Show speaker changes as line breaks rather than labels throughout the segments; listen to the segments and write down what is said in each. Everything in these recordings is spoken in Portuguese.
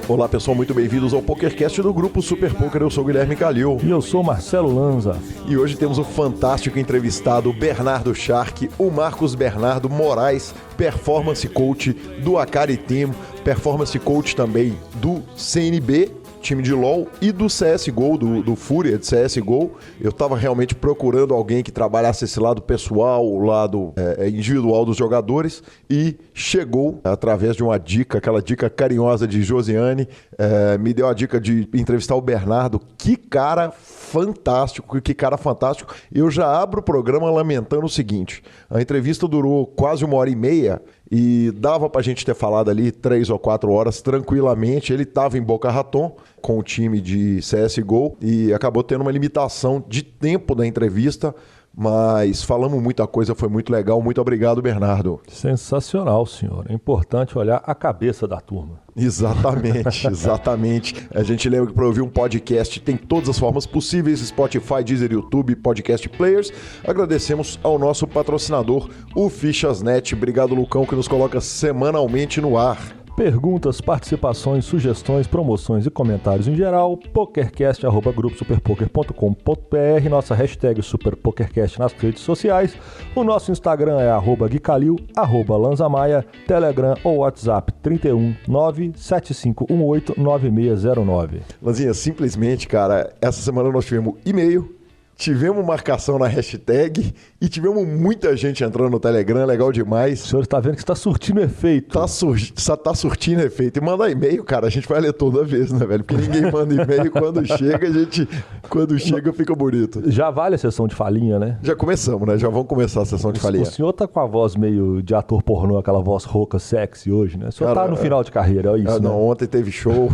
Olá pessoal, muito bem-vindos ao PokerCast do Grupo Super Poker. Eu sou o Guilherme Calil.
E eu sou o Marcelo Lanza.
E hoje temos o fantástico entrevistado Bernardo Shark, o Marcos Bernardo Moraes, Performance Coach do Akari Team, Performance Coach também do CNB, time de LoL, e do CSGO, do Fúria de CSGO. Eu tava realmente procurando alguém que trabalhasse esse lado pessoal, o lado individual dos jogadores, e chegou através de uma dica, aquela dica carinhosa de Josiane, me deu a dica de entrevistar o Bernardo. Que cara fantástico, que cara fantástico. Eu já abro o programa lamentando o seguinte: a entrevista durou quase 1h30 e dava pra gente ter falado ali 3 ou 4 horas tranquilamente. Ele tava em Boca Raton com o time de CSGO e acabou tendo uma limitação de tempo da entrevista, mas falamos muita coisa, foi muito legal. Muito obrigado, Bernardo.
Sensacional, senhor. É importante olhar a cabeça da turma.
Exatamente, exatamente. A gente lembra que para ouvir um podcast tem todas as formas possíveis: Spotify, Deezer, YouTube, Podcast Players. Agradecemos ao nosso patrocinador, o Fichas.net. Obrigado, Lucão, que nos coloca semanalmente no ar.
Perguntas, participações, sugestões, promoções e comentários em geral, pokercast@gruposuperpoker.com.br, nossa hashtag SuperPokerCast nas redes sociais, o nosso Instagram é @guicalil, @lanzamaia, Telegram ou WhatsApp 31 97518 9609.
Lanzinha, simplesmente, cara, essa semana nós tivemos e-mail, tivemos marcação na hashtag e tivemos muita gente entrando no Telegram, legal demais.
O senhor está vendo que está surtindo efeito.
Tá surtindo efeito. E mandar e-mail, cara, a gente vai ler toda vez, né, velho? Porque ninguém manda e-mail, quando chega fica bonito.
Já vale a sessão de falinha, né?
Já começamos, né? Já vamos começar a sessão de falinha.
O senhor tá com a voz meio de ator pornô, aquela voz rouca, sexy hoje, né? O senhor tá no final de carreira, é isso, né?
Não, ontem teve show,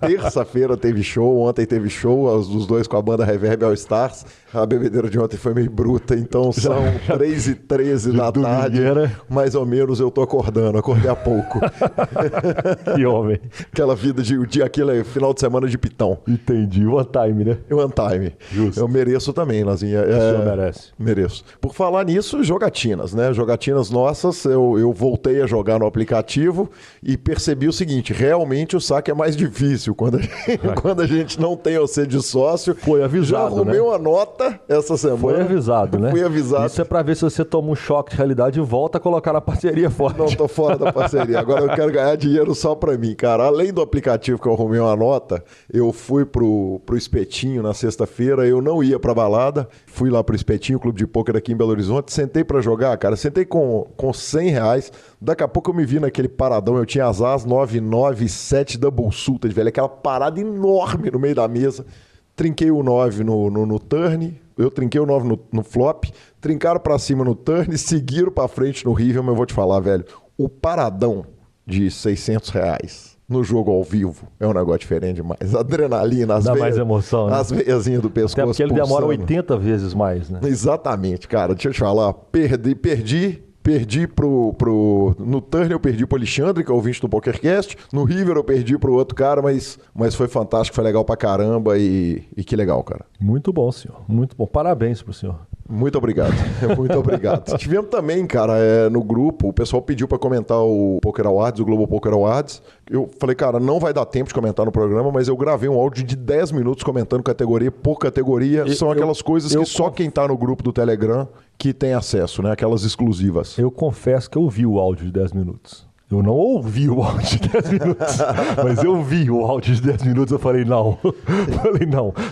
terça-feira teve show, ontem teve show, os dois com a banda Reverb All Stars. A bebedeira de ontem foi meio bruta, então são 3h13 da tarde, mais ou menos. Eu tô acordei há pouco.
Que homem.
Aquela vida aquele final de semana de pitão.
Entendi, one time, né?
One time.
Justo.
Eu mereço também, Lazinha.
O senhor merece.
Mereço. Por falar nisso, jogatinas, né? Jogatinas nossas, eu voltei a jogar no aplicativo e percebi o seguinte: realmente o saque é mais difícil quando a gente não tem OC de sócio.
Foi avisado,
já arrumei, né, uma nota essa semana.
Foi avisado, né?
Fui avisado.
Isso é pra ver se você toma um choque de realidade e volta a colocar na parceria forte.
Não, tô fora da parceria. Agora eu quero ganhar dinheiro só pra mim, cara. Além do aplicativo que eu arrumei uma nota, eu fui pro Espetinho na sexta-feira. Eu não ia pra balada. Fui lá pro Espetinho, clube de pôquer aqui em Belo Horizonte. Sentei pra jogar, cara. Sentei com R$100. Daqui a pouco eu me vi naquele paradão. Eu tinha as as 9, 9, 7 double suited, velho. Aquela parada enorme no meio da mesa. Trinquei o 9 no turn, eu trinquei o 9 no flop, trincaram pra cima no turn, seguiram pra frente no river, mas eu vou te falar, velho, o paradão de R$600 no jogo ao vivo é um negócio diferente demais. Adrenalina,
dá mais emoção, né?
As veiazinhas do pescoço.
Até porque ele
pulsando.
demora 80 vezes mais, né?
Exatamente, cara. Deixa eu te falar, Perdi no turn eu perdi pro Alexandre, que é o ouvinte do PokerCast. No river eu perdi pro outro cara, mas foi fantástico, foi legal pra caramba e que legal, cara.
Muito bom, senhor. Muito bom. Parabéns pro senhor.
Muito obrigado. Muito obrigado. Tivemos também, cara, no grupo, o pessoal pediu pra comentar o Poker Awards, o Global Poker Awards. Eu falei, cara, não vai dar tempo de comentar no programa, mas eu gravei um áudio de 10 minutos comentando categoria por categoria. São aquelas coisas que só quem tá no grupo do Telegram que tem acesso, né? Aquelas exclusivas.
Eu confesso que eu vi o áudio de 10 minutos. Eu não ouvi o áudio de 10 minutos, mas eu vi o áudio de 10 minutos. Eu falei, não,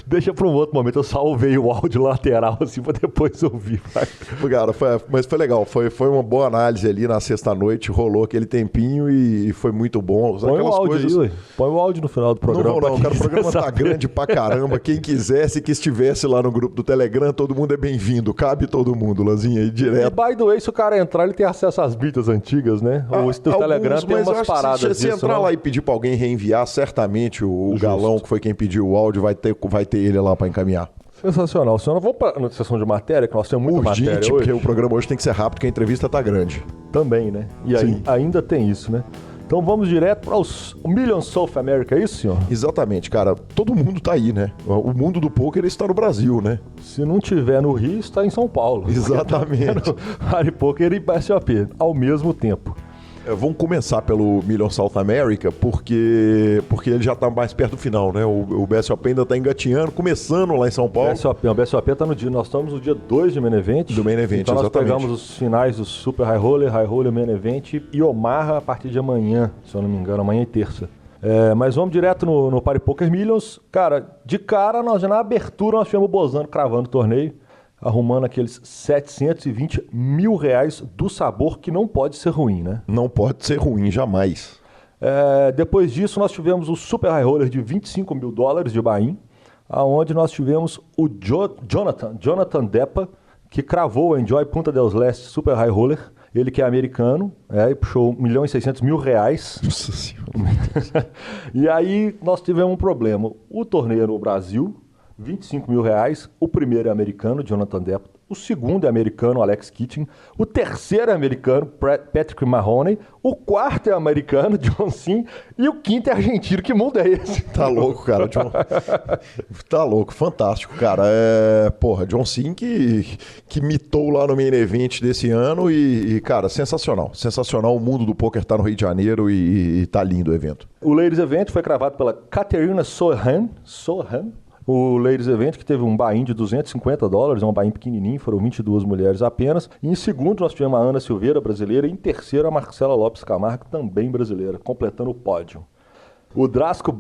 deixa para um outro momento. Eu salvei o áudio lateral assim para depois ouvir.
Cara, mas foi legal, foi uma boa análise ali na sexta-noite, rolou aquele tempinho e foi muito bom.
Põe o áudio aí, põe o áudio no final do programa.
Não, cara, o programa tá grande pra caramba. Quem quisesse que estivesse lá no grupo do Telegram, todo mundo é bem-vindo, cabe todo mundo, Lanzinha, aí direto.
E by the way, se o cara entrar, ele tem acesso às bitas antigas, né? O Telegram tem umas paradas disso.
Se entrar lá e pedir pra alguém reenviar, certamente o Galão, que foi quem pediu o áudio, vai ter ele lá pra encaminhar.
Sensacional. Senhora, vamos para a sessão de matéria, que nós temos muita matéria hoje.
Porque o programa hoje tem que ser rápido, porque a entrevista tá grande.
Também, né? E aí, ainda tem isso, né? Então vamos direto para o Million South America, é isso, senhor?
Exatamente, cara. Todo mundo tá aí, né? O mundo do poker está no Brasil, né?
Se não tiver no Rio, está em São Paulo.
Exatamente.
Harry Poker e BSOP ao mesmo tempo.
Vamos começar pelo Million South America, porque ele já tá mais perto do final, né? O BSOP ainda tá engatinhando, começando lá em São Paulo.
O BSOP tá no dia, nós estamos no dia 2 de Main Event.
Do Main Event,
então
exatamente.
Nós pegamos os finais do Super High Roller, Main Event e Omaha a partir de amanhã, se eu não me engano, amanhã e terça. Mas vamos direto no Party Poker Millions. Cara, de cara, já na abertura nós tivemos o Bozano cravando o torneio, arrumando aqueles 720 mil reais do sabor que não pode ser ruim, né?
Não pode ser ruim, jamais.
Depois disso, nós tivemos o Super High Roller de 25 mil dólares de buy-in, onde nós tivemos o Jonathan Depa, que cravou o Enjoy Punta del Este Super High Roller. Ele que é americano, e puxou 1.600.000 reais.
Nossa Senhora.
E aí nós tivemos um problema. O torneio no Brasil, 25 mil reais. O primeiro é americano, Jonathan Depp. O segundo é americano, Alex Kitchen. O terceiro é americano, Patrick Mahoney. O quarto é americano, John Sim. E o quinto é argentino. Que mundo é esse?
Tá louco, cara. Tá louco, fantástico, cara. John Sim que mitou lá no Main Event desse ano e, cara, sensacional. Sensacional. O mundo do poker tá no Rio de Janeiro e tá lindo o evento.
O Ladies Event foi cravado pela Katerina Sohan. O Ladies Event, que teve um buy-in de 250 dólares, um buy-in pequenininho, foram 22 mulheres apenas. E em segundo nós tivemos a Ana Silveira, brasileira, e em terceiro a Marcela Lopes Camargo, também brasileira, completando o pódio. O Drasko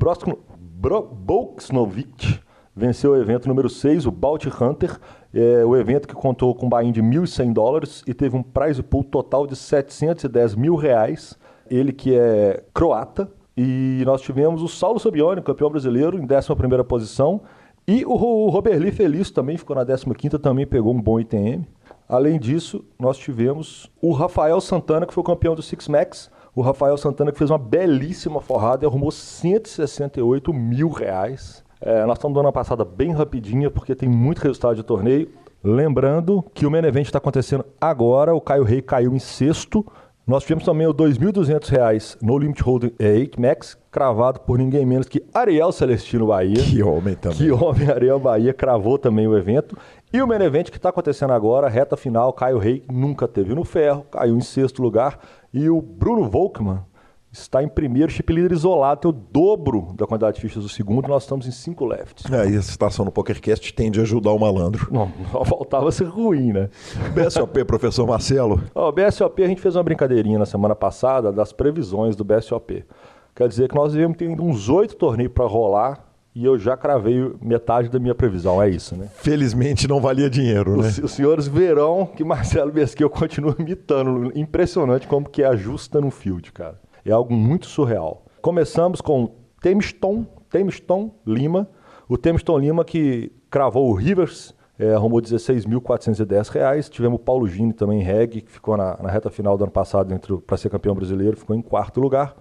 Boksnovic venceu o evento número 6, o Bounty Hunter, o evento que contou com um buy-in de 1.100 dólares e teve um prize pool total de 710 mil reais. Ele que é croata. E nós tivemos o Saulo Sabione, campeão brasileiro, em 11ª posição. E o Roberli Feliz também ficou na 15ª, também pegou um bom ITM. Além disso, nós tivemos o Rafael Santana, que foi o campeão do Six Max. O Rafael Santana que fez uma belíssima forrada e arrumou 168 mil reais. Nós estamos dando uma passada bem rapidinha, porque tem muito resultado de torneio. Lembrando que o Main Event está acontecendo agora, o Caio Rei caiu em sexto. Nós tivemos também o R$ 2.200 no Limit Hold'em 8 Max, cravado por ninguém menos que Ariel Celestino Bahia.
Que homem também.
Que homem, Ariel Bahia, cravou também o evento. E o Main Event que está acontecendo agora, reta final, Caio Rei nunca teve no ferro, caiu em sexto lugar. E o Bruno Volkmann está em primeiro, chip leader isolado, tem o dobro da quantidade de fichas do segundo, nós estamos em 5 lefts.
E a situação no PokerCast tende a ajudar o malandro.
Não faltava ser ruim, né?
BSOP, professor Marcelo.
O BSOP, a gente fez uma brincadeirinha na semana passada das previsões do BSOP. Quer dizer que nós devemos ter uns 8 torneios para rolar e eu já cravei metade da minha previsão, é isso, né?
Felizmente não valia dinheiro, né?
Os senhores verão que Marcelo Mesquil continua imitando. Impressionante como que ajusta no field, cara. É algo muito surreal. Começamos com o Temston Lima. O Temston Lima que cravou o Rivers, arrumou R$ 16.410. Tivemos o Paulo Gini também, Reg, que ficou na reta final do ano passado para ser campeão brasileiro, ficou em 4º lugar.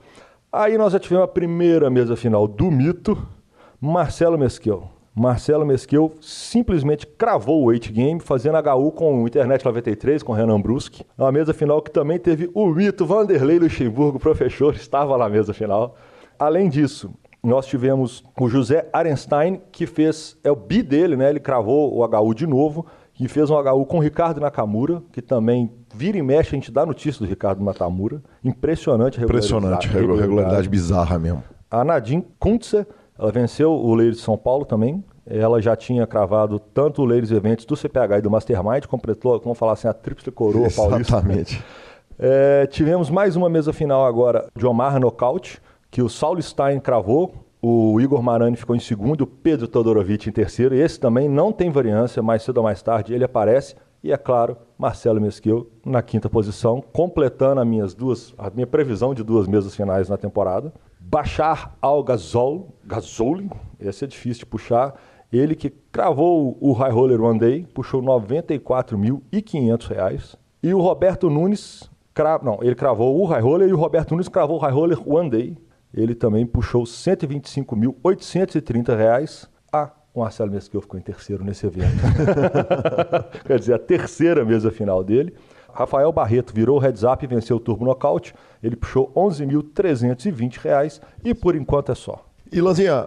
Aí nós já tivemos a primeira mesa final do mito, Marcelo Mesquil. Marcelo Mesquil simplesmente cravou o 8 game, fazendo HU com o Internet 93, com o Renan Bruschi. Uma mesa final que também teve o mito Vanderlei Luxemburgo, professor, estava na mesa final. Além disso, nós tivemos o José Arenstein, que fez, o bi dele, né? Ele cravou o HU de novo e fez um HU com o Ricardo Nakamura, que também vira e mexe, a gente dá notícia do Ricardo Nakamura. Impressionante
regularidade bizarra mesmo.
A Nadine Kuntze, ela venceu o Ladies de São Paulo também. Ela já tinha cravado tanto o Ladies Events do CPH e do Mastermind, completou, vamos falar assim, a tríplice coroa paulista.
Exatamente.
Tivemos mais uma mesa final agora de Omaha Knockout, que o Saulo Stein cravou, o Igor Marani ficou em segundo, o Pedro Todorovic em terceiro. Esse também não tem variância, mais cedo ou mais tarde ele aparece. E é claro, Marcelo Mesquil na 5ª posição, completando a minha previsão de 2 mesas finais na temporada. Bashar Al-Ghazouli, esse é difícil de puxar. Ele que cravou o High Roller One Day, puxou R$ 94.500. E o Roberto Nunes, ele cravou o High Roller e o Roberto Nunes cravou o High Roller One Day. Ele também puxou R$ 125.830. O Marcelo Mesquil ficou em terceiro nesse evento. Quer dizer, a terceira mesa final dele. Rafael Barreto virou o heads up e venceu o turbo nocaute. Ele puxou R$ 11.320 e por enquanto é só.
E Lanzinha,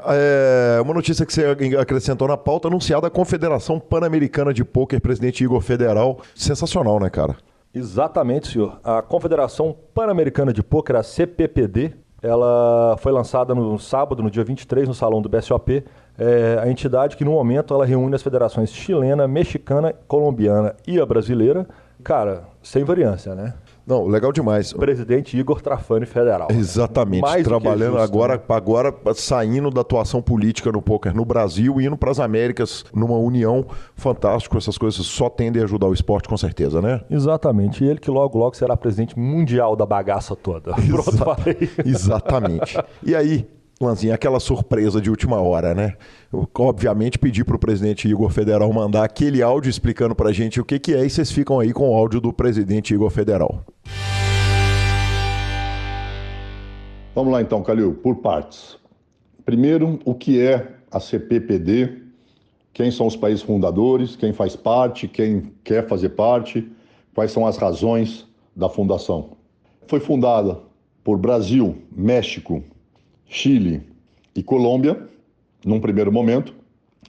uma notícia que você acrescentou na pauta, anunciada a Confederação Pan-Americana de Pôquer, presidente Igor Federal. Sensacional, né, cara?
Exatamente, senhor. A Confederação Pan-Americana de Pôquer, a CPPD, ela foi lançada no sábado, no dia 23, no salão do BSOP. É a entidade que, no momento, ela reúne as federações chilena, mexicana, colombiana e a brasileira. Cara, sem variância, né?
Não, legal demais.
Presidente Igor Trafani Federal.
Exatamente.
Mais
trabalhando
justo,
agora,
né?
agora saindo da atuação política no pôquer no Brasil e indo para as Américas numa união fantástico. Essas coisas só tendem a ajudar o esporte, com certeza, né?
Exatamente. E ele que logo será presidente mundial da bagaça toda. Pronto, falei.
Exatamente. E aí, Lanzinha, aquela surpresa de última hora, né? Eu, obviamente, pedi para o presidente Igor Federal mandar aquele áudio explicando para a gente o que é, e vocês ficam aí com o áudio do presidente Igor Federal.
Vamos lá então, Calil, por partes. Primeiro, o que é a CPPD, quem são os países fundadores, quem faz parte, quem quer fazer parte, quais são as razões da fundação. Foi fundada por Brasil, México, Chile e Colômbia, num primeiro momento,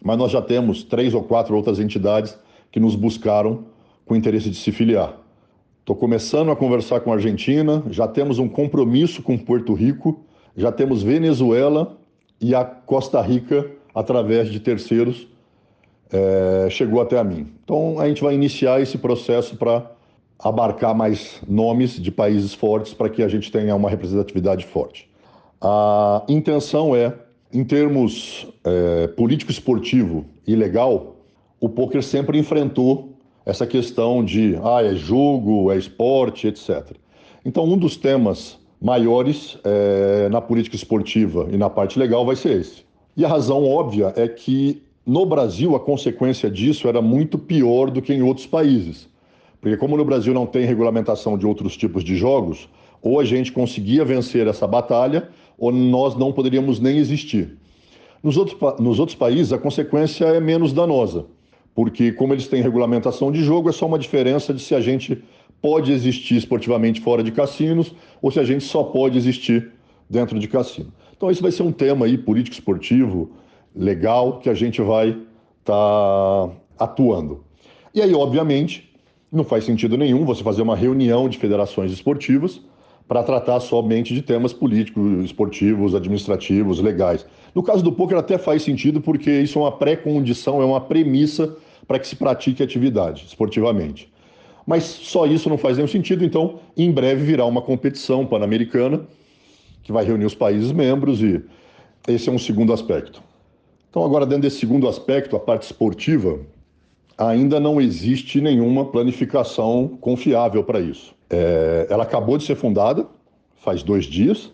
mas nós já temos 3 ou 4 outras entidades que nos buscaram com interesse de se filiar. Estou começando a conversar com a Argentina, já temos um compromisso com Porto Rico, já temos Venezuela e a Costa Rica, através de terceiros, chegou até a mim. Então a gente vai iniciar esse processo para abarcar mais nomes de países fortes para que a gente tenha uma representatividade forte. A intenção é, em termos político-esportivo e legal, o pôquer sempre enfrentou essa questão de é jogo, é esporte, etc. Então, um dos temas maiores na política esportiva e na parte legal vai ser esse. E a razão óbvia é que, no Brasil, a consequência disso era muito pior do que em outros países. Porque como no Brasil não tem regulamentação de outros tipos de jogos, ou a gente conseguia vencer essa batalha, ou nós não poderíamos nem existir. Nos outros países, a consequência é menos danosa. Porque como eles têm regulamentação de jogo, é só uma diferença de se a gente pode existir esportivamente fora de cassinos ou se a gente só pode existir dentro de cassino. Então esse vai ser um tema aí político-esportivo, legal, que a gente vai estar atuando. E aí, obviamente, não faz sentido nenhum você fazer uma reunião de federações esportivas para tratar somente de temas políticos, esportivos, administrativos, legais. No caso do pôquer até faz sentido porque isso é uma pré-condição, é uma premissa para que se pratique atividade esportivamente. Mas só isso não faz nenhum sentido, então em breve virá uma competição pan-americana que vai reunir os países membros e esse é um segundo aspecto. Então agora dentro desse segundo aspecto, a parte esportiva, ainda não existe nenhuma planificação confiável para isso. Ela acabou de ser fundada, faz 2 dias,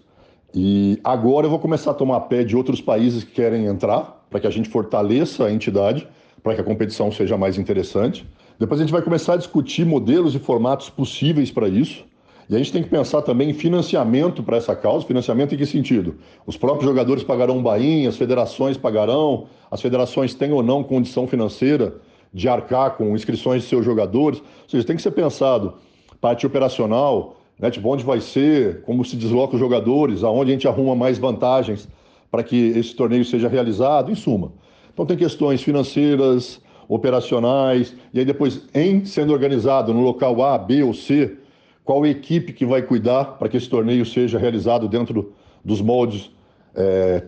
e agora eu vou começar a tomar pé de outros países que querem entrar, para que a gente fortaleça a entidade, para que a competição seja mais interessante. Depois a gente vai começar a discutir modelos e formatos possíveis para isso. E a gente tem que pensar também em financiamento para essa causa. Financiamento em que sentido? Os próprios jogadores pagarão um bain, as federações pagarão, as federações têm ou não condição financeira de arcar com inscrições de seus jogadores. Ou seja, tem que ser pensado parte operacional, né, tipo onde vai ser, como se desloca os jogadores, aonde a gente arruma mais vantagens para que esse torneio seja realizado, em suma. Então tem questões financeiras, operacionais, e aí depois, sendo organizado no local A, B ou C, qual equipe que vai cuidar para que esse torneio seja realizado dentro dos moldes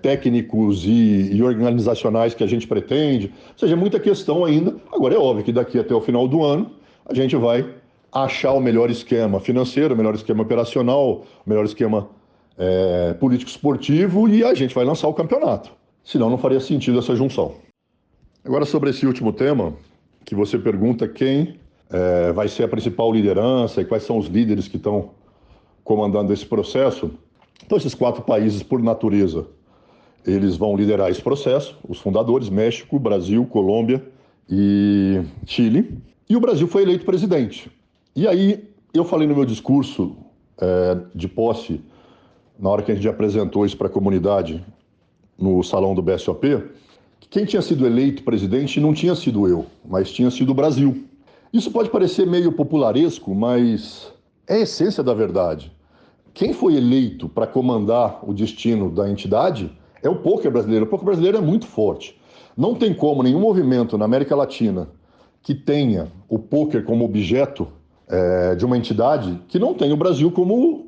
técnicos e organizacionais que a gente pretende. Ou seja, muita questão ainda. Agora é óbvio que daqui até o final do ano a gente vai achar o melhor esquema financeiro, o melhor esquema operacional, o melhor esquema político-esportivo e a gente vai lançar o campeonato. Senão não faria sentido essa junção. Agora sobre esse último tema, que você pergunta quem vai ser a principal liderança e quais são os líderes que estão comandando esse processo. Então esses 4 países, por natureza, eles vão liderar esse processo, os fundadores, México, Brasil, Colômbia e Chile. E o Brasil foi eleito presidente. E aí eu falei no meu discurso de posse, na hora que a gente apresentou isso para a comunidade no salão do BSOP, que quem tinha sido eleito presidente não tinha sido eu, mas tinha sido o Brasil. Isso pode parecer meio popularesco, mas é a essência da verdade. Quem foi eleito para comandar o destino da entidade é o pôquer brasileiro. O pôquer brasileiro é muito forte. Não tem como nenhum movimento na América Latina que tenha o pôquer como objeto de uma entidade que não tenha o Brasil como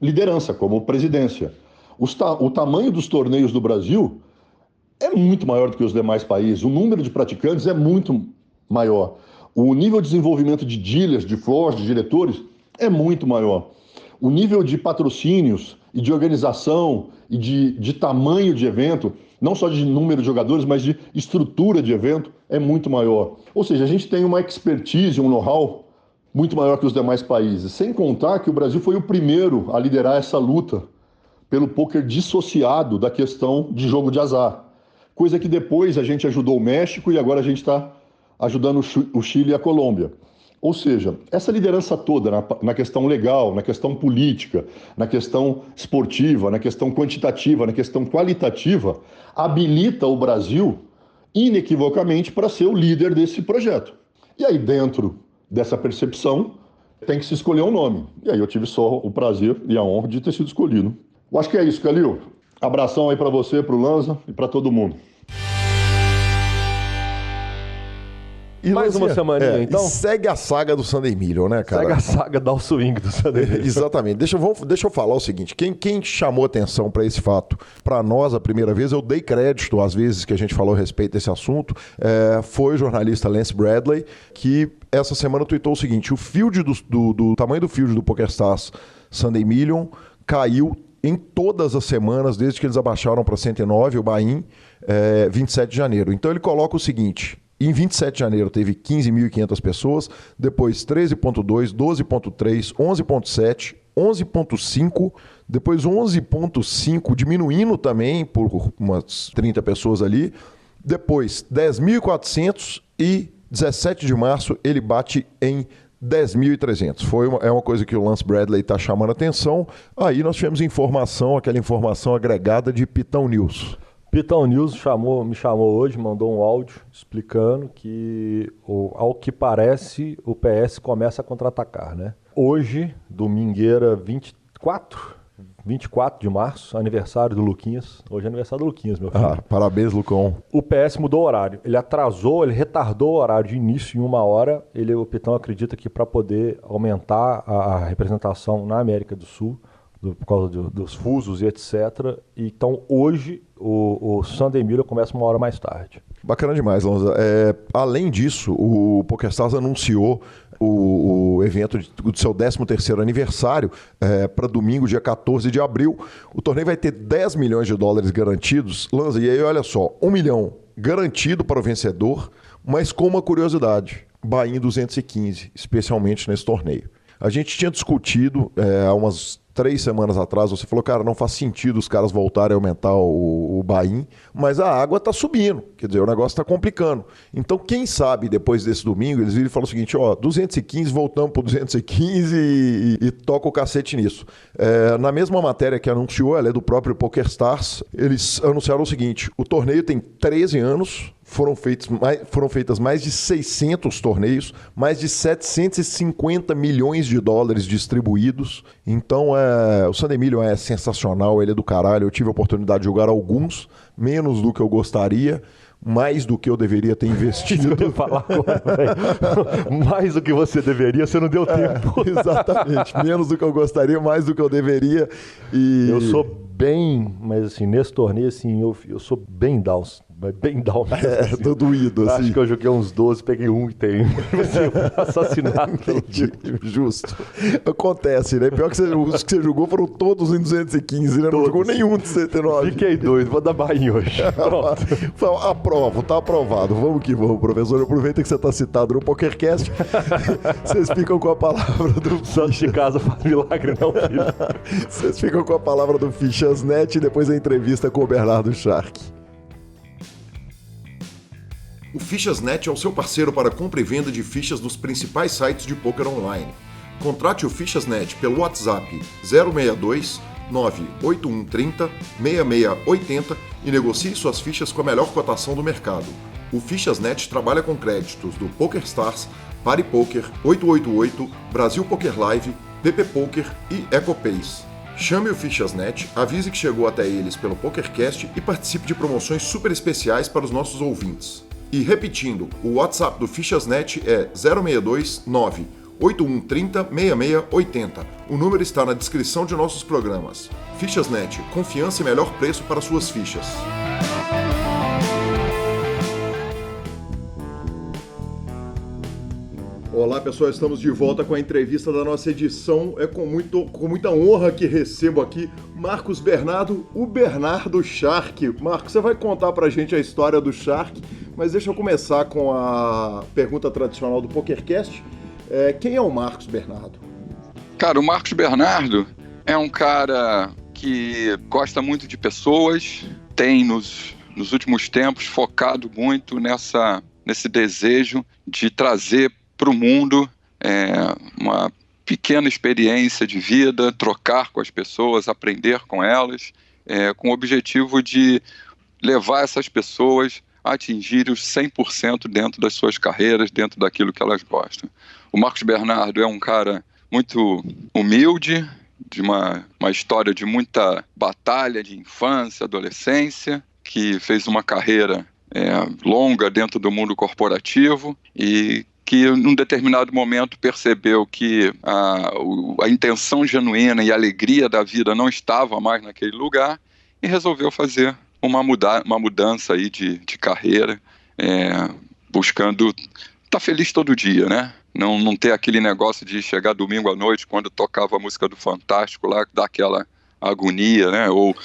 liderança, como presidência. O tamanho dos torneios do Brasil é muito maior do que os demais países. O número de praticantes é muito maior. O nível de desenvolvimento de dealers, de floors, de diretores é muito maior. O nível de patrocínios e de organização e de tamanho de evento, não só de número de jogadores, mas de estrutura de evento, é muito maior. Ou seja, a gente tem uma expertise, um know-how muito maior que os demais países. Sem contar que o Brasil foi o primeiro a liderar essa luta pelo pôquer dissociado da questão de jogo de azar. Coisa que depois a gente ajudou o México e agora a gente está ajudando o Chile e a Colômbia. Ou seja, essa liderança toda na questão legal, na questão política, na questão esportiva, na questão quantitativa, na questão qualitativa, habilita o Brasil inequivocamente para ser o líder desse projeto. E aí, dentro dessa percepção, tem que se escolher um nome. E aí eu tive só o prazer e a honra de ter sido escolhido. Eu acho que é isso, Calil. Abração aí para você, para o Lanza e para todo mundo.
E mais uma semaninha, então?
Segue a saga do Sunday Million, né, cara?
Segue a saga da swing do Sunday Million.
Exatamente. Deixa eu falar o seguinte. Quem chamou atenção para esse fato, para nós, a primeira vez, eu dei crédito às vezes que a gente falou a respeito desse assunto, foi o jornalista Lance Bradley, que essa semana tweetou o seguinte: o field do tamanho do field do PokerStars Sunday Million caiu em todas as semanas, desde que eles abaixaram para 109, o buy-in, 27 de janeiro. Então ele coloca o seguinte: em 27 de janeiro teve 15.500 pessoas, depois 13.2, 12.3, 11.7, 11.5, depois 11.5, diminuindo também por umas 30 pessoas ali, depois 10.400 e 17 de março ele bate em 10.300. É uma coisa que o Lance Bradley está chamando a atenção. Aí nós tivemos aquela informação agregada de Pitão News.
Pitão News me chamou hoje, mandou um áudio explicando que, ao que parece, o PS começa a contra-atacar, né? Hoje, domingueira 24 de março, aniversário do Luquinhas. Hoje é aniversário do Luquinhas, meu filho.
Parabéns, Lucão.
O PS mudou o horário. Ele retardou o horário de início em 1 hora. O Pitão acredita que para poder aumentar a representação na América do Sul, por causa dos fusos e etc. Então, hoje, o Sunday Million começa 1 hora mais tarde.
Bacana demais, Lanza. Além disso, o PokerStars anunciou o evento do seu 13º aniversário para domingo, dia 14 de abril. O torneio vai ter 10 milhões de dólares garantidos. Lanza, e aí olha só, 1 milhão garantido para o vencedor, mas com uma curiosidade, buy-in 215, especialmente nesse torneio. A gente tinha discutido há umas 3 semanas atrás, você falou, cara, não faz sentido os caras voltarem a aumentar o buy-in, mas a água está subindo, quer dizer, o negócio está complicando. Então, quem sabe, depois desse domingo, eles viram e falam o seguinte, 215, voltamos para 215 e toca o cacete nisso. Na mesma matéria que anunciou, ela é do próprio PokerStars, eles anunciaram o seguinte: o torneio tem 13 anos, foram feitas mais de 600 torneios, mais de 750 milhões de dólares distribuídos. Então, o Sunday Million é sensacional, ele é do caralho. Eu tive a oportunidade de jogar alguns, menos do que eu gostaria, mais do que eu deveria ter investido.
Eu ia falar agora, mais do que você deveria, você não deu tempo.
Exatamente, menos do que eu gostaria, mais do que eu deveria. E
eu sou bem, mas assim, nesse torneio, assim, eu sou bem down. Bem down mesmo, assim.
Tô doído, assim.
Acho que eu joguei uns 12, peguei um que tem assassinado.
Entendi. Justo. Acontece, né? Pior que os que você jogou foram todos em 215, né? Não jogou nenhum de 109.
Fiquei doido, vou dar buy-in hoje. Pronto.
Aprovo, tá aprovado. Vamos que vamos, professor. Aproveita que você tá citado no PokerCast. Vocês ficam com a palavra do...
Santo de casa faz milagre, não, filho.
Vocês ficam com a palavra do Fichasnet e depois a entrevista com o Bernardo Shark. O Fichasnet é o seu parceiro para compra e venda de fichas dos principais sites de poker online. Contrate o Fichasnet pelo WhatsApp 062 98130 6680 e negocie suas fichas com a melhor cotação do mercado. O Fichasnet trabalha com créditos do PokerStars Party Poker, 888, Brasil Poker Live, PP Poker e EcoPace. Chame o Fichasnet, avise que chegou até eles pelo PokerCast e participe de promoções super especiais para os nossos ouvintes. E repetindo, o WhatsApp do Fichasnet é 062 9 8130 6680. O número está na descrição de nossos programas. Fichasnet, confiança e melhor preço para suas fichas. Olá pessoal, estamos de volta com a entrevista da nossa edição. É com muita honra que recebo aqui Marcos Bernardo, o Bernardo Shark. Marcos, você vai contar pra gente a história do Shark, mas deixa eu começar com a pergunta tradicional do PokerCast. Quem é o Marcos Bernardo?
Cara, o Marcos Bernardo é um cara que gosta muito de pessoas, tem nos últimos tempos focado muito nesse desejo de trazer para o mundo uma pequena experiência de vida, trocar com as pessoas, aprender com elas, com o objetivo de levar essas pessoas a atingir os 100% dentro das suas carreiras, dentro daquilo que elas gostam. O Marcos Bernardo é um cara muito humilde, de uma história de muita batalha de infância, adolescência, que fez uma carreira longa dentro do mundo corporativo e que num determinado momento percebeu que a intenção genuína e a alegria da vida não estava mais naquele lugar e resolveu fazer uma mudança aí de carreira, buscando estar feliz todo dia, né? Não ter aquele negócio de chegar domingo à noite quando tocava a música do Fantástico lá, dar aquela agonia, né? Ou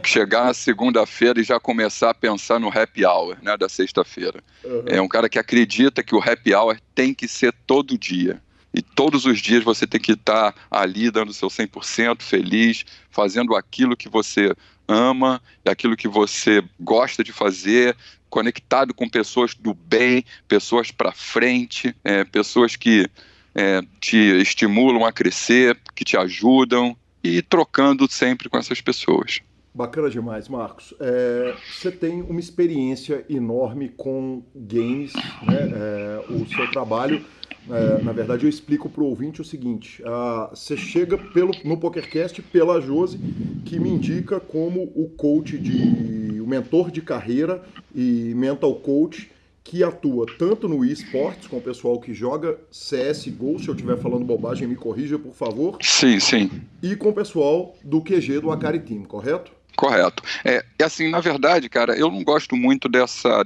chegar segunda-feira e já começar a pensar no happy hour, né, da sexta-feira. Uhum. É um cara que acredita que o happy hour tem que ser todo dia. E todos os dias você tem que estar ali dando seu 100%, feliz, fazendo aquilo que você ama, aquilo que você gosta de fazer, conectado com pessoas do bem, pessoas para frente, pessoas que te estimulam a crescer, que te ajudam, e trocando sempre com essas pessoas.
Bacana demais, Marcos. Você tem uma experiência enorme com games, né? O seu trabalho, na verdade, eu explico para o ouvinte o seguinte: você chega no PokerCast pela Josi, que me indica como o mentor de carreira e mental coach, que atua tanto no eSports, com o pessoal que joga CSGO, se eu estiver falando bobagem, me corrija, por favor.
Sim, sim.
E com o pessoal do QG do Akari Team, correto?
Correto. Assim, na verdade, cara, eu não gosto muito dessa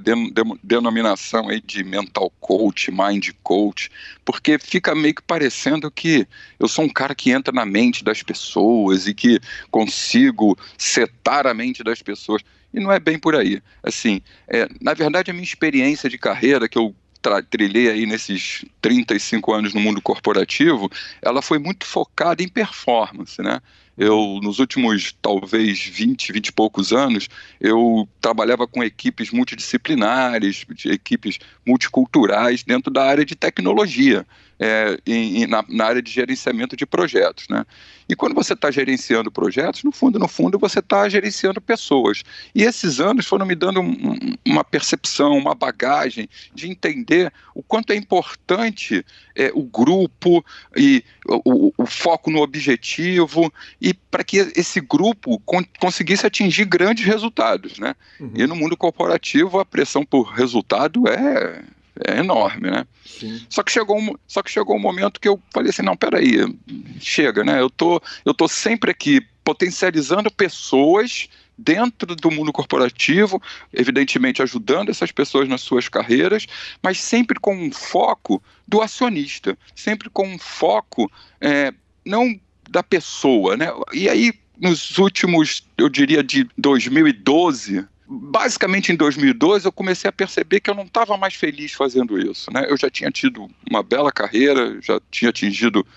denominação aí de mental coach, mind coach, porque fica meio que parecendo que eu sou um cara que entra na mente das pessoas e que consigo setar a mente das pessoas. E não é bem por aí. Assim, na verdade, a minha experiência de carreira que eu trilhei aí nesses 35 anos no mundo corporativo, ela foi muito focada em performance, né? Eu, nos últimos, talvez, 20 e poucos anos, eu trabalhava com equipes multidisciplinares, equipes multiculturais dentro da área de tecnologia, na área de gerenciamento de projetos, né? E quando você está gerenciando projetos, no fundo, você está gerenciando pessoas. E esses anos foram me dando uma percepção, uma bagagem de entender o quanto é importante o grupo e o foco no objetivo, e para que esse grupo conseguisse atingir grandes resultados, né? Uhum. E no mundo corporativo a pressão por resultado é enorme, né? Sim. Só que chegou um momento que eu falei assim, não, peraí, chega, né? Eu tô sempre aqui potencializando pessoas dentro do mundo corporativo, evidentemente ajudando essas pessoas nas suas carreiras, mas sempre com um foco do acionista, sempre com um foco não da pessoa, né? E aí, nos últimos, eu diria, de 2012... Basicamente em 2012 eu comecei a perceber que eu não estava mais feliz fazendo isso, né? Eu já tinha tido uma bela carreira, já tinha atingido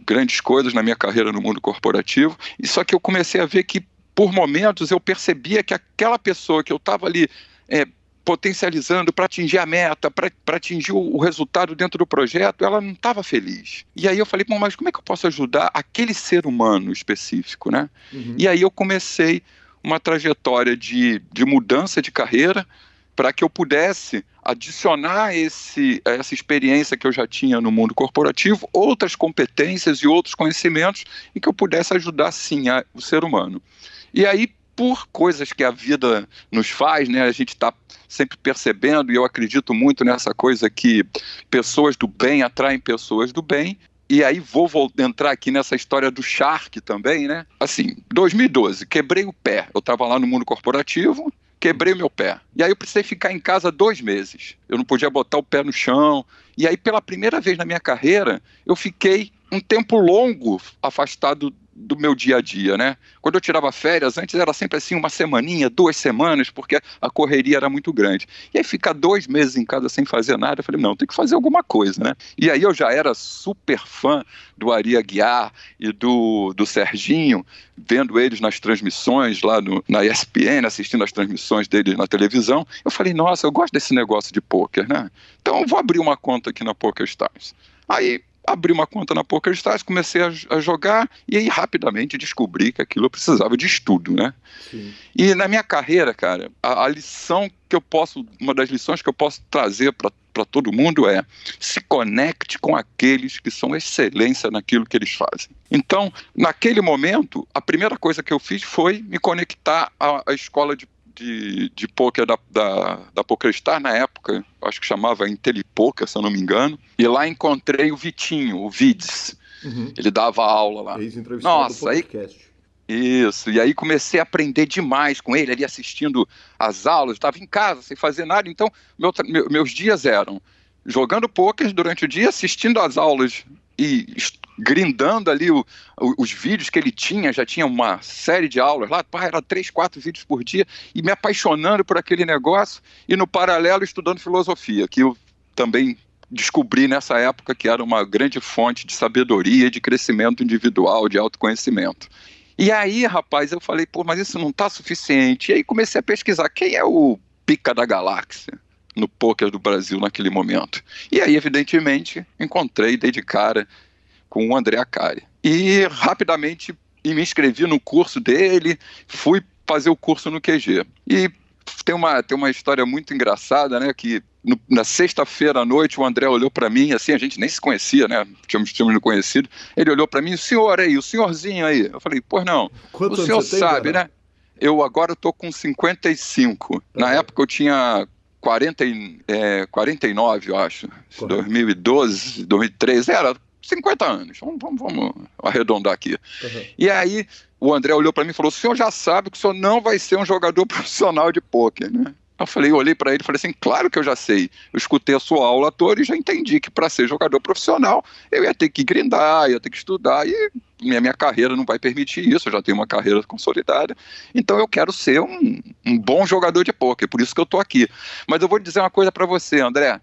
grandes coisas na minha carreira no mundo corporativo, e só que eu comecei a ver que por momentos eu percebia que aquela pessoa que eu estava ali potencializando para atingir a meta, para atingir o resultado dentro do projeto, ela não estava feliz. E aí eu falei, bom, mas como é que eu posso ajudar aquele ser humano específico, né? Uhum. E aí eu comecei uma trajetória de mudança de carreira, para que eu pudesse adicionar essa experiência que eu já tinha no mundo corporativo, outras competências e outros conhecimentos, e que eu pudesse ajudar, sim, o ser humano. E aí, por coisas que a vida nos faz, né, a gente está sempre percebendo, e eu acredito muito nessa coisa que pessoas do bem atraem pessoas do bem. E aí vou entrar aqui nessa história do Shark também, né? Assim, 2012, quebrei o pé. Eu estava lá no mundo corporativo, quebrei o meu pé. E aí eu precisei ficar em casa 2 meses. Eu não podia botar o pé no chão. E aí, pela primeira vez na minha carreira, eu fiquei um tempo longo afastado do meu dia a dia, né? Quando eu tirava férias, antes era sempre assim, 1 semaninha, 2 semanas, porque a correria era muito grande. E aí ficar 2 meses em casa sem fazer nada, eu falei, não, tem que fazer alguma coisa, né? E aí eu já era super fã do Ari Aguiar e do Serginho, vendo eles nas transmissões lá na ESPN, assistindo as transmissões deles na televisão. Eu falei, nossa, eu gosto desse negócio de pôquer, né? Então eu vou abrir uma conta aqui na PokerStars. Aí abri uma conta na PokerStars, comecei a jogar e aí rapidamente descobri que aquilo eu precisava de estudo, né? Sim. E na minha carreira, cara, a lição que eu posso, uma das lições que eu posso trazer para todo mundo é: se conecte com aqueles que são excelência naquilo que eles fazem. Então, naquele momento, a primeira coisa que eu fiz foi me conectar à escola de pôquer da PokerStars na época, acho que chamava Intelipoker, se eu não me engano, e lá encontrei o Vitinho, o Vides. Ele dava aula lá. Nossa, aí, isso, e aí comecei a aprender demais com ele, ali assistindo as aulas, estava em casa, sem fazer nada, então meus dias eram jogando pôquer durante o dia, assistindo as aulas e grindando ali os vídeos que ele tinha, já tinha uma série de aulas lá, era 3, 4 vídeos por dia, e me apaixonando por aquele negócio, e no paralelo estudando filosofia, que eu também descobri nessa época que era uma grande fonte de sabedoria, de crescimento individual, de autoconhecimento. E aí, rapaz, eu falei, pô, mas isso não está suficiente. E aí comecei a pesquisar quem é o pica da galáxia no pôquer do Brasil naquele momento. E aí, evidentemente, dei de cara com o André Acari. E rapidamente me inscrevi no curso dele, fui fazer o curso no QG. E tem uma história muito engraçada, né, que na sexta-feira à noite o André olhou para mim, assim, a gente nem se conhecia, né, tínhamos nos conhecido, ele olhou para mim, o senhor aí, o senhorzinho aí. Eu falei, pois não, o senhor sabe, né? Eu agora estou com 55. Na época eu tinha 49, eu acho. Correto. 2012, 2013, era 50 anos. Vamos arredondar aqui. Uhum. E aí o André olhou para mim e falou, o senhor já sabe que o senhor não vai ser um jogador profissional de pôquer, né? Eu olhei para ele e falei assim, claro que eu já sei. Eu escutei a sua aula toda e já entendi que para ser jogador profissional eu ia ter que grindar, ia ter que estudar, e minha carreira não vai permitir isso, eu já tenho uma carreira consolidada, então eu quero ser um bom jogador de pôquer, por isso que eu estou aqui. Mas eu vou dizer uma coisa para você, André,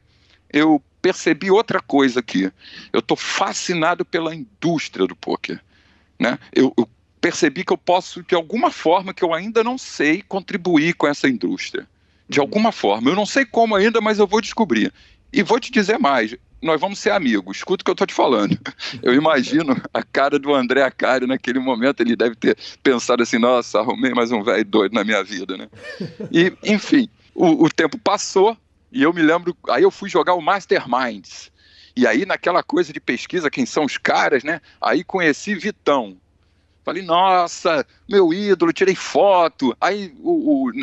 eu percebi outra coisa aqui, eu estou fascinado pela indústria do pôquer, né? Eu percebi que eu posso, de alguma forma, que eu ainda não sei, contribuir com essa indústria. De alguma forma, eu não sei como ainda, mas eu vou descobrir. E vou te dizer mais, nós vamos ser amigos, escuta o que eu estou te falando. Eu imagino a cara do André Acari naquele momento, ele deve ter pensado assim, nossa, arrumei mais um velho doido na minha vida, né? E, enfim, o tempo passou, e eu me lembro, aí eu fui jogar o Masterminds, e aí naquela coisa de pesquisa, quem são os caras, né? Aí conheci Vitão. Falei, nossa, meu ídolo, tirei foto. Aí,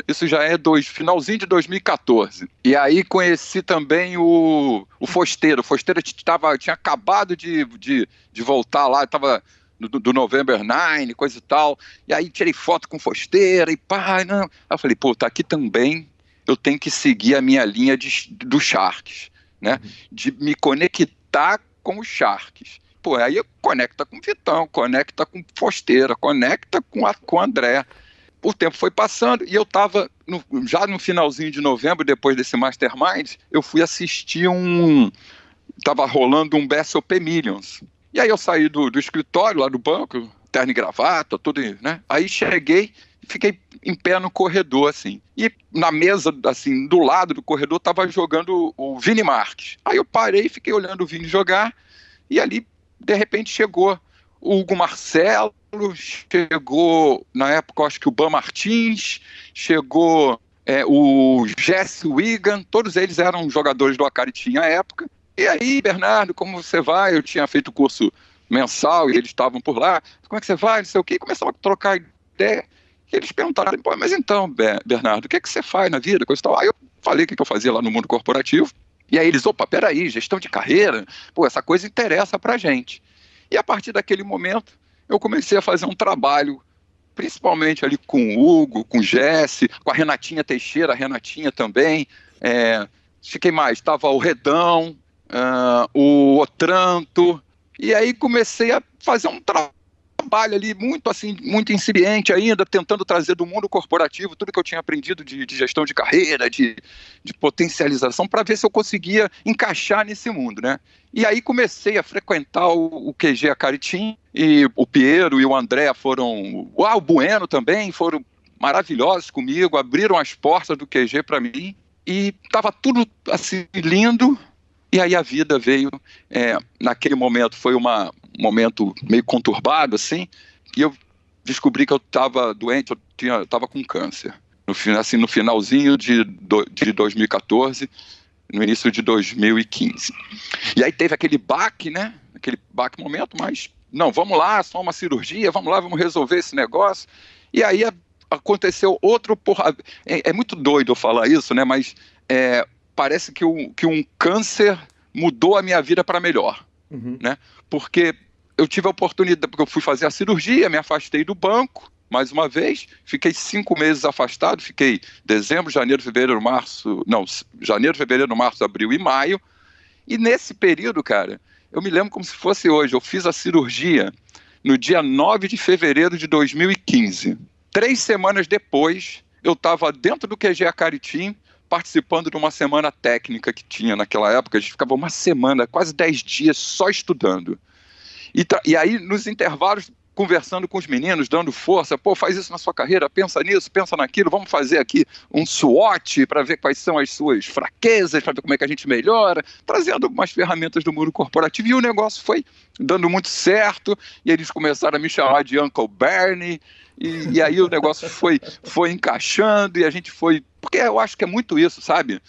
isso já é finalzinho de 2014. E aí conheci também o Fosteiro. O Fosteiro tinha acabado de voltar lá, estava do November 9, coisa e tal. E aí tirei foto com o Fosteiro e pá, não. Aí eu falei, pô, tá aqui também, eu tenho que seguir a minha linha do Sharks, né? De me conectar com os Sharks. Pô, aí conecta com o Vitão, conecta com Fosteira, conecta com o André. O tempo foi passando e eu estava, já no finalzinho de novembro, depois desse Mastermind, eu fui assistir estava rolando um BSOP Millions. E aí eu saí do escritório, lá do banco, terno e gravata, tudo, né? Aí cheguei e fiquei em pé no corredor, assim. E na mesa, assim, do lado do corredor, estava jogando o Vini Marques. Aí eu parei e fiquei olhando o Vini jogar e ali, de repente, chegou o Hugo Marcelo, chegou, na época, acho que o Ban Martins, chegou o Jesse Wigan, todos eles eram jogadores do Acari Team à época. E aí, Bernardo, como você vai? Eu tinha feito o curso mensal e eles estavam por lá. Como é que você vai? Não sei o quê. E começavam a trocar ideia. E eles perguntaram, pô, mas então, Bernardo, o que é que você faz na vida? Coisa e tal. Aí eu falei o que eu fazia lá no mundo corporativo. E aí eles, opa, peraí, gestão de carreira, pô, essa coisa interessa pra gente. E a partir daquele momento, eu comecei a fazer um trabalho, principalmente ali com o Hugo, com o Jesse, com a Renatinha Teixeira, a Renatinha também. Fiquei mais, estava o Redão, o Otranto, e aí comecei a fazer um trabalho ali muito incipiente ainda, tentando trazer do mundo corporativo tudo que eu tinha aprendido de gestão de carreira, de potencialização, para ver se eu conseguia encaixar nesse mundo, né? E aí comecei a frequentar o QG Acari Team, e o Piero e o André foram, o Bueno também, foram maravilhosos comigo, abriram as portas do QG para mim, e estava tudo assim lindo. E aí a vida veio, naquele momento foi um momento meio conturbado, assim, e eu descobri que eu estava doente, eu estava com câncer. No finalzinho de 2014, no início de 2015. E aí teve aquele baque, né? Aquele baque momento, mas não, vamos lá, só uma cirurgia, vamos lá, vamos resolver esse negócio. E aí aconteceu outro porra. É muito doido eu falar isso, né? Mas parece que um câncer mudou a minha vida para melhor, né? Porque eu tive a oportunidade, porque eu fui fazer a cirurgia, me afastei do banco, mais uma vez, fiquei 5 meses afastado, fiquei dezembro, janeiro, fevereiro, março, abril e maio, e nesse período, cara, eu me lembro como se fosse hoje, eu fiz a cirurgia no dia 9 de fevereiro de 2015. 3 semanas depois, eu estava dentro do QG Acari Team, participando de uma semana técnica que tinha naquela época. A gente ficava uma semana, quase 10 dias, só estudando. E aí, nos intervalos, conversando com os meninos, dando força, pô, faz isso na sua carreira, pensa nisso, pensa naquilo, vamos fazer aqui um SWOT para ver quais são as suas fraquezas, para ver como é que a gente melhora, trazendo algumas ferramentas do mundo corporativo, e o negócio foi dando muito certo, e eles começaram a me chamar de Uncle Bernie, e aí o negócio foi encaixando, e a gente foi... Porque eu acho que é muito isso, sabe?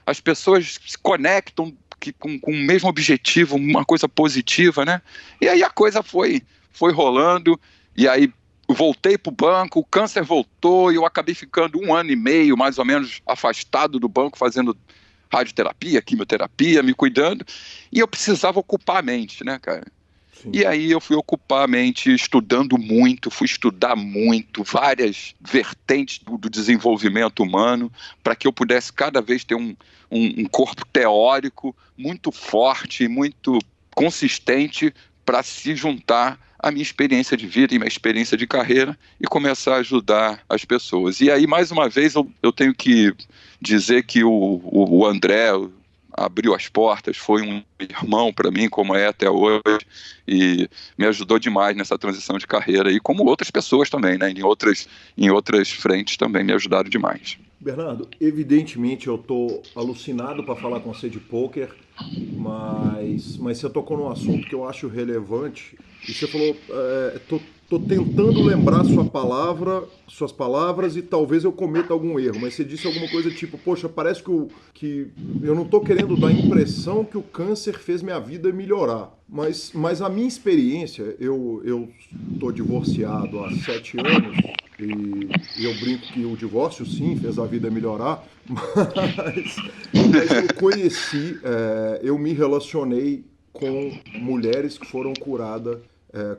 As pessoas se conectam com o mesmo objetivo, uma coisa positiva, né? E aí a coisa foi rolando, e aí eu voltei para o banco, o câncer voltou, e eu acabei ficando 1 ano e meio, mais ou menos, afastado do banco, fazendo radioterapia, quimioterapia, me cuidando, e eu precisava ocupar a mente, né, cara? Sim. E aí eu fui ocupar a mente estudando muito, fui estudar muito, várias vertentes do desenvolvimento humano, para que eu pudesse cada vez ter um corpo teórico muito forte, muito consistente, para se juntar à minha experiência de vida e minha experiência de carreira e começar a ajudar as pessoas. E aí, mais uma vez, eu tenho que dizer que o André abriu as portas, foi um irmão para mim, como é até hoje, e me ajudou demais nessa transição de carreira, e como outras pessoas também, né? Em outras frentes também me ajudaram demais.
Bernardo, evidentemente eu tô alucinado para falar com você de pôquer, mas você tocou num assunto que eu acho relevante, e você falou, tô tentando lembrar suas palavras e talvez eu cometa algum erro, mas você disse alguma coisa tipo, poxa, parece que eu não tô querendo dar a impressão que o câncer fez minha vida melhorar, mas a minha experiência, eu tô divorciado há 7 anos, e eu brinco que o divórcio, sim, fez a vida melhorar, mas eu conheci, eu me relacionei com mulheres que foram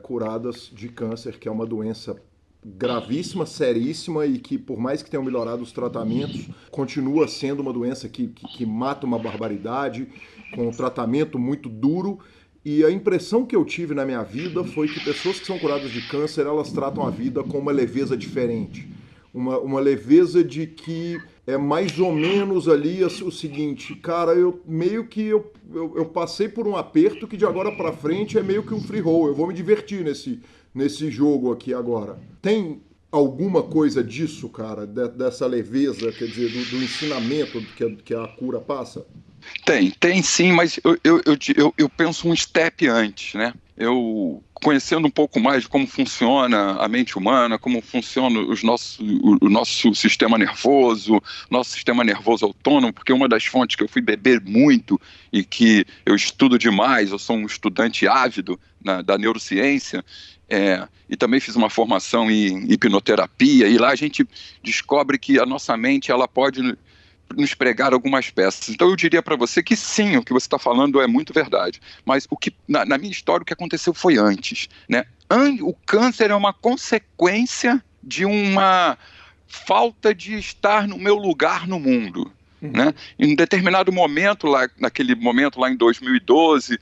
curadas de câncer, que é uma doença gravíssima, seríssima, e que, por mais que tenham melhorado os tratamentos, continua sendo uma doença que mata uma barbaridade, com um tratamento muito duro. E a impressão que eu tive na minha vida foi que pessoas que são curadas de câncer, elas tratam a vida com uma leveza diferente. Uma leveza de que é mais ou menos ali o seguinte, cara, eu passei por um aperto que de agora pra frente é meio que um free roll, eu vou me divertir nesse jogo aqui agora. Tem alguma coisa disso, cara, dessa leveza, quer dizer, do ensinamento que a cura passa?
Tem sim, mas eu penso um step antes, né? eu conhecendo um pouco mais de como funciona a mente humana, como funciona o nosso sistema nervoso autônomo, porque uma das fontes que eu fui beber muito e que eu estudo demais, eu sou um estudante ávido da neurociência, e também fiz uma formação em hipnoterapia, e lá a gente descobre que a nossa mente ela pode nos pregar algumas peças. Então eu diria para você que sim, o que você está falando é muito verdade, mas o que na minha história o que aconteceu foi antes, né? O câncer é uma consequência de uma falta de estar no meu lugar no mundo, né? Em um determinado momento, naquele momento lá em 2012,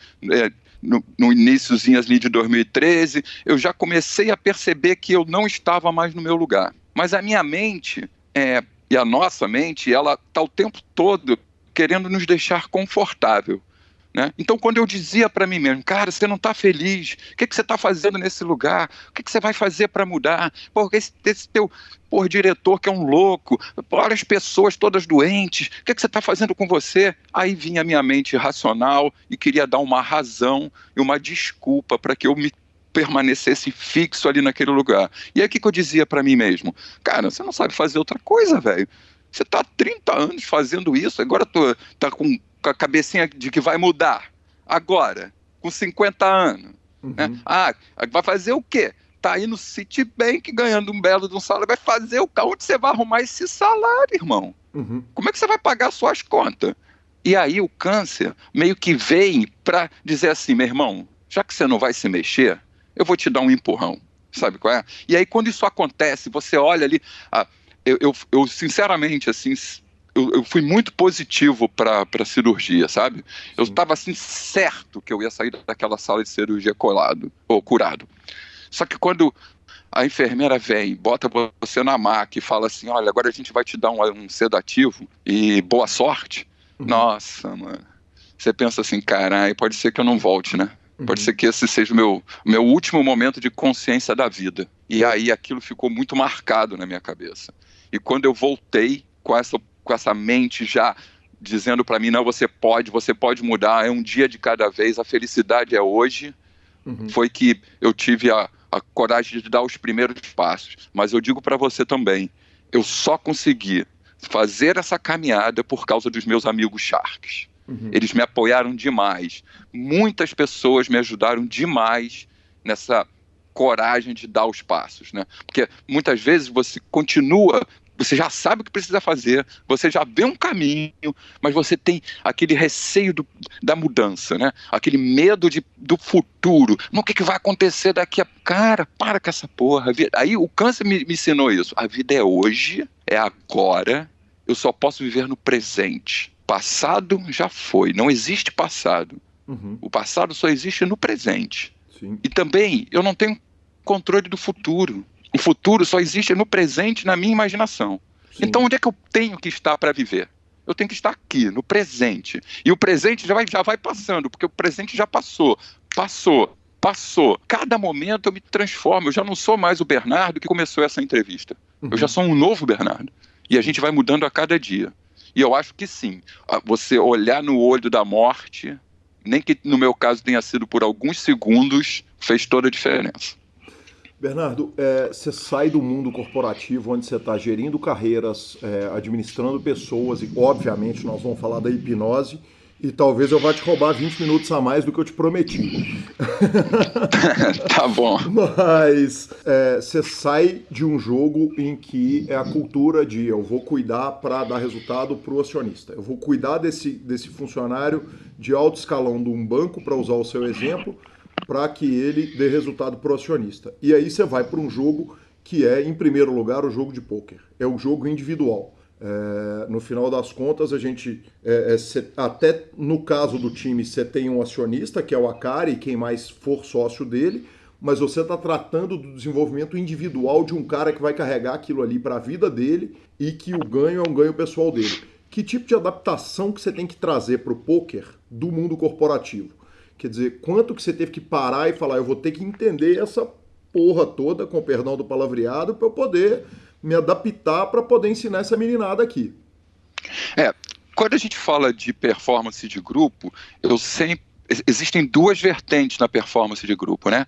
no iniciozinho ali de 2013, eu já comecei a perceber que eu não estava mais no meu lugar. Mas a minha mente e a nossa mente, ela está o tempo todo querendo nos deixar confortável, né? Então, quando eu dizia para mim mesmo, cara, você não está feliz, o que você está fazendo nesse lugar? O que você vai fazer para mudar? Porque esse teu diretor que é um louco, olha as pessoas todas doentes, o que você está fazendo com você? Aí vinha a minha mente racional e queria dar uma razão e uma desculpa para que eu me permanecesse fixo ali naquele lugar. E aí o que eu dizia para mim mesmo? Cara, você não sabe fazer outra coisa, velho. Você está há 30 anos fazendo isso, agora tá com a cabecinha de que vai mudar. Agora, com 50 anos. Né? Vai fazer o quê? Tá aí no Citibank ganhando um belo de um salário. Vai fazer o quê? Onde você vai arrumar esse salário, irmão? Como é que você vai pagar suas contas? E aí o câncer meio que vem para dizer assim, meu irmão, já que você não vai se mexer, eu vou te dar um empurrão, sabe qual é? E aí quando isso acontece, você olha ali, eu sinceramente, assim, eu fui muito positivo para a cirurgia, sabe? Eu estava assim certo que eu ia sair daquela sala de cirurgia curado. Só que quando a enfermeira vem, bota você na maca e fala assim, olha, agora a gente vai te dar um sedativo e boa sorte. Nossa, mano. Você pensa assim, caralho, pode ser que eu não volte, né? Pode ser que esse seja o meu último momento de consciência da vida. E aí aquilo ficou muito marcado na minha cabeça. E quando eu voltei com essa mente já dizendo para mim, não, você pode mudar, é um dia de cada vez, a felicidade é hoje, foi que eu tive a coragem de dar os primeiros passos. Mas eu digo para você também, eu só consegui fazer essa caminhada por causa dos meus amigos Sharks. Eles me apoiaram demais. Muitas pessoas me ajudaram demais nessa coragem de dar os passos, né? Porque muitas vezes você já sabe o que precisa fazer, você já vê um caminho, mas você tem aquele receio da mudança, né? Aquele medo do futuro. O que vai acontecer daqui a... Cara, para com essa porra. Aí o câncer me ensinou isso. A vida é hoje, é agora, eu só posso viver no presente. Passado já foi, não existe passado. O passado só existe no presente. E também eu não tenho controle do futuro. O futuro só existe no presente, na minha imaginação. Então onde é que eu tenho que estar para viver? Eu tenho que estar aqui, no presente. E o presente já vai passando, porque o presente já passou. Cada momento eu me transformo. Eu já não sou mais o Bernardo que começou essa entrevista. Eu já sou um novo Bernardo. E a gente vai mudando a cada dia. E eu acho que sim, você olhar no olho da morte, nem que no meu caso tenha sido por alguns segundos, fez toda a diferença.
Bernardo, você sai do mundo corporativo, onde você está gerindo carreiras, administrando pessoas, e obviamente nós vamos falar da hipnose, e talvez eu vá te roubar 20 minutos a mais do que eu te prometi.
Tá bom.
Mas você sai de um jogo em que é a cultura de eu vou cuidar para dar resultado para o acionista. Eu vou cuidar desse funcionário de alto escalão de um banco, para usar o seu exemplo, para que ele dê resultado para o acionista. E aí você vai para um jogo que é, em primeiro lugar, o jogo de pôquer. É o jogo individual. No final das contas, a gente, até no caso do time, você tem um acionista, que é o Akari, quem mais for sócio dele, mas você está tratando do desenvolvimento individual de um cara que vai carregar aquilo ali para a vida dele e que o ganho é um ganho pessoal dele. Que tipo de adaptação que você tem que trazer para o pôquer do mundo corporativo? Quer dizer, quanto que você teve que parar e falar, eu vou ter que entender essa porra toda, com perdão do palavreado, para eu poder me adaptar para poder ensinar essa meninada aqui. Quando
a gente fala de performance de grupo, eu existem duas vertentes na performance de grupo, né?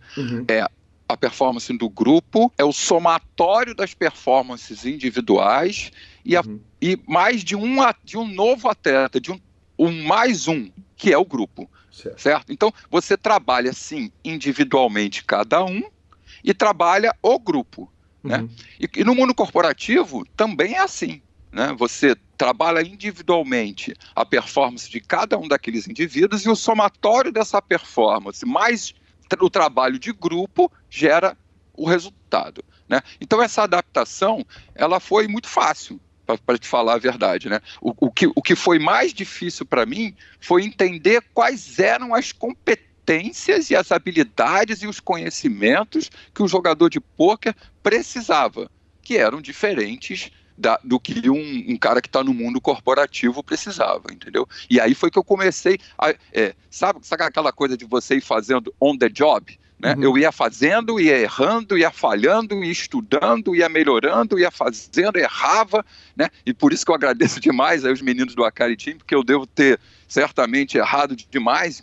A performance do grupo é o somatório das performances individuais e mais de um novo atleta, de um mais um, que é o grupo, certo? Então, você trabalha, sim, individualmente cada um e trabalha o grupo, né? E no mundo corporativo também é assim, né? Você trabalha individualmente a performance de cada um daqueles indivíduos e o somatório dessa performance mais o trabalho de grupo gera o resultado, né? Então essa adaptação, ela foi muito fácil, para te falar a verdade, né? O que foi mais difícil para mim foi entender quais eram as competências e as habilidades e os conhecimentos que o jogador de pôquer precisava, que eram diferentes do que um cara que está no mundo corporativo precisava, entendeu? E aí foi que eu comecei sabe aquela coisa de você ir fazendo on the job, né? Eu ia fazendo, ia errando, ia falhando, ia estudando, ia melhorando, ia fazendo, errava, né? E por isso que eu agradeço demais aí os meninos do Akari Team, porque eu devo ter certamente errado demais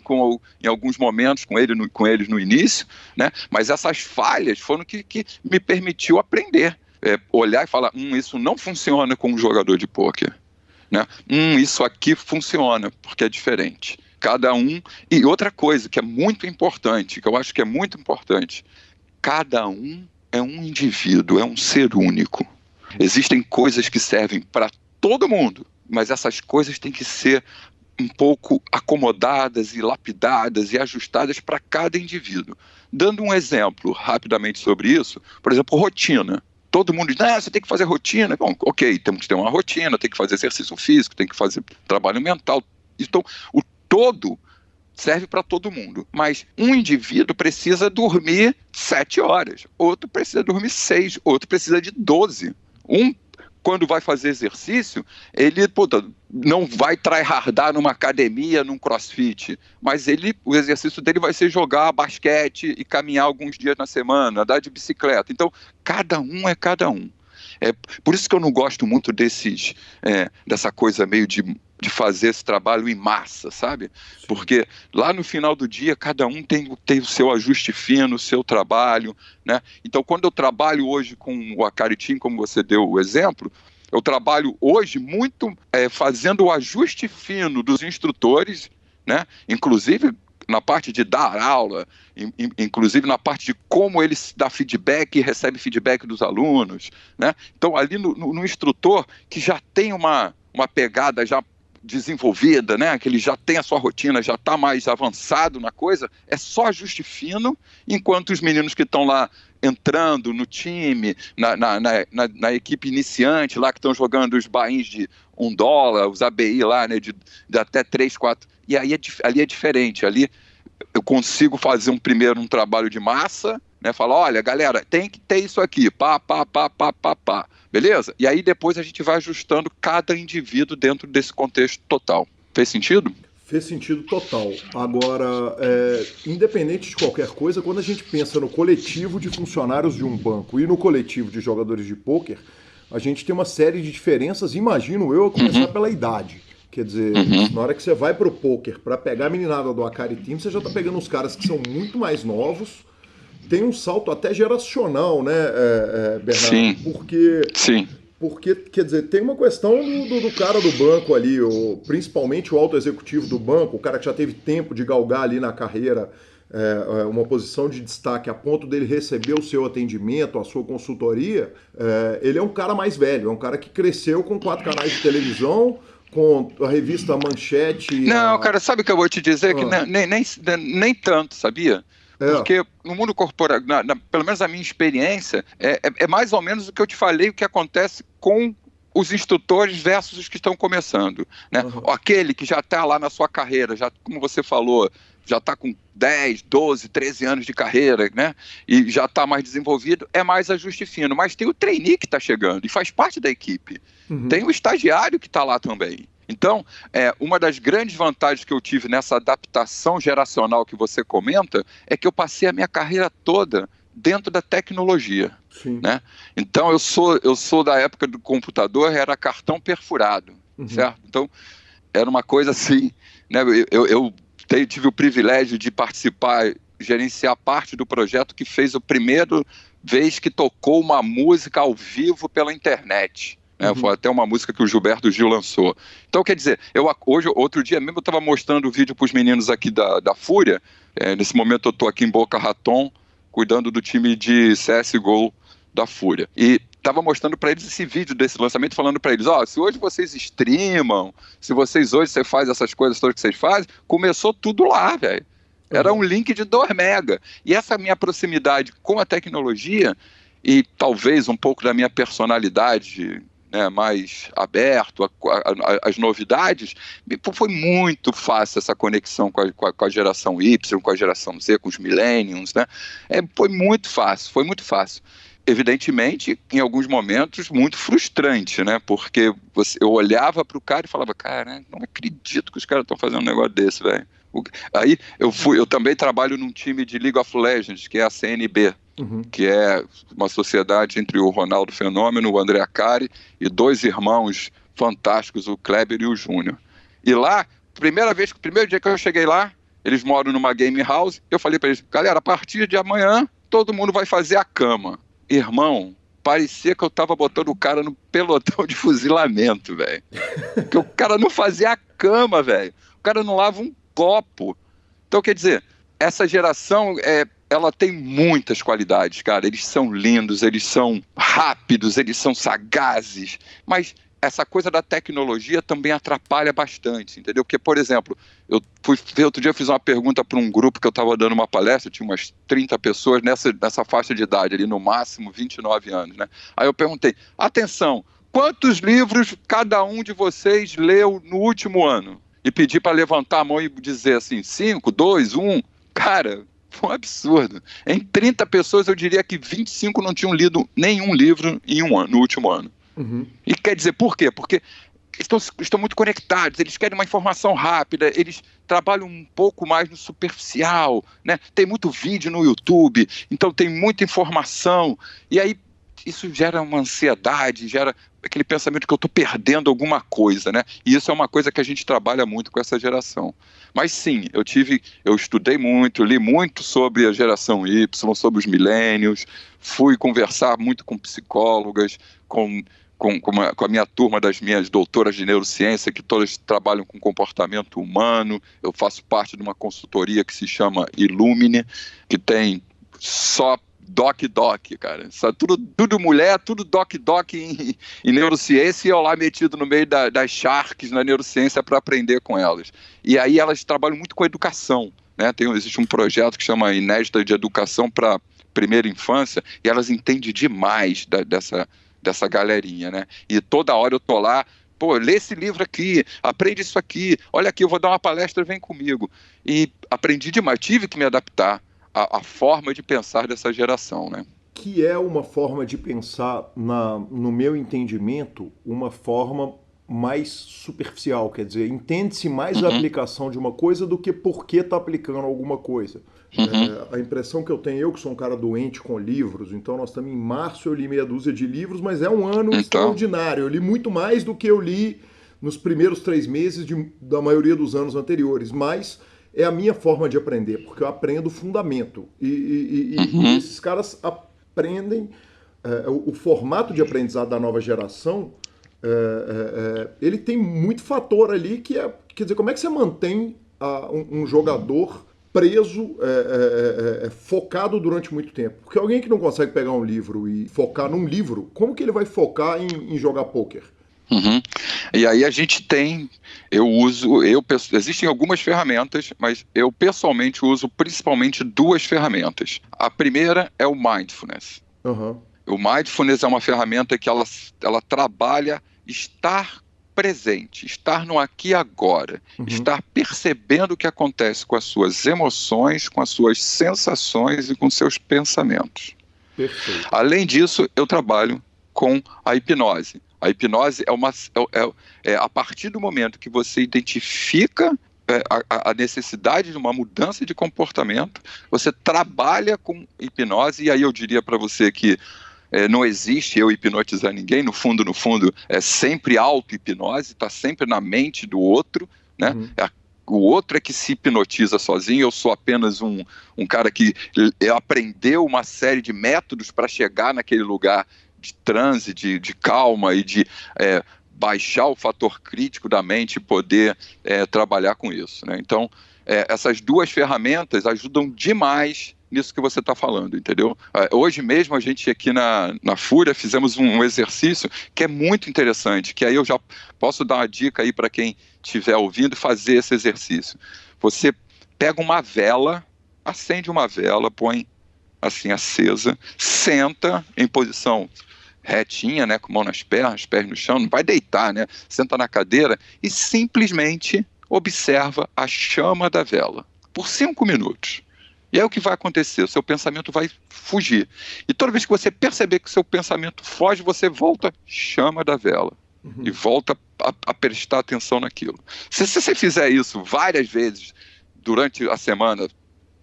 em alguns momentos com eles no início, né? Mas essas falhas foram que me permitiu aprender. Olhar e falar, isso não funciona com um jogador de pôquer, né? Isso aqui funciona, porque é diferente. Cada um... E outra coisa que é muito importante, que eu acho que é muito importante, cada um é um indivíduo, é um ser único. Existem coisas que servem para todo mundo, mas essas coisas têm que ser um pouco acomodadas e lapidadas e ajustadas para cada indivíduo. Dando um exemplo rapidamente sobre isso, por exemplo, rotina. Todo mundo diz, você tem que fazer rotina. Bom, ok, temos que ter uma rotina, tem que fazer exercício físico, tem que fazer trabalho mental. Então, o todo serve para todo mundo. Mas um indivíduo precisa dormir 7 horas, outro precisa dormir 6, outro precisa de 12. Quando vai fazer exercício, ele não vai tryhardar numa academia, num crossfit, mas o exercício dele vai ser jogar basquete e caminhar alguns dias na semana, andar de bicicleta. Então, cada um é cada um. Por isso que eu não gosto muito dessa coisa meio de fazer esse trabalho em massa, sabe? Porque lá no final do dia, cada um tem o seu ajuste fino, o seu trabalho, né? Então, quando eu trabalho hoje com o Akari Team, como você deu o exemplo, eu trabalho hoje muito fazendo o ajuste fino dos instrutores, né? Inclusive na parte de dar aula, inclusive na parte de como ele dá feedback e recebe feedback dos alunos, né? Então, ali no instrutor, que já tem uma pegada já desenvolvida, né? Que ele já tem a sua rotina, já está mais avançado na coisa, é só ajuste fino, enquanto os meninos que estão lá entrando no time, na equipe iniciante, lá que estão jogando os bains de $1, os ABI lá, né? De até 3, 4... E aí ali é diferente, ali eu consigo fazer primeiro um trabalho de massa, né? Falar, olha, galera, tem que ter isso aqui, pá, beleza? E aí depois a gente vai ajustando cada indivíduo dentro desse contexto total. Fez sentido?
Fez sentido total. Agora, independente de qualquer coisa, quando a gente pensa no coletivo de funcionários de um banco e no coletivo de jogadores de pôquer, a gente tem uma série de diferenças, imagino eu, a começar pela idade. Quer dizer, na hora que você vai pro pôquer para pegar a meninada do Akari Team, você já tá pegando uns caras que são muito mais novos. Tem um salto até geracional, né, Bernardo?
Sim.
Porque, quer dizer, tem uma questão do cara do banco ali, principalmente o alto executivo do banco, o cara que já teve tempo de galgar ali na carreira uma posição de destaque a ponto dele receber o seu atendimento, a sua consultoria. Ele é um cara mais velho, é um cara que cresceu com 4 canais de televisão, com a revista Manchete.
Não, cara, sabe o que eu vou te dizer? Que nem tanto, sabia? Porque no mundo corporativo, pelo menos a minha experiência, é mais ou menos o que eu te falei, o que acontece com os instrutores versus os que estão começando, né? Aquele que já está lá na sua carreira, já, como você falou, já está com 10, 12, 13 anos de carreira, né? E já está mais desenvolvido, é mais ajuste fino. Mas tem o trainee que está chegando e faz parte da equipe. Tem o estagiário que está lá também. Então, uma das grandes vantagens que eu tive nessa adaptação geracional que você comenta é que eu passei a minha carreira toda dentro da tecnologia, né? Então, eu sou da época do computador, era cartão perfurado, certo? Então, era uma coisa assim, né? Eu tive o privilégio de participar, gerenciar parte do projeto que fez a primeira vez que tocou uma música ao vivo pela internet. Foi até uma música que o Gilberto Gil lançou. Então, quer dizer, outro dia mesmo eu estava mostrando o vídeo para os meninos aqui da Fúria. Nesse momento eu estou aqui em Boca Raton, cuidando do time de CSGO da Fúria. E estava mostrando para eles esse vídeo desse lançamento, falando para eles, se hoje vocês streamam, se você faz essas coisas todas que vocês fazem, começou tudo lá, velho. Era um link de 2 mega. E essa minha proximidade com a tecnologia, e talvez um pouco da minha personalidade, né, mais aberto às novidades, foi muito fácil essa conexão com a geração Y, com a geração Z, com os millennials, né? Foi muito fácil. Evidentemente, em alguns momentos, muito frustrante, né? Porque eu olhava para o cara e falava, cara, não acredito que os caras estão fazendo um negócio desse, velho. Aí eu também trabalho num time de League of Legends, que é a CNB, que é uma sociedade entre o Ronaldo Fenômeno, o André Akari, e 2 irmãos fantásticos, o Kleber e o Júnior. E lá, primeiro dia que eu cheguei lá, eles moram numa game house, eu falei para eles, galera, a partir de amanhã, todo mundo vai fazer a cama. Irmão, parecia que eu tava botando o cara no pelotão de fuzilamento, velho. Porque o cara não fazia a cama, velho. O cara não lava um copo. Então, quer dizer, essa geração, ela tem muitas qualidades, cara. Eles são lindos, eles são rápidos, eles são sagazes. Mas essa coisa da tecnologia também atrapalha bastante, entendeu? Porque, por exemplo, outro dia eu fiz uma pergunta para um grupo que eu estava dando uma palestra, tinha umas 30 pessoas nessa faixa de idade, ali no máximo 29 anos, né? Aí eu perguntei, atenção, quantos livros cada um de vocês leu no último ano? E pedi para levantar a mão e dizer assim, 5, 2, 1, cara, foi um absurdo. Em 30 pessoas eu diria que 25 não tinham lido nenhum livro no último ano. E quer dizer, por quê? Porque estão muito conectados, eles querem uma informação rápida, eles trabalham um pouco mais no superficial, né? Tem muito vídeo no YouTube, então tem muita informação, e aí isso gera uma ansiedade, gera aquele pensamento que eu estou perdendo alguma coisa, né? E isso é uma coisa que a gente trabalha muito com essa geração. Mas sim, eu estudei muito, li muito sobre a geração Y, sobre os millennials, fui conversar muito com psicólogas, com a minha turma das minhas doutoras de neurociência, que todas trabalham com comportamento humano. Eu faço parte de uma consultoria que se chama Illumine, que tem só doc, cara. Só tudo mulher, tudo doc em neurociência, e eu lá metido no meio das sharks na neurociência para aprender com elas. E aí elas trabalham muito com educação, né? Existe um projeto que chama Inédita de Educação para Primeira Infância, e elas entendem demais dessa galerinha, né? E toda hora eu tô lá, lê esse livro aqui, aprende isso aqui, olha aqui, eu vou dar uma palestra, vem comigo. E aprendi demais, tive que me adaptar à forma de pensar dessa geração, né?
Que é uma forma de pensar, no meu entendimento, uma forma mais superficial, quer dizer, entende-se mais a aplicação de uma coisa do que por que está aplicando alguma coisa. A impressão que eu tenho, eu que sou um cara doente com livros, então nós estamos em março, eu li meia dúzia de livros, mas é um ano extraordinário, eu li muito mais do que eu li nos primeiros 3 meses da maioria dos anos anteriores, mas é a minha forma de aprender, porque eu aprendo fundamento, e esses caras aprendem, o formato de aprendizado da nova geração, ele tem muito fator ali que quer dizer, como é que você mantém um jogador preso, focado durante muito tempo? Porque alguém que não consegue pegar um livro e focar num livro, como que ele vai focar em jogar pôquer?
E aí a gente tem, existem algumas ferramentas, mas eu pessoalmente uso principalmente 2 ferramentas. A primeira é o Mindfulness. O Mindfulness é uma ferramenta que ela trabalha estar presente, estar no aqui e agora, estar percebendo o que acontece com as suas emoções, com as suas sensações e com seus pensamentos.
Perfeito.
Além disso, eu trabalho com a hipnose. A hipnose é a partir do momento que você identifica a necessidade de uma mudança de comportamento, você trabalha com hipnose, e aí eu diria para você que não existe eu hipnotizar ninguém, no fundo, é sempre auto-hipnose, está sempre na mente do outro, né? o outro é que se hipnotiza sozinho, eu sou apenas um cara que aprendeu uma série de métodos para chegar naquele lugar de transe, de calma e de baixar o fator crítico da mente e poder trabalhar com isso, né? Então, essas duas ferramentas ajudam demais nisso que você está falando, entendeu? Hoje mesmo a gente aqui na Fúria fizemos um exercício que é muito interessante, que aí eu já posso dar uma dica aí para quem estiver ouvindo fazer esse exercício. Você pega uma vela, acende uma vela, põe assim acesa, senta em posição retinha, né, com a mão nas pernas, pés no chão, não vai deitar, né? Senta na cadeira e simplesmente observa a chama da vela por 5 minutos. E aí o que vai acontecer? O seu pensamento vai fugir. E toda vez que você perceber que o seu pensamento foge, você volta, chama da vela. E volta a prestar atenção naquilo. Se você fizer isso várias vezes durante a semana,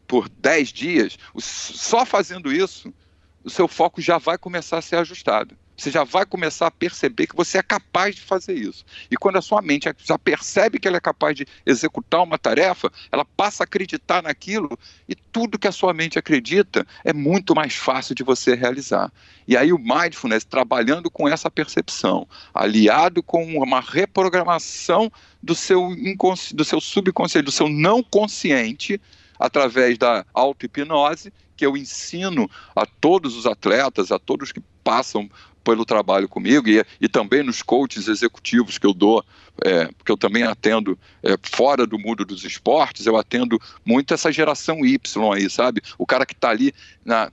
por 10 dias, só fazendo isso, o seu foco já vai começar a ser ajustado. Você já vai começar a perceber que você é capaz de fazer isso. E quando a sua mente já percebe que ela é capaz de executar uma tarefa, ela passa a acreditar naquilo e tudo que a sua mente acredita é muito mais fácil de você realizar. E aí o mindfulness, trabalhando com essa percepção, aliado com uma reprogramação do seu subconsciente, do seu não consciente, através da auto-hipnose, que eu ensino a todos os atletas, a todos que passam pelo trabalho comigo e também nos coaches executivos que eu dou, porque eu também atendo fora do mundo dos esportes, eu atendo muito essa geração Y aí, sabe? O cara que está ali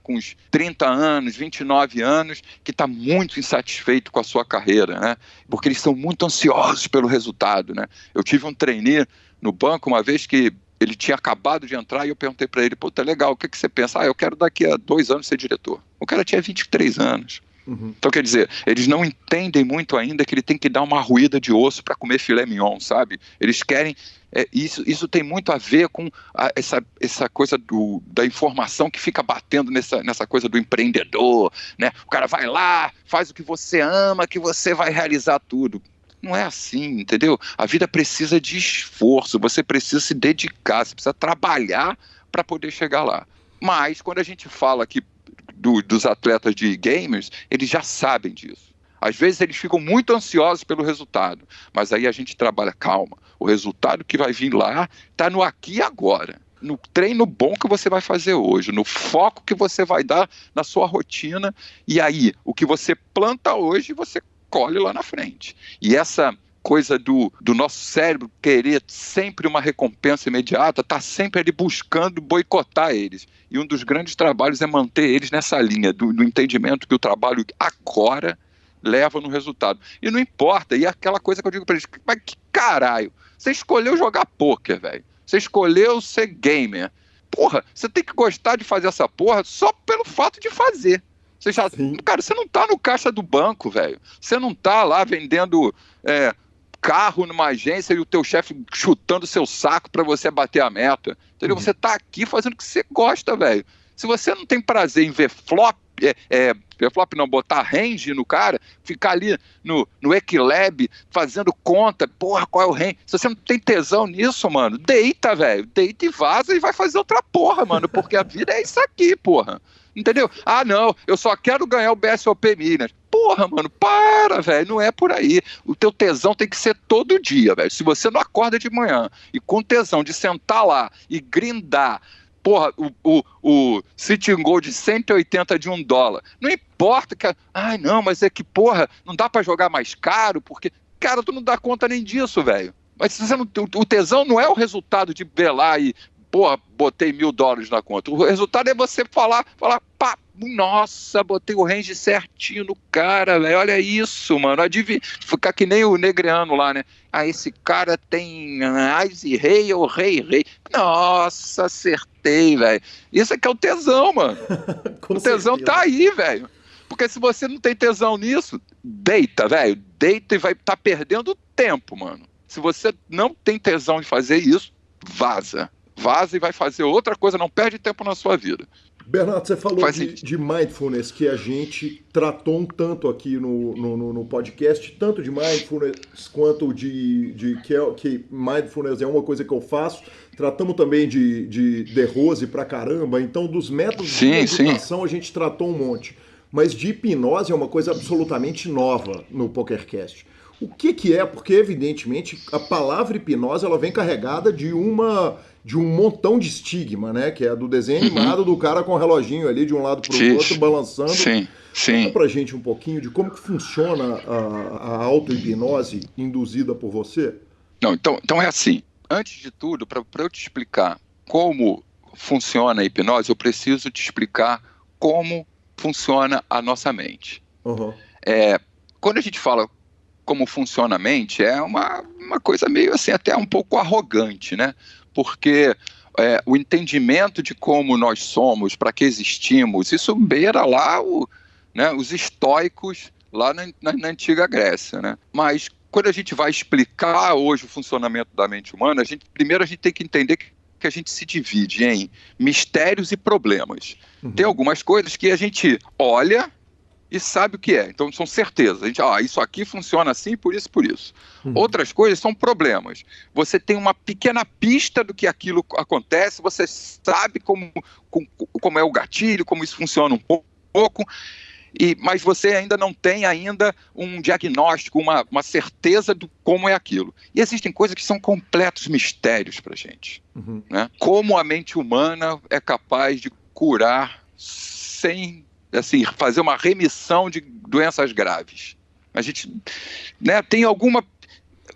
com uns 30 anos, 29 anos, que está muito insatisfeito com a sua carreira, né? Porque eles são muito ansiosos pelo resultado, né? Eu tive um trainee no banco uma vez que ele tinha acabado de entrar e eu perguntei para ele, pô, tá legal, o que você pensa? Eu quero daqui a 2 anos ser diretor. O cara tinha 23 anos. Então, quer dizer, eles não entendem muito ainda que ele tem que dar uma ruída de osso para comer filé mignon, sabe? Eles querem... Isso tem muito a ver com essa coisa da informação que fica batendo nessa coisa do empreendedor, né? O cara vai lá, faz o que você ama, que você vai realizar tudo. Não é assim, entendeu? A vida precisa de esforço, você precisa se dedicar, você precisa trabalhar para poder chegar lá. Mas, quando a gente fala aqui dos atletas de gamers, eles já sabem disso. Às vezes eles ficam muito ansiosos pelo resultado, mas aí a gente trabalha, calma, o resultado que vai vir lá está no aqui e agora, no treino bom que você vai fazer hoje, no foco que você vai dar na sua rotina, e aí o que você planta hoje você colhe lá na frente. E essa coisa do nosso cérebro querer sempre uma recompensa imediata, está sempre ali buscando boicotar eles. E um dos grandes trabalhos é manter eles nessa linha do entendimento que o trabalho agora leva no resultado. E não importa, e é aquela coisa que eu digo para eles, mas que caralho, você escolheu jogar pôquer, velho. Você escolheu ser gamer. Porra, você tem que gostar de fazer essa porra só pelo fato de fazer. Cara, você não tá no caixa do banco, velho. Você não tá lá vendendo carro numa agência e o teu chefe chutando seu saco pra você bater a meta. Entendeu? Você tá aqui fazendo o que você gosta, velho. Se você não tem prazer em ver flop, botar range no cara, ficar ali no Equilab fazendo conta, porra, qual é o range? Se você não tem tesão nisso, mano, deita, velho. Deita e vaza e vai fazer outra porra, mano, porque a vida é isso aqui, porra. Entendeu? Ah, não, eu só quero ganhar o BSOP Minas. Porra, mano, para, velho, não é por aí. O teu tesão tem que ser todo dia, velho. Se você não acorda de manhã e com tesão de sentar lá e grindar, porra, o Sitting Goal de 180 de $1, não importa que... Ai, não, mas é que, porra, não dá pra jogar mais caro, porque... Cara, tu não dá conta nem disso, velho. Mas se você não, o tesão não é o resultado de belar e... Porra, botei $1.000 na conta. O resultado é você falar, pá, nossa, botei o range certinho no cara, velho, olha isso, mano, ficar que nem o Negreano lá, né? Ah, esse cara tem Ice Rei ou Rei. Nossa, acertei, velho. Isso é que é o tesão, mano. O tesão tá aí, velho. Porque se você não tem tesão nisso, deita, velho. Deita e vai estar perdendo tempo, mano. Se você não tem tesão de fazer isso, vaza. Vaza e vai fazer outra coisa, não perde tempo na sua vida.
Bernardo, você falou
Faz
de mindfulness, que a gente tratou um tanto aqui no podcast, tanto de mindfulness quanto que mindfulness é uma coisa que eu faço. Tratamos também de De Rose pra caramba, então dos métodos de meditação a gente tratou um monte. Mas de hipnose é uma coisa absolutamente nova no PokerCast. O que é? Porque, evidentemente, a palavra hipnose ela vem carregada de um montão de estigma, né? Que é do desenho animado do cara com o reloginho ali de um lado para o outro, balançando.
Sim.
Conta pra gente um pouquinho de como que funciona a auto-hipnose induzida por você.
Não, então é assim. Antes de tudo, para eu te explicar como funciona a hipnose, eu preciso te explicar como funciona a nossa mente.
Uhum.
Quando a gente fala como funciona a mente, é uma coisa meio assim, até um pouco arrogante, né? Porque o entendimento de como nós somos, para que existimos, isso beira lá os estoicos lá na antiga Grécia, né? Mas quando a gente vai explicar hoje o funcionamento da mente humana, primeiro a gente tem que entender que a gente se divide em mistérios e problemas. Uhum. Tem algumas coisas que a gente olha e sabe o que é. Então, são certezas. A gente, isso aqui funciona assim, por isso, por isso. Uhum. Outras coisas são problemas. Você tem uma pequena pista do que aquilo acontece, você sabe como é o gatilho, como isso funciona um pouco, mas você ainda não tem um diagnóstico, uma certeza de como é aquilo. E existem coisas que são completos mistérios para a gente.
Uhum.
Né? Como a mente humana é capaz de curar sem... assim, fazer uma remissão de doenças graves. A gente, né, tem alguma...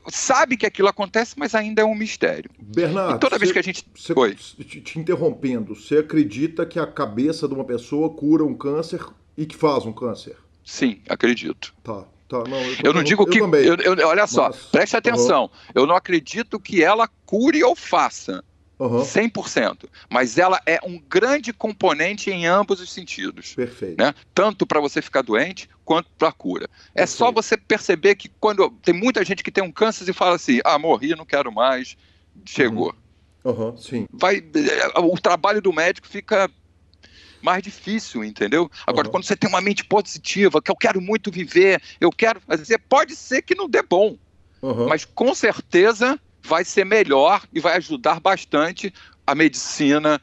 sabe que aquilo acontece, mas ainda é um mistério.
Bernardo,
e toda vez que a gente...
te interrompendo, você acredita que a cabeça de uma pessoa cura um câncer e que faz um câncer?
Sim, acredito.
Tá. Não,
eu não digo que... olha só, preste atenção. Uhum. Eu não acredito que ela cure ou faça. Uhum. 100%, mas ela é um grande componente em ambos os sentidos.
Perfeito.
Né? Tanto para você ficar doente, quanto para a cura. É só você perceber que quando tem muita gente que tem um câncer e fala assim, morri, não quero mais, chegou.
Uhum. Sim.
O trabalho do médico fica mais difícil, entendeu? Agora, quando você tem uma mente positiva, que eu quero muito viver, eu quero fazer, pode ser que não dê bom, mas com certeza... vai ser melhor e vai ajudar bastante a medicina.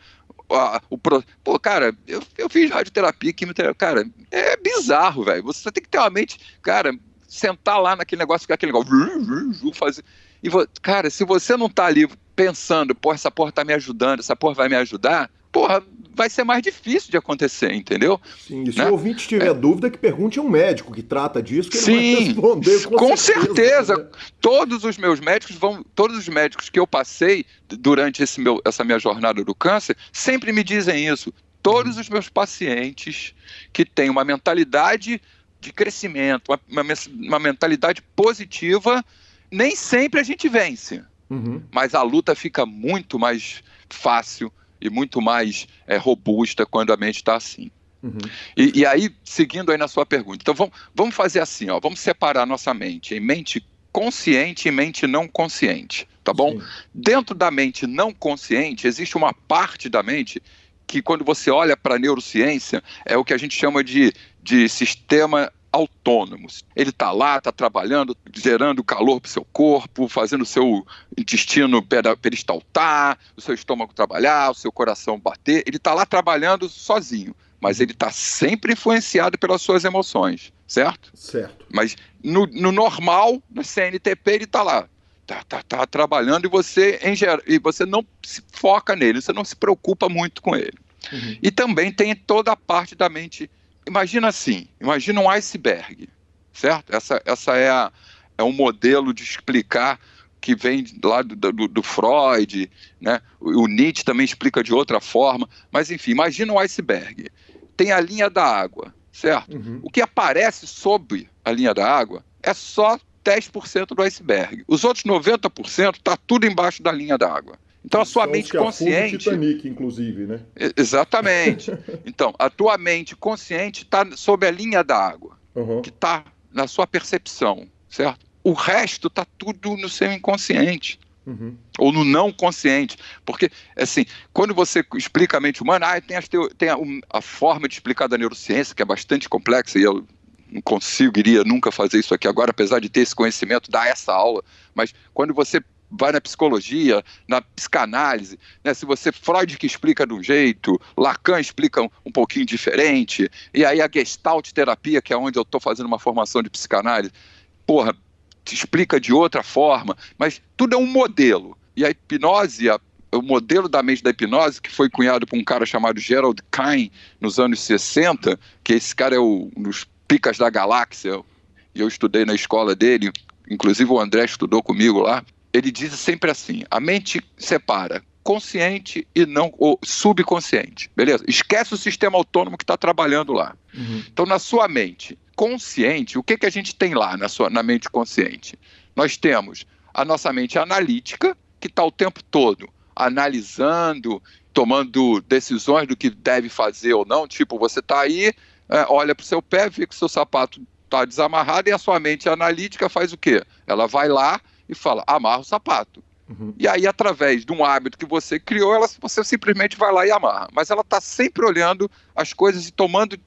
Pô, cara, eu fiz radioterapia, quimioterapia, cara, é bizarro, velho. Você tem que ter uma mente, cara, sentar lá naquele negócio, ficar aquele negócio, fazer. E, cara, se você não tá ali pensando, essa porra tá me ajudando, essa porra vai me ajudar, porra, vai ser mais difícil de acontecer, entendeu?
Sim, e se o ouvinte tiver dúvida, que pergunte a um médico que trata disso, que ele vai responder
com certeza. Né? Todos os médicos que eu passei durante essa minha jornada do câncer, sempre me dizem isso. Todos os meus pacientes que têm uma mentalidade de crescimento, uma mentalidade positiva, nem sempre a gente vence. Mas a luta fica muito mais fácil e muito mais robusta quando a mente está assim. E aí, seguindo aí na sua pergunta, então vamos fazer assim, vamos separar a nossa mente em mente consciente e mente não consciente, tá bom? Sim. Dentro da mente não consciente, existe uma parte da mente que, quando você olha para a neurociência, é o que a gente chama de sistema autônomos. Ele está lá, está trabalhando, gerando calor para o seu corpo, fazendo o seu intestino peristaltar, o seu estômago trabalhar, o seu coração bater. Ele está lá trabalhando sozinho, mas ele está sempre influenciado pelas suas emoções, certo?
Certo.
Mas no normal, no CNTP, ele está lá. Tá trabalhando e você não se foca nele, você não se preocupa muito com ele. E também tem toda a parte da mente. Imagina um iceberg, certo? Essa é um modelo de explicar que vem lá do Freud, né? O Nietzsche também explica de outra forma, mas enfim, imagina um iceberg. Tem a linha da água, certo? O que aparece sob a linha da água é só 10% do iceberg. Os outros 90% está tudo embaixo da linha da água. Então a sua mente consciente...
Titanic, inclusive, né?
Exatamente. Então, a tua mente consciente está sob a linha da água, que está na sua percepção, certo? O resto está tudo no seu inconsciente. Ou no não consciente. Porque, assim, quando você explica a mente humana, tem a forma de explicar da neurociência, que é bastante complexa, e eu não conseguiria nunca fazer isso aqui agora, apesar de ter esse conhecimento, dar essa aula, mas quando você vai na psicologia, na psicanálise, né, se você, Freud que explica de um jeito, Lacan explica um pouquinho diferente, e aí a Gestalt terapia, que é onde eu estou fazendo uma formação de psicanálise, te explica de outra forma, mas tudo é um modelo. E a hipnose, o modelo da mente da hipnose, que foi cunhado por um cara chamado Gerald Kein, nos anos 60, que esse cara é um dos picas da galáxia, e eu estudei na escola dele, inclusive o André estudou comigo lá. Ele diz sempre assim: a mente separa consciente e não ou subconsciente, beleza? Esquece o sistema autônomo que está trabalhando lá. Então, na sua mente consciente, o que a gente tem lá na mente consciente? Nós temos a nossa mente analítica, que está o tempo todo analisando, tomando decisões do que deve fazer ou não. Tipo, você está aí, olha para o seu pé, vê que o seu sapato está desamarrado, e a sua mente analítica faz o quê? Ela vai lá e fala, amarra o sapato. E aí, através de um hábito que você criou, você simplesmente vai lá e amarra. Mas ela está sempre olhando as coisas e tomando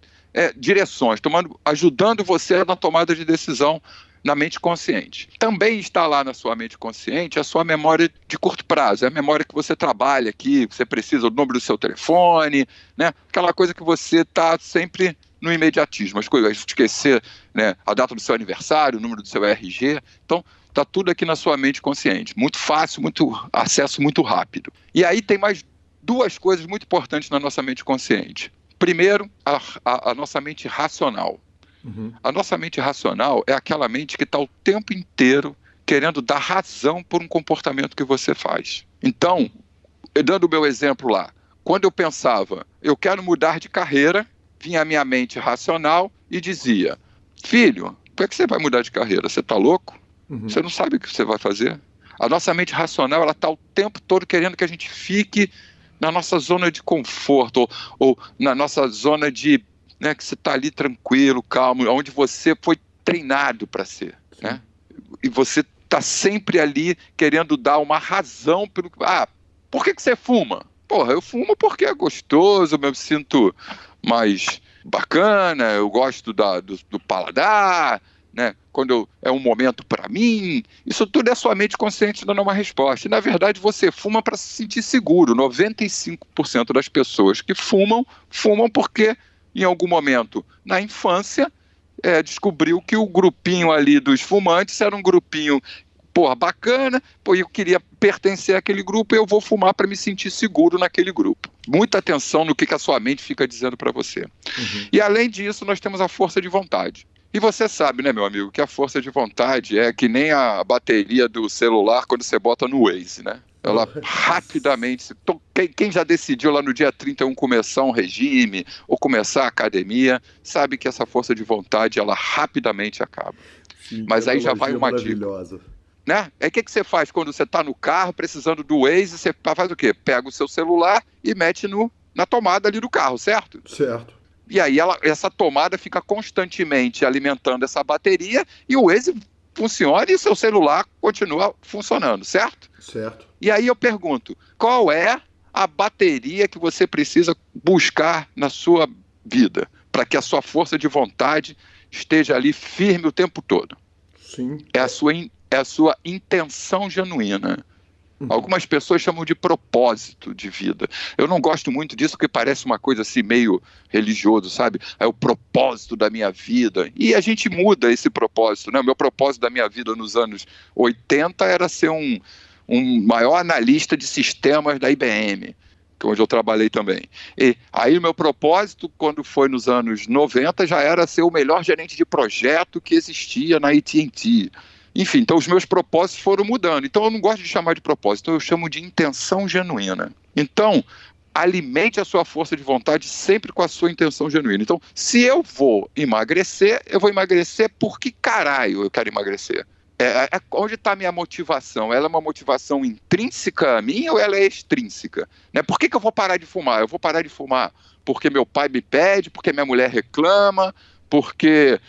direções, ajudando você na tomada de decisão na mente consciente. Também está lá na sua mente consciente a sua memória de curto prazo, é a memória que você trabalha aqui, você precisa do número do seu telefone, né? Aquela coisa que você está sempre no imediatismo, as coisas, esquecer, né, a data do seu aniversário, o número do seu RG. Então, está tudo aqui na sua mente consciente. Muito fácil, acesso muito rápido. E aí tem mais duas coisas muito importantes na nossa mente consciente. Primeiro, a nossa mente racional. A nossa mente racional é aquela mente que está o tempo inteiro querendo dar razão por um comportamento que você faz. Então, dando o meu exemplo lá, quando eu pensava, eu quero mudar de carreira, vinha a minha mente racional e dizia, filho, por que você vai mudar de carreira? Você está louco? Você não sabe o que você vai fazer? A nossa mente racional, ela está o tempo todo querendo que a gente fique na nossa zona de conforto, ou na nossa zona de, né, que você está ali tranquilo, calmo, onde você foi treinado para ser, né? E você está sempre ali querendo dar uma razão pelo... por que você fuma? Porra, eu fumo porque é gostoso, eu me sinto mais bacana, eu gosto do paladar, né? Quando é um momento para mim, isso tudo é sua mente consciente dando uma resposta. E, na verdade, você fuma para se sentir seguro. 95% das pessoas que fumam porque, em algum momento, na infância, descobriu que o grupinho ali dos fumantes era um grupinho, bacana, eu queria pertencer àquele grupo e eu vou fumar para me sentir seguro naquele grupo. Muita atenção no que a sua mente fica dizendo para você. E, além disso, nós temos a força de vontade. E você sabe, né, meu amigo, que a força de vontade é que nem a bateria do celular quando você bota no Waze, né? Ela rapidamente... Quem já decidiu lá no dia 31 começar um regime ou começar a academia, sabe que essa força de vontade, ela rapidamente acaba.
Sim,
mas aí já vai uma dica. Né? Aí o que você faz quando você está no carro precisando do Waze? Você faz o quê? Pega o seu celular e mete na tomada ali do carro, certo?
Certo.
E aí essa tomada fica constantemente alimentando essa bateria e o Waze funciona e o seu celular continua funcionando, certo?
Certo.
E aí eu pergunto, qual é a bateria que você precisa buscar na sua vida para que a sua força de vontade esteja ali firme o tempo todo?
Sim.
É a sua intenção genuína. Algumas pessoas chamam de propósito de vida. Eu não gosto muito disso porque parece uma coisa assim meio religioso, sabe? É o propósito da minha vida. E a gente muda esse propósito, né? O meu propósito da minha vida nos anos 80 era ser um maior analista de sistemas da IBM, onde eu trabalhei também. E aí o meu propósito, quando foi nos anos 90, já era ser o melhor gerente de projeto que existia na AT&T. Enfim, então os meus propósitos foram mudando. Então eu não gosto de chamar de propósito, eu chamo de intenção genuína. Então, alimente a sua força de vontade sempre com a sua intenção genuína. Então, se eu vou emagrecer por que caralho eu quero emagrecer? Onde está a minha motivação? Ela é uma motivação intrínseca a mim ou ela é extrínseca? Né? Por que eu vou parar de fumar? Eu vou parar de fumar porque meu pai me pede, porque minha mulher reclama, porque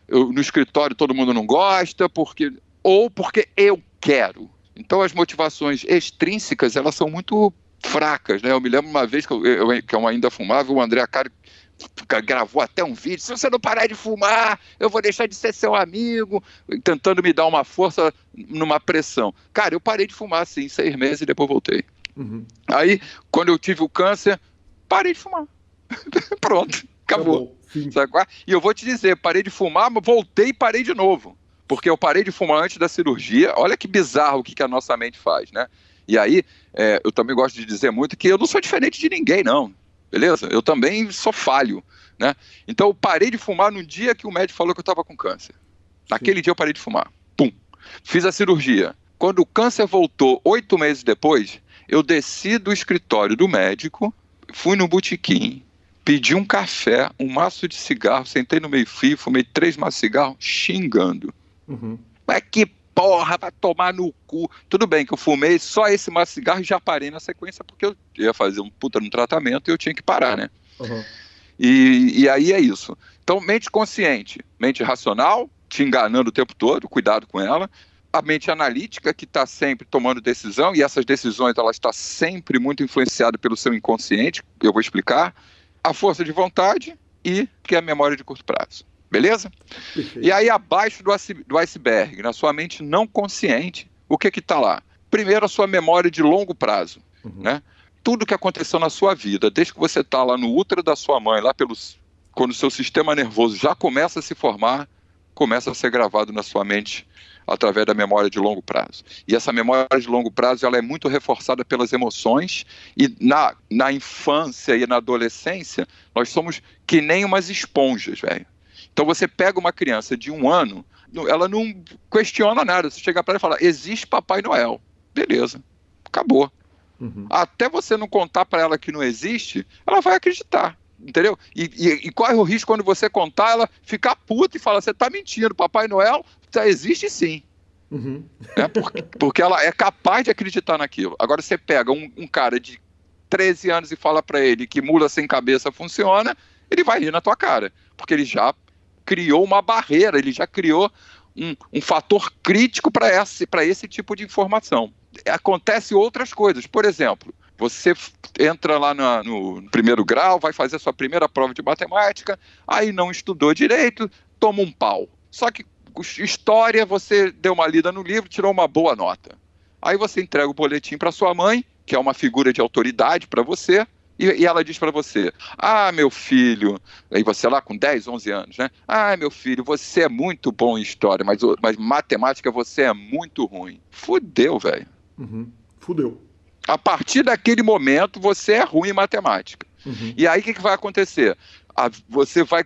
no escritório todo mundo não gosta, ou porque eu quero. Então as motivações extrínsecas, elas são muito fracas, né? Eu me lembro uma vez que eu ainda fumava, o André Acari gravou até um vídeo: se você não parar de fumar, eu vou deixar de ser seu amigo, tentando me dar uma força numa pressão. Cara, eu parei de fumar assim, 6 meses e depois voltei. Aí, quando eu tive o câncer, parei de fumar. Pronto, acabou. E eu vou te dizer, parei de fumar, mas voltei e parei de novo. Porque eu parei de fumar antes da cirurgia. Olha que bizarro o que a nossa mente faz, né? E aí, eu também gosto de dizer muito que eu não sou diferente de ninguém, não. Beleza? Eu também sou falho, né? Então eu parei de fumar no dia que o médico falou que eu estava com câncer. Naquele dia eu parei de fumar. Pum! Fiz a cirurgia. Quando o câncer voltou 8 meses depois, eu desci do escritório do médico, fui no botequim, pedi um café, um maço de cigarro, sentei no meio-fio, fumei 3 maços de cigarro, xingando. Mas que porra, vai tomar no cu. Tudo bem que eu fumei só esse maço de cigarro e já parei na sequência, porque eu ia fazer um puta no tratamento e eu tinha que parar, né? E aí é isso. Então, mente consciente, mente racional, te enganando o tempo todo, cuidado com ela. A mente analítica, que está sempre tomando decisão, e essas decisões, ela está sempre muito influenciada pelo seu inconsciente, eu vou explicar. A força de vontade e que é a memória de curto prazo. Beleza? Perfeito. E aí, abaixo do iceberg, na sua mente não consciente, o que está lá? Primeiro, a sua memória de longo prazo. Né? Tudo que aconteceu na sua vida, desde que você está lá no útero da sua mãe, quando o seu sistema nervoso já começa a se formar, começa a ser gravado na sua mente através da memória de longo prazo. E essa memória de longo prazo, ela é muito reforçada pelas emoções, e na infância e na adolescência, nós somos que nem umas esponjas, velho. Então você pega uma criança de 1 ano, ela não questiona nada. Você chega para ela e fala: existe Papai Noel. Beleza, acabou. Até você não contar para ela que não existe, ela vai acreditar, entendeu? E corre o risco, quando você contar, ela ficar puta e fala: você tá mentindo, Papai Noel existe sim. Porque ela é capaz de acreditar naquilo. Agora você pega um cara de 13 anos e fala para ele que mula sem cabeça funciona, ele vai rir na tua cara, porque ele já criou uma barreira, ele já criou um fator crítico para esse tipo de informação. Acontece outras coisas. Por exemplo, você entra lá no primeiro grau, vai fazer a sua primeira prova de matemática, aí não estudou direito, toma um pau. Só que história, você deu uma lida no livro, tirou uma boa nota. Aí você entrega o boletim para sua mãe, que é uma figura de autoridade para você, e ela diz para você: ah, meu filho, aí você lá com 10, 11 anos, né? Ah, meu filho, você é muito bom em história, mas matemática você é muito ruim. Fudeu, velho.
Fudeu.
A partir daquele momento, você é ruim em matemática. E aí o que vai acontecer? Você vai,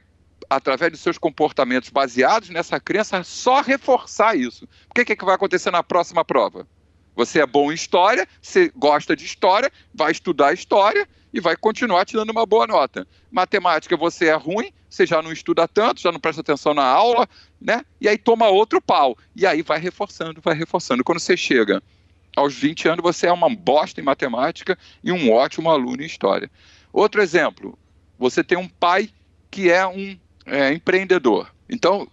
através dos seus comportamentos baseados nessa crença, só reforçar isso. O que vai acontecer na próxima prova? Você é bom em história, você gosta de história, vai estudar história e vai continuar tirando uma boa nota. Matemática, você é ruim, você já não estuda tanto, já não presta atenção na aula, né? E aí toma outro pau. E aí vai reforçando, vai reforçando. Quando você chega aos 20 anos, você é uma bosta em matemática e um ótimo aluno em história. Outro exemplo, você tem um pai que é um empreendedor. Então,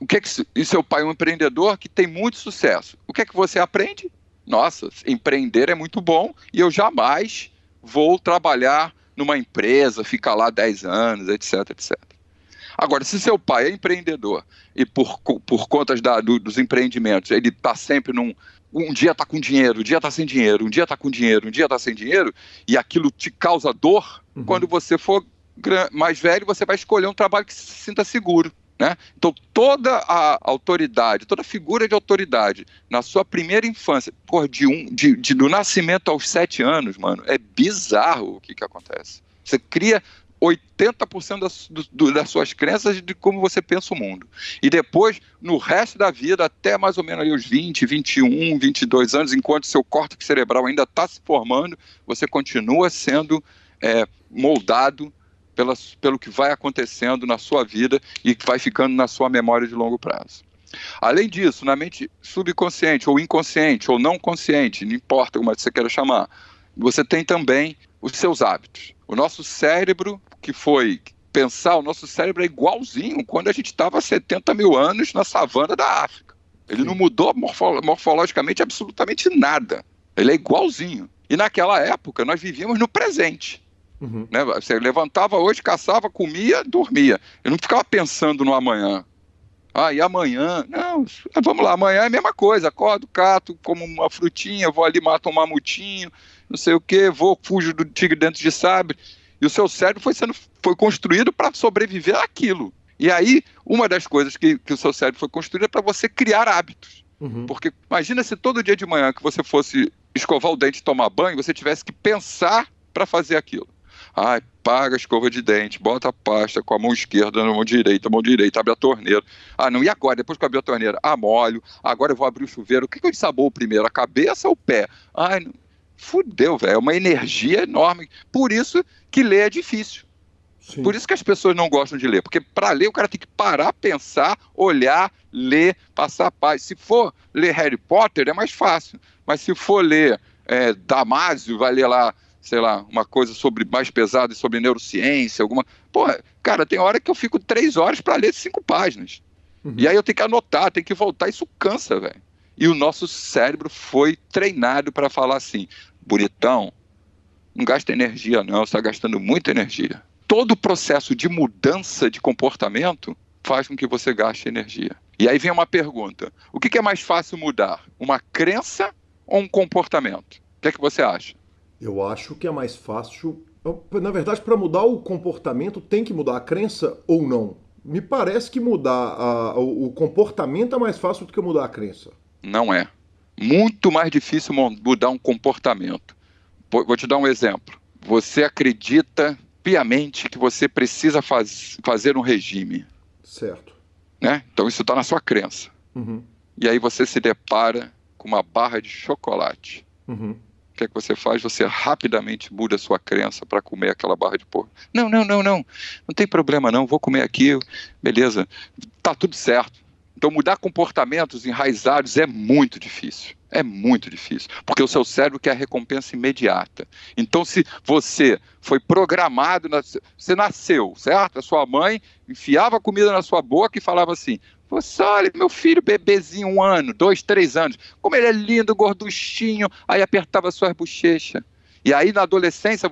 e seu pai é um empreendedor que tem muito sucesso. O que é que você aprende? Nossa, empreender é muito bom e eu jamais vou trabalhar numa empresa, ficar lá 10 anos, etc, etc. Agora, se seu pai é empreendedor e por conta dos empreendimentos, ele está sempre um dia está com dinheiro, um dia está sem dinheiro, um dia está com dinheiro, um dia está sem dinheiro, e aquilo te causa dor, quando você for mais velho, você vai escolher um trabalho que se sinta seguro. Né? Então toda a autoridade, toda figura de autoridade na sua primeira infância, do nascimento aos 7 anos, mano, é bizarro o que acontece. Você cria 80% das suas crenças de como você pensa o mundo. E depois, no resto da vida, até mais ou menos ali os 20, 21, 22 anos, enquanto seu córtex cerebral ainda está se formando, você continua sendo moldado pelo que vai acontecendo na sua vida e que vai ficando na sua memória de longo prazo. Além disso, na mente subconsciente, ou inconsciente, ou não consciente, não importa como você queira chamar, você tem também os seus hábitos. O nosso cérebro, o nosso cérebro é igualzinho quando a gente estava há 70 mil anos na savana da África. Ele não mudou morfologicamente absolutamente nada. Ele é igualzinho. E naquela época nós vivíamos no presente. Né? Você levantava hoje, caçava, comia, dormia. Eu não ficava pensando no amanhã. E amanhã? Não, vamos lá, amanhã é a mesma coisa. Acordo, cato, como uma frutinha, vou ali, mato um mamutinho, não sei o quê, fujo do tigre dentro de sabre. E o seu cérebro foi construído para sobreviver àquilo. E aí, uma das coisas que o seu cérebro foi construído é para você criar hábitos. Porque imagina se todo dia de manhã que você fosse escovar o dente e tomar banho, você tivesse que pensar para fazer aquilo. Paga a escova de dente, bota a pasta com a mão esquerda na mão direita, abre a torneira. Não, e agora? Depois que eu abrir a torneira, molho, agora eu vou abrir o chuveiro. O que eu ensaboo primeiro, a cabeça ou o pé? Fudeu, velho, é uma energia enorme. Por isso que ler é difícil. Sim. Por isso que as pessoas não gostam de ler, porque para ler o cara tem que parar, pensar, olhar, ler, passar a paz. Se for ler Harry Potter é mais fácil, mas se for ler Damásio, vai ler lá, sei lá, uma coisa mais pesada sobre neurociência, alguma... Porra, cara, tem hora que eu fico 3 horas para ler 5 páginas. E aí eu tenho que anotar, tenho que voltar, isso cansa, velho. E o nosso cérebro foi treinado para falar assim, bonitão, não gasta energia não, você está gastando muita energia. Todo o processo de mudança de comportamento faz com que você gaste energia. E aí vem uma pergunta, o que é mais fácil mudar? Uma crença ou um comportamento? O que é que você acha?
Eu acho que é mais fácil... Na verdade, para mudar o comportamento, tem que mudar a crença ou não? Me parece que mudar o comportamento é mais fácil do que mudar a crença.
Não é. Muito mais difícil mudar um comportamento. Vou te dar um exemplo. Você acredita piamente que você precisa fazer um regime.
Certo.
Né? Então isso está na sua crença. E aí você se depara com uma barra de chocolate. O que é que você faz? Você rapidamente muda a sua crença para comer aquela barra de porco. Não tem problema não, vou comer aqui, beleza, tá tudo certo. Então mudar comportamentos enraizados é muito difícil, porque o seu cérebro quer a recompensa imediata. Então se você foi programado, você nasceu, certo? A sua mãe enfiava a comida na sua boca e falava assim, você olha, meu filho, bebezinho, 1 ano, 2, 3 anos, como ele é lindo, gorduchinho, aí apertava suas bochechas. E aí na adolescência,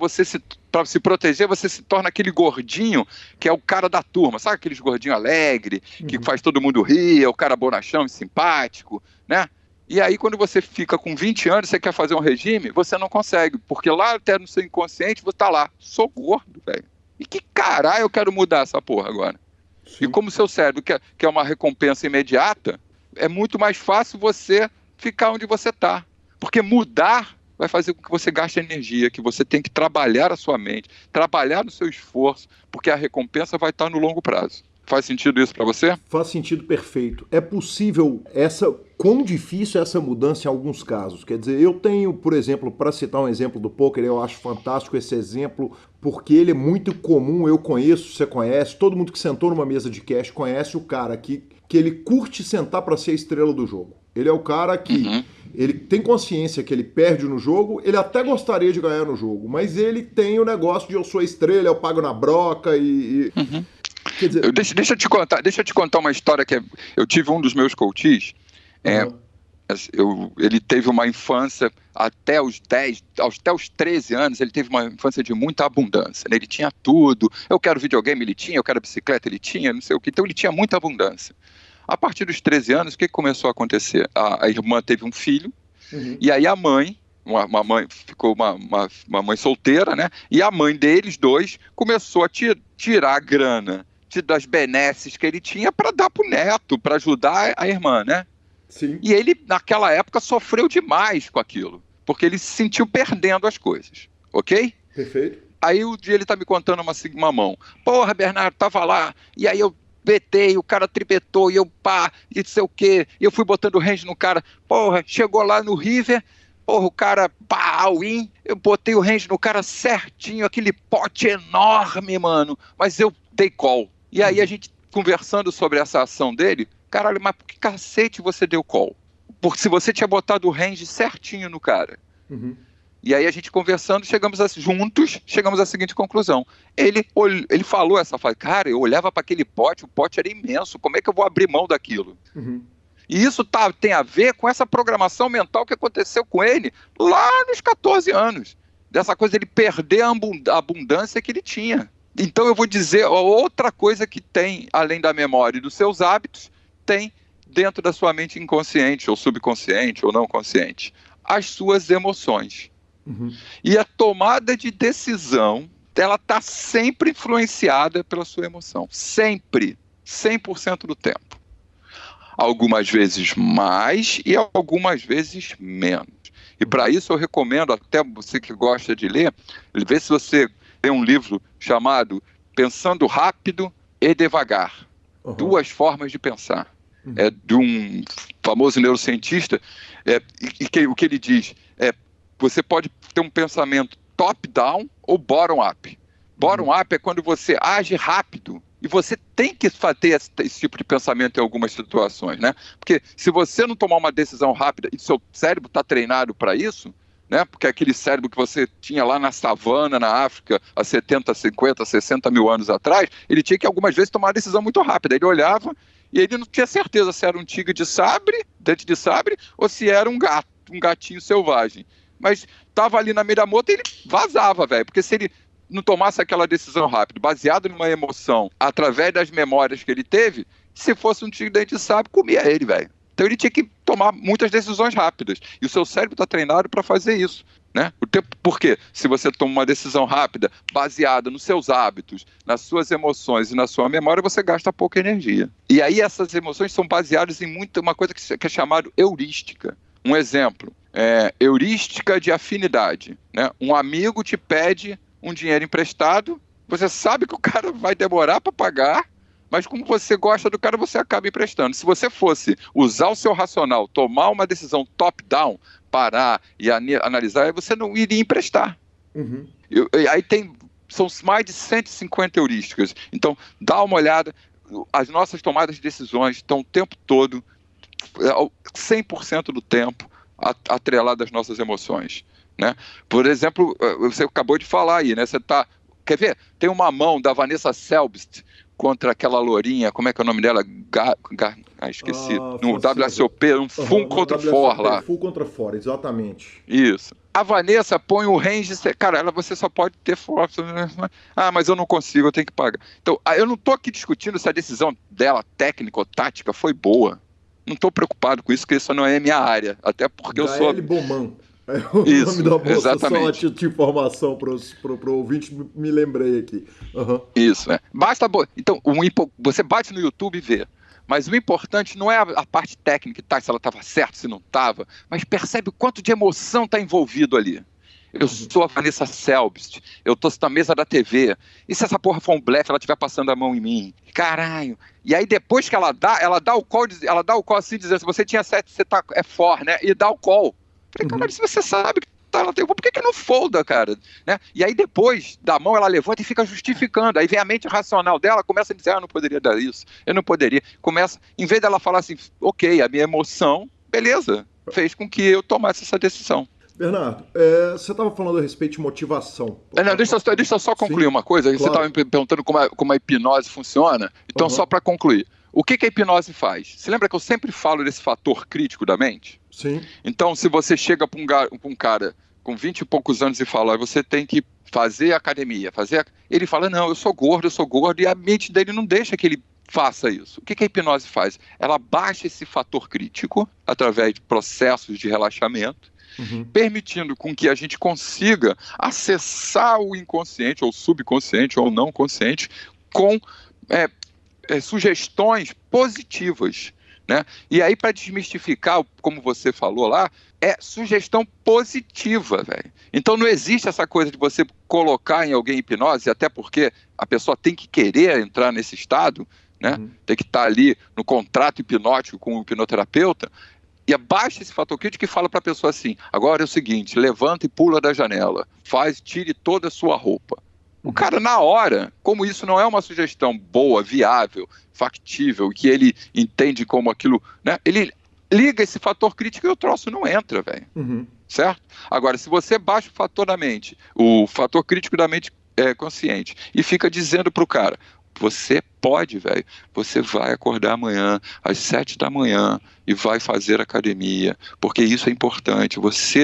para se proteger, você se torna aquele gordinho que é o cara da turma, sabe aqueles gordinhos alegre, que faz todo mundo rir, é o cara bonachão e simpático, né? E aí quando você fica com 20 anos, você quer fazer um regime, você não consegue, porque lá até no seu inconsciente você tá lá, sou gordo, velho. E que caralho eu quero mudar essa porra agora? Sim. E como o seu cérebro quer uma recompensa imediata, é muito mais fácil você ficar onde você tá. Porque mudar vai fazer com que você gaste energia, que você tem que trabalhar a sua mente, trabalhar no seu esforço, porque a recompensa vai estar no longo prazo. Faz sentido isso para você?
Faz sentido, perfeito. É possível quão difícil é essa mudança em alguns casos? Quer dizer, eu tenho, por exemplo, para citar um exemplo do poker, eu acho fantástico esse exemplo, porque ele é muito comum, eu conheço, você conhece, todo mundo que sentou numa mesa de cash conhece o cara que ele curte sentar para ser a estrela do jogo. Ele é o cara que ele tem consciência que ele perde no jogo, ele até gostaria de ganhar no jogo, mas ele tem o negócio de eu sou a estrela, eu pago na broca e...
Quer dizer... Deixa eu te contar uma história que eu tive um dos meus coaches, ele teve uma infância até os 13 anos, ele teve uma infância de muita abundância, né? Ele tinha tudo, eu quero videogame, ele tinha, eu quero bicicleta, ele tinha, não sei o que, então ele tinha muita abundância. A partir dos 13 anos, o que começou a acontecer? A irmã teve um filho, e aí a mãe, ficou uma mãe solteira, né? E a mãe deles dois começou a tirar a grana das benesses que ele tinha para dar pro neto, para ajudar a irmã, né? Sim. E ele, naquela época, sofreu demais com aquilo, porque ele se sentiu perdendo as coisas, ok?
Perfeito.
Aí um dia ele tá me contando uma mão. Porra, Bernardo, tava lá, e aí eu betei, o cara tripetou, e eu e não sei o quê, e eu fui botando range no cara, porra, chegou lá no River, porra, o cara, all-in, eu botei o range no cara certinho, aquele pote enorme, mano, mas eu dei call. E aí a gente conversando sobre essa ação dele, caralho, mas por que cacete você deu call? Porque se você tinha botado o range certinho no cara. E aí a gente conversando, chegamos à seguinte conclusão. Ele falou essa frase, cara, eu olhava para aquele pote, o pote era imenso, como é que eu vou abrir mão daquilo? E isso tem a ver com essa programação mental que aconteceu com ele lá nos 14 anos. Dessa coisa de ele perder a abundância que ele tinha. Então eu vou dizer, outra coisa que tem, além da memória e dos seus hábitos, tem dentro da sua mente inconsciente, ou subconsciente, ou não consciente, as suas emoções. E a tomada de decisão, ela está sempre influenciada pela sua emoção. Sempre. 100% do tempo. Algumas vezes mais e algumas vezes menos. E para isso eu recomendo, até você que gosta de ler, ver se você tem um livro chamado Pensando Rápido e Devagar. Duas formas de pensar. É de um famoso neurocientista, o que ele diz você pode ter um pensamento top-down ou bottom-up. Bottom-up é quando você age rápido. E você tem que ter esse tipo de pensamento em algumas situações, né? Porque se você não tomar uma decisão rápida e seu cérebro está treinado para isso, né? Porque aquele cérebro que você tinha lá na savana, na África, há 70, 50, 60 mil anos atrás, ele tinha que algumas vezes tomar uma decisão muito rápida. Ele olhava e ele não tinha certeza se era um tigre de sabre, dente de sabre, ou se era um gato, um gatinho selvagem. Mas estava ali na mira-mota e ele vazava, velho. Porque se ele não tomasse aquela decisão rápida, baseado numa emoção, através das memórias que ele teve, se fosse um tigre dente de sabre, comia ele, velho. Então ele tinha que tomar muitas decisões rápidas. E o seu cérebro está treinado para fazer isso, né? Por quê? Se você toma uma decisão rápida, baseada nos seus hábitos, nas suas emoções e na sua memória, você gasta pouca energia. E aí essas emoções são baseadas em uma coisa que é chamada heurística. Um exemplo, heurística de afinidade, né? Um amigo te pede um dinheiro emprestado, você sabe que o cara vai demorar para pagar, mas como você gosta do cara, você acaba emprestando. Se você fosse usar o seu racional, tomar uma decisão top-down, parar e analisar, você não iria emprestar. Aí são mais de 150 heurísticas. Então, dá uma olhada, as nossas tomadas de decisões estão o tempo todo, 100% do tempo, atreladas às nossas emoções. Né? Por exemplo, você acabou de falar aí, né? Quer ver? Tem uma mão da Vanessa Selbst contra aquela lourinha, como é que é o nome dela? Esqueci. No WSOP, full contra for lá.
Full contra for, exatamente.
Isso. A Vanessa põe o range, cara, você só pode ter força. Mas eu não consigo, eu tenho que pagar. Então, eu não estou aqui discutindo se a decisão dela, técnica ou tática, foi boa. Não estou preocupado com isso, porque isso não é minha área. Até porque eu sou...
Bowman.
Isso,
nome da moça,
exatamente.
Só de informação para o ouvinte, me lembrei aqui.
Isso, né? Basta... Então, você bate no YouTube e vê. Mas o importante não é a parte técnica, se ela estava certa, se não estava, mas percebe o quanto de emoção está envolvido ali. Eu sou a Vanessa Selbst, eu estou na mesa da TV, e se essa porra for um blefe, ela estiver passando a mão em mim? Caralho! E aí depois que ela dá o call assim, dizendo, se você tinha 7, você é for, né? E dá o call. Falei, caralho, se você sabe que ela tem, por que não folda, cara? Né? E aí depois da mão ela levanta e fica justificando. Aí vem a mente racional dela, começa a dizer, eu não poderia dar isso, eu não poderia. Começa, em vez dela falar assim, ok, a minha emoção, beleza, fez com que eu tomasse essa decisão.
Bernardo, você estava falando a respeito de motivação.
Deixa eu só concluir uma coisa. Claro. Você estava me perguntando como a hipnose funciona. Então, só para concluir. O que a hipnose faz? Você lembra que eu sempre falo desse fator crítico da mente?
Sim. Então,
se você chega para um cara com 20 e poucos anos e fala, você tem que fazer academia, ele fala, não, eu sou gordo, e a mente dele não deixa que ele faça isso. O que a hipnose faz? Ela baixa esse fator crítico através de processos de relaxamento, permitindo com que a gente consiga acessar o inconsciente, ou subconsciente, ou não consciente, com sugestões positivas. Né? E aí, para desmistificar, como você falou lá, é sugestão positiva, velho. Então não existe essa coisa de você colocar em alguém hipnose, até porque a pessoa tem que querer entrar nesse estado, né? Tem que estar ali no contrato hipnótico com o hipnoterapeuta, e abaixa esse fator crítico e fala para a pessoa assim, agora é o seguinte, levanta e pula da janela, tire toda a sua roupa. O cara, na hora, como isso não é uma sugestão boa, viável, factível, que ele entende como aquilo, né? Ele liga esse fator crítico e o troço não entra, velho. Certo? Agora, se você baixa o fator crítico da mente consciente, e fica dizendo pro cara, Você pode, velho. Você vai acordar amanhã às 7 da manhã e vai fazer academia, porque isso é importante.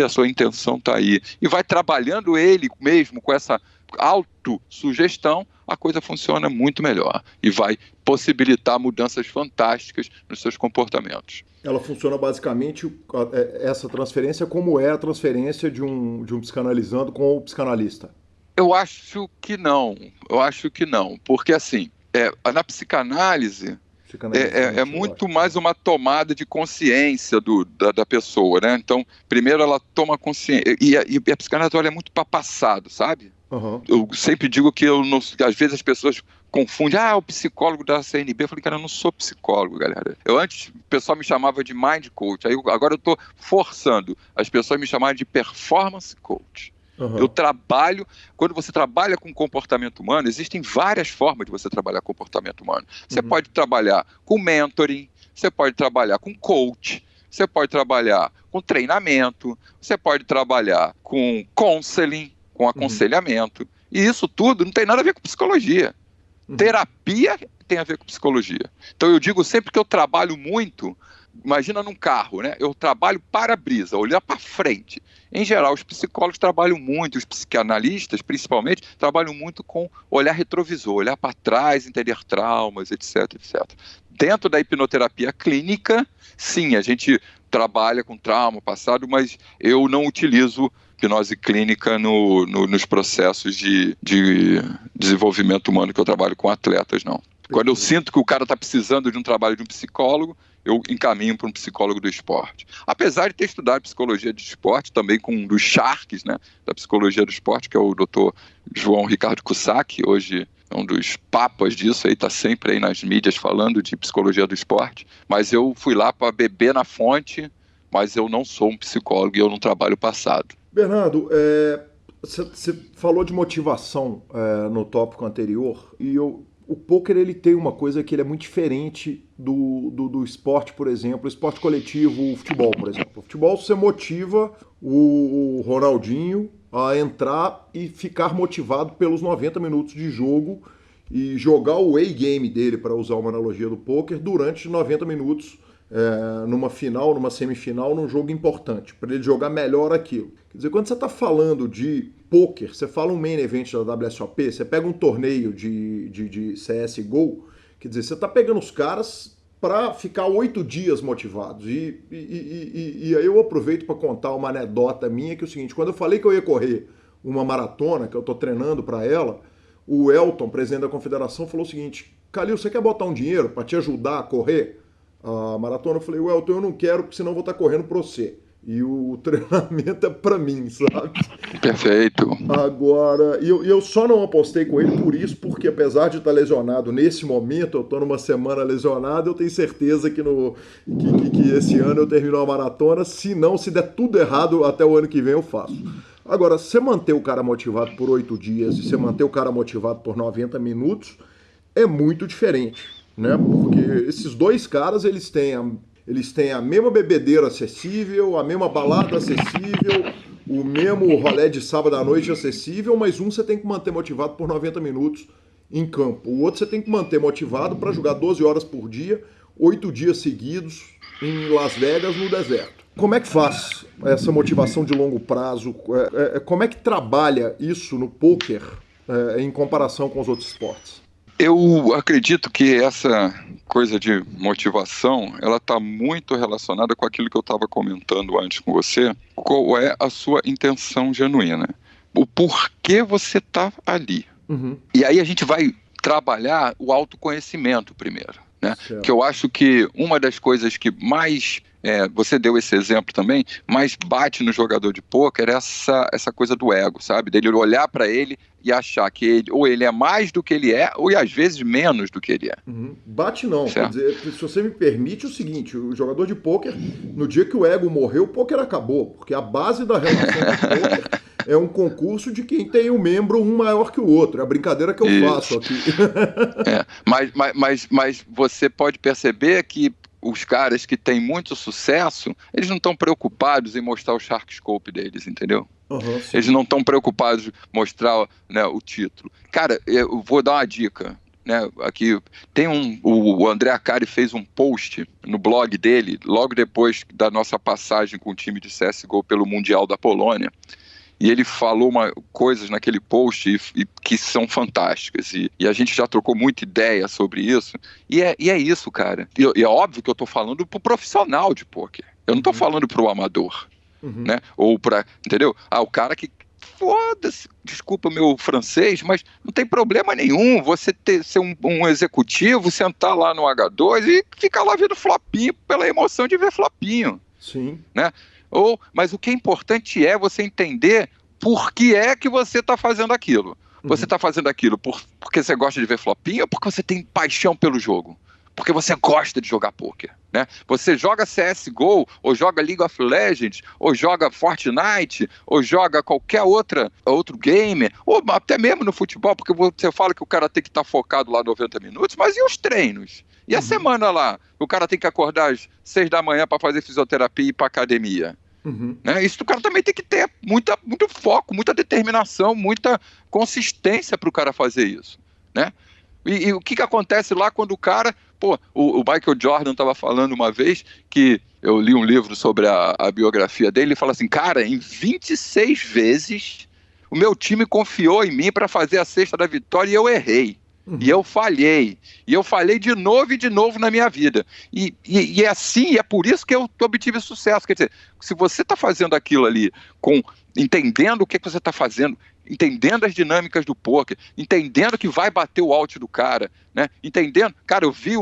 A sua intenção está aí. E vai trabalhando ele mesmo com essa autossugestão, a coisa funciona muito melhor e vai possibilitar mudanças fantásticas nos seus comportamentos.
Ela funciona basicamente, essa transferência, como é a transferência de um psicanalizando com o psicanalista?
Eu acho que não, porque assim, na psicanálise é muito mais uma tomada de consciência da pessoa, né? Então, primeiro ela toma consciência, e a psicanálise olha muito para passado, sabe?
Uhum.
Eu sempre digo que às vezes as pessoas confundem, o psicólogo da CNB. Eu falei, cara, eu não sou psicólogo, galera. Antes o pessoal me chamava de mind coach, agora eu estou forçando as pessoas me chamarem de performance coach. Uhum. Eu trabalho, quando você trabalha com comportamento humano, existem várias formas de você trabalhar comportamento humano. Você pode trabalhar com mentoring, você pode trabalhar com coach, você pode trabalhar com treinamento, você pode trabalhar com counseling, com aconselhamento. E isso tudo não tem nada a ver com psicologia. Terapia tem a ver com psicologia. Então eu digo sempre que eu trabalho muito, imagina num carro, né? Eu trabalho para-brisa, olhar para frente. Em geral, os psicólogos trabalham muito, os psicanalistas, principalmente, trabalham muito com olhar retrovisor, olhar para trás, entender traumas, etc, etc. Dentro da hipnoterapia clínica, sim, a gente trabalha com trauma passado, mas eu não utilizo hipnose clínica nos processos de desenvolvimento humano que eu trabalho com atletas, não. Quando eu sinto que o cara está precisando de um trabalho de um psicólogo, eu encaminho para um psicólogo do esporte. Apesar de ter estudado psicologia de esporte, também com um dos Sharks, né, da psicologia do esporte, que é o Dr. João Ricardo Cusack, hoje é um dos papas disso, aí está sempre aí nas mídias falando de psicologia do esporte. Mas eu fui lá para beber na fonte, mas eu não sou um psicólogo e eu não trabalho passado.
Bernardo, você falou de motivação no tópico anterior, e o pôquer ele tem uma coisa que ele é muito diferente do esporte, por exemplo, o esporte coletivo, o futebol, por exemplo. O futebol você motiva o Ronaldinho a entrar e ficar motivado pelos 90 minutos de jogo e jogar o A-game dele, para usar uma analogia do pôquer, durante 90 minutos, numa final, numa semifinal, num jogo importante, para ele jogar melhor aquilo. Quer dizer, quando você está falando de pôquer, você fala um main event da WSOP, você pega um torneio de CSGO, quer dizer, você está pegando os caras para ficar 8 dias motivados. E aí eu aproveito para contar uma anedota minha, que é o seguinte: quando eu falei que eu ia correr uma maratona, que eu estou treinando para ela, o Elton, presidente da confederação, falou o seguinte: Calil, você quer botar um dinheiro para te ajudar a correr a maratona? Eu falei: Elton, eu não quero, porque senão eu vou estar correndo para você. E o treinamento é pra mim, sabe?
Perfeito.
Agora, eu só não apostei com ele por isso, porque apesar de estar lesionado nesse momento, eu tô numa semana lesionado, eu tenho certeza que esse ano eu termino a maratona. Se não, se der tudo errado, até o ano que vem eu faço. Agora, você manter o cara motivado por 8 dias e você manter o cara motivado por 90 minutos é muito diferente, né? Porque esses dois caras, eles têm a mesma bebedeira acessível, a mesma balada acessível, o mesmo rolê de sábado à noite acessível, mas um você tem que manter motivado por 90 minutos em campo. O outro você tem que manter motivado para jogar 12 horas por dia, 8 dias seguidos em Las Vegas, no deserto. Como é que faz essa motivação de longo prazo? Como é que trabalha isso no pôquer em comparação com os outros esportes?
Eu acredito que essa coisa de motivação, ela está muito relacionada com aquilo que eu estava comentando antes com você. Qual é a sua intenção genuína? O porquê você está ali. Uhum. E aí a gente vai trabalhar o autoconhecimento primeiro, né? Que eu acho que uma das coisas que mais... você deu esse exemplo também, mas bate no jogador de pôquer essa coisa do ego, sabe? Dele olhar para ele e achar que ele é mais do que ele é, ou às vezes menos do que ele é.
Uhum. Bate não, certo? Quer dizer, se você me permite o seguinte: o jogador de pôquer, no dia que o ego morreu, o pôquer acabou, porque a base da relação do pôquer é um concurso de quem tem um membro um maior que o outro. É a brincadeira que eu faço aqui.
Mas você pode perceber que os caras que têm muito sucesso, eles não estão preocupados em mostrar o Shark Scope deles, entendeu? Uhum, eles não estão preocupados em mostrar, né, o título. Cara, eu vou dar uma dica. né? Aqui tem o André Akari fez um post no blog dele, logo depois da nossa passagem com o time de CSGO pelo Mundial da Polônia, e ele falou coisas naquele post que são fantásticas, e a gente já trocou muita ideia sobre isso, e é isso, cara. E é óbvio que eu tô falando pro profissional de pôquer, eu não tô falando pro amador, né? Ou pra, entendeu? O cara que foda-se, desculpa o meu francês, mas não tem problema nenhum você ser um executivo, sentar lá no H2 e ficar lá vendo flopinho pela emoção de ver flopinho.
Sim.
Né? Mas o que é importante é você entender por que é que você está fazendo aquilo. Você está fazendo aquilo porque você gosta de ver flopinho ou porque você tem paixão pelo jogo? Porque você gosta de jogar pôquer, né? Você joga CSGO, ou joga League of Legends, ou joga Fortnite, ou joga qualquer outro game, ou até mesmo no futebol, porque você fala que o cara tem que estar focado lá 90 minutos, mas e os treinos? E a semana lá? O cara tem que acordar às 6 da manhã para fazer fisioterapia e ir para academia. Né? Isso o cara também tem que ter muito foco, muita determinação, muita consistência para o cara fazer isso, né? E o que acontece lá quando o cara... o Michael Jordan estava falando uma vez que eu li um livro sobre a biografia dele, ele fala assim, cara, em 26 vezes o meu time confiou em mim para fazer a cesta da vitória e eu errei. E eu falhei. E eu falhei de novo e de novo na minha vida. E é assim, e é por isso que eu obtive sucesso. Quer dizer, se você está fazendo aquilo ali, entendendo o que você está fazendo, entendendo as dinâmicas do poker, entendendo que vai bater o out do cara, né? Entendendo, cara, eu vi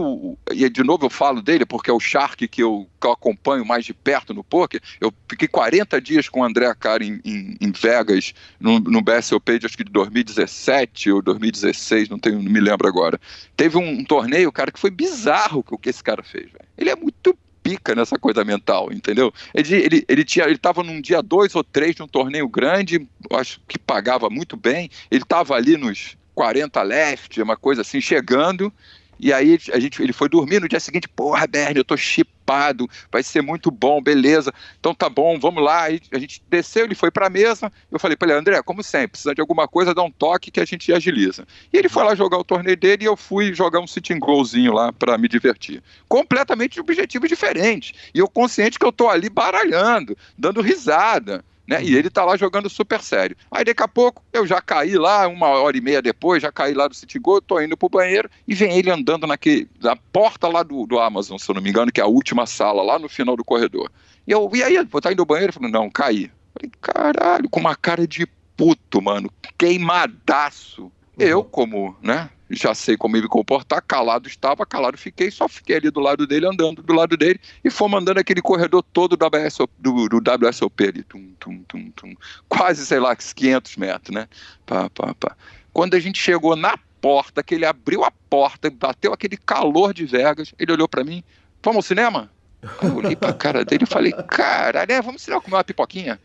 e de novo eu falo dele, porque é o Shark que eu acompanho mais de perto no poker. Eu fiquei 40 dias com o André Akari em Vegas, no BSOP de acho que de 2017 ou 2016, não me lembro agora. Teve um torneio, cara, que foi bizarro o que esse cara fez, velho. Ele é muito pica nessa coisa mental, entendeu? Ele estava num dia 2 ou 3 de um torneio grande, acho que pagava muito bem, ele estava ali nos 40 left, uma coisa assim, chegando, e aí ele foi dormir no dia seguinte, porra, Bernie, eu tô chipado, vai ser muito bom, beleza, então tá bom, vamos lá. Aí a gente desceu, ele foi pra mesa, eu falei pra ele, André, como sempre, precisa de alguma coisa, dá um toque que a gente agiliza. E ele foi lá jogar o torneio dele e eu fui jogar um sitting goalzinho lá pra me divertir. Completamente de objetivos diferentes. E eu consciente que eu tô ali baralhando, dando risada, né? E ele tá lá jogando super sério. Aí daqui a pouco eu já caí lá, 1h30 depois, já caí lá do City Go, tô indo pro banheiro e vem ele andando na porta lá do Amazon, se eu não me engano, que é a última sala, lá no final do corredor. E aí, vou tá indo no banheiro? Ele falou, não, caí. Falei, caralho, com uma cara de puto, mano, queimadaço. Eu, como, né, já sei como me comportar, calado fiquei, só fiquei ali do lado dele, andando do lado dele, e fomos andando aquele corredor todo do WSOP ali, quase, sei lá, 500 metros, né, Quando a gente chegou na porta, que ele abriu a porta, bateu aquele calor de Vegas, ele olhou pra mim, vamos ao cinema? Aí eu olhei pra cara dele e falei, caralho, vamos ao cinema comer uma pipoquinha?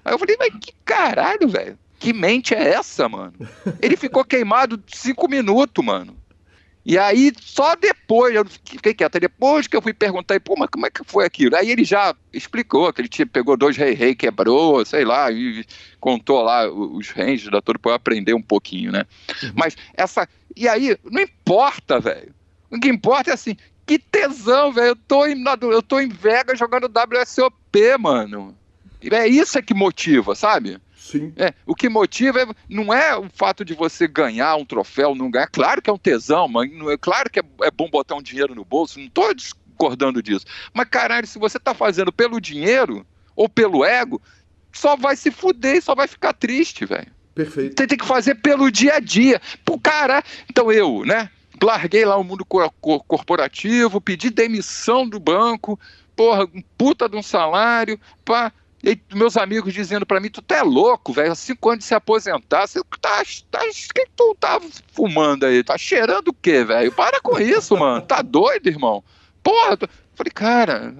Aí eu falei, mas que caralho, velho? Que mente é essa, mano? Ele ficou queimado 5 minutos, mano. E aí, só depois, eu fiquei quieto, depois que eu fui perguntar, pô, mas como é que foi aquilo? Aí ele já explicou que ele pegou 2 rei, quebrou, sei lá, e contou lá os ranges da tudo pra eu aprender um pouquinho, né? Mas e aí, não importa, velho. O que importa é assim, que tesão, velho. Eu tô em Vegas jogando WSOP, mano. É isso que motiva, sabe?
Sim.
O que motiva não é o fato de você ganhar um troféu, não ganhar. Claro que é um tesão, mas claro que é bom botar um dinheiro no bolso, não estou discordando disso. Mas, caralho, se você está fazendo pelo dinheiro ou pelo ego, só vai se fuder e só vai ficar triste, velho.
Perfeito.
Você tem que fazer pelo dia a dia. Pô, caralho. Então eu, né, larguei lá o mundo corporativo, pedi demissão do banco, porra, um puta de um salário, pá. E meus amigos dizendo pra mim, tu tá louco, velho, 5 anos de se aposentar, você que tu tá fumando aí? Tá cheirando o quê, velho? Para com isso, mano, tá doido, irmão? Porra, falei, cara,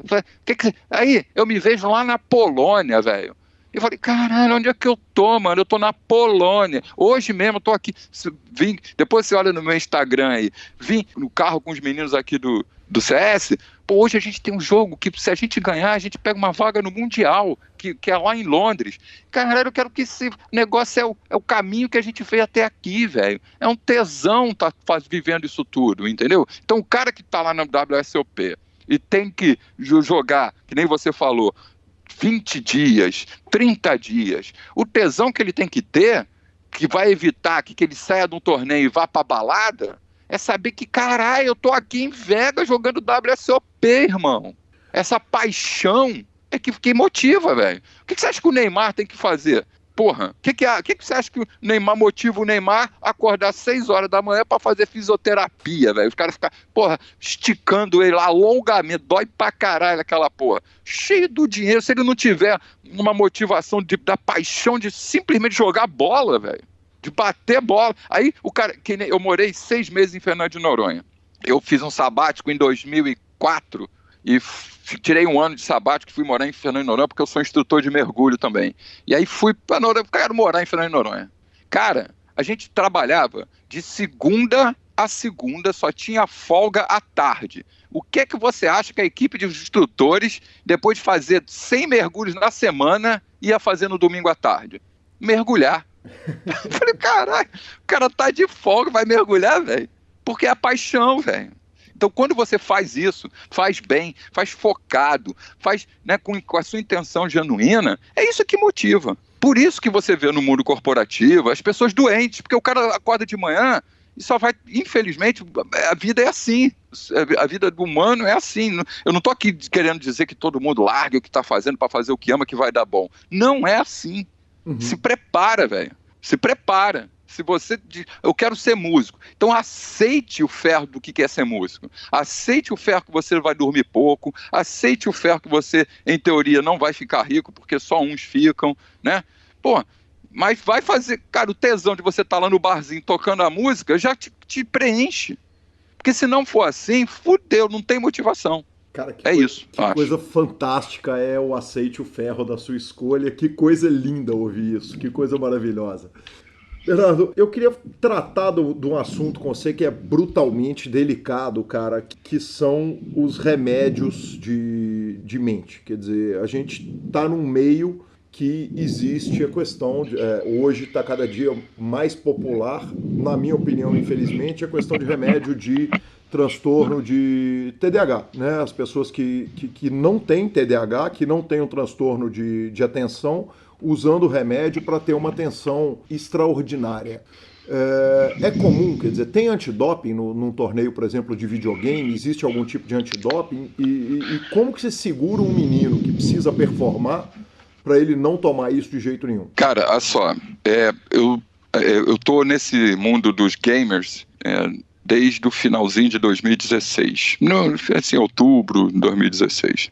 aí eu me vejo lá na Polônia, velho, Eu falei, caralho, onde é que eu tô, mano? Eu tô na Polônia. Hoje mesmo eu tô aqui. Depois você olha no meu Instagram aí. Vim no carro com os meninos aqui do CS. Pô, hoje a gente tem um jogo que, se a gente ganhar, a gente pega uma vaga no Mundial, que é lá em Londres. Caralho, eu quero que esse negócio é o caminho que a gente fez até aqui, velho. É um tesão tá vivendo isso tudo, entendeu? Então o cara que tá lá na WSOP e tem que jogar, que nem você falou, 20 dias, 30 dias, o tesão que ele tem que ter, que vai evitar que ele saia de um torneio e vá pra balada, é saber que, caralho, eu tô aqui em Vegas jogando WSOP, irmão. Essa paixão é que motiva, velho. O que você acha que o Neymar tem que fazer? Porra, o que você acha que o Neymar motiva o Neymar a acordar às 6 horas da manhã pra fazer fisioterapia, velho? Os caras ficam, porra, esticando ele lá longamente, dói pra caralho aquela porra. Cheio do dinheiro, se ele não tiver uma motivação da paixão de simplesmente jogar bola, velho. De bater bola. Aí o cara, eu morei 6 meses em Fernando de Noronha. Eu fiz um sabático em 2004 e tirei um ano de sabático e fui morar em Fernando de Noronha porque eu sou instrutor de mergulho também. E aí fui para Noronha, quero morar em Fernando de Noronha. Cara, a gente trabalhava de segunda a segunda, só tinha folga à tarde. O que é que você acha que a equipe de instrutores, depois de fazer 100 mergulhos na semana, ia fazer no domingo à tarde? Mergulhar. Eu falei, caralho, o cara tá de folga, vai mergulhar, velho. Porque é a paixão, velho. Então, quando você faz isso, faz bem, faz focado, faz, né, com a sua intenção genuína, é isso que motiva. Por isso que você vê no mundo corporativo as pessoas doentes, porque o cara acorda de manhã e só vai, infelizmente, a vida é assim. A vida do humano é assim. Eu não tô aqui querendo dizer que todo mundo larga o que tá fazendo para fazer o que ama que vai dar bom. Não é assim. Uhum. Se prepara, velho. Se prepara. Se você diz, eu quero ser músico, então aceite o ferro do que é ser músico. Aceite o ferro que você vai dormir pouco. Aceite o ferro que você, em teoria, não vai ficar rico, porque só uns ficam, né? Pô, mas vai fazer, cara, o tesão de você estar lá no barzinho tocando a música já te preenche. Porque se não for assim, fudeu, não tem motivação.
Cara,
isso.
Que coisa fantástica é o aceite o ferro da sua escolha. Que coisa linda ouvir isso. Que coisa maravilhosa. Bernardo, eu queria tratar de um assunto com você que é brutalmente delicado, cara, que são os remédios de mente. Quer dizer, a gente está num meio que existe a questão, hoje está cada dia mais popular, na minha opinião, infelizmente, a questão de remédio de transtorno de TDAH, né? As pessoas que não têm TDAH, que não têm um transtorno de atenção, usando o remédio para ter uma atenção extraordinária. É comum, quer dizer, tem antidoping num torneio, por exemplo, de videogame? Existe algum tipo de antidoping? E como que você segura um menino que precisa performar para ele não tomar isso de jeito nenhum?
Cara, olha só, eu tô nesse mundo dos gamers desde o finalzinho de 2016, assim, outubro de 2016.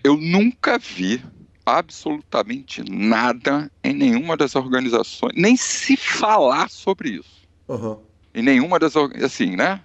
Eu nunca vi absolutamente nada em nenhuma das organizações, nem se falar sobre isso.
Uhum.
Em nenhuma das, assim, né?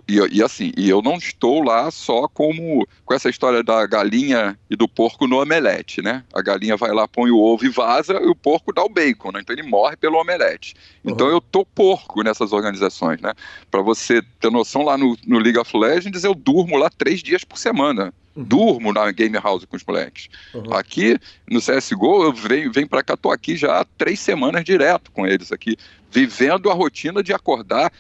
E eu não estou lá só com essa história da galinha e do porco no omelete, né? A galinha vai lá, põe o ovo e vaza, e o porco dá o bacon, né? Então ele morre pelo omelete. Uhum. Então eu tô porco nessas organizações, né? Para você ter noção, lá no League of Legends eu durmo lá 3 dias por semana. Durmo na Game House com os moleques. Uhum. Aqui no CSGO eu venho pra cá, tô aqui já há 3 semanas direto com eles aqui, vivendo a rotina de acordar.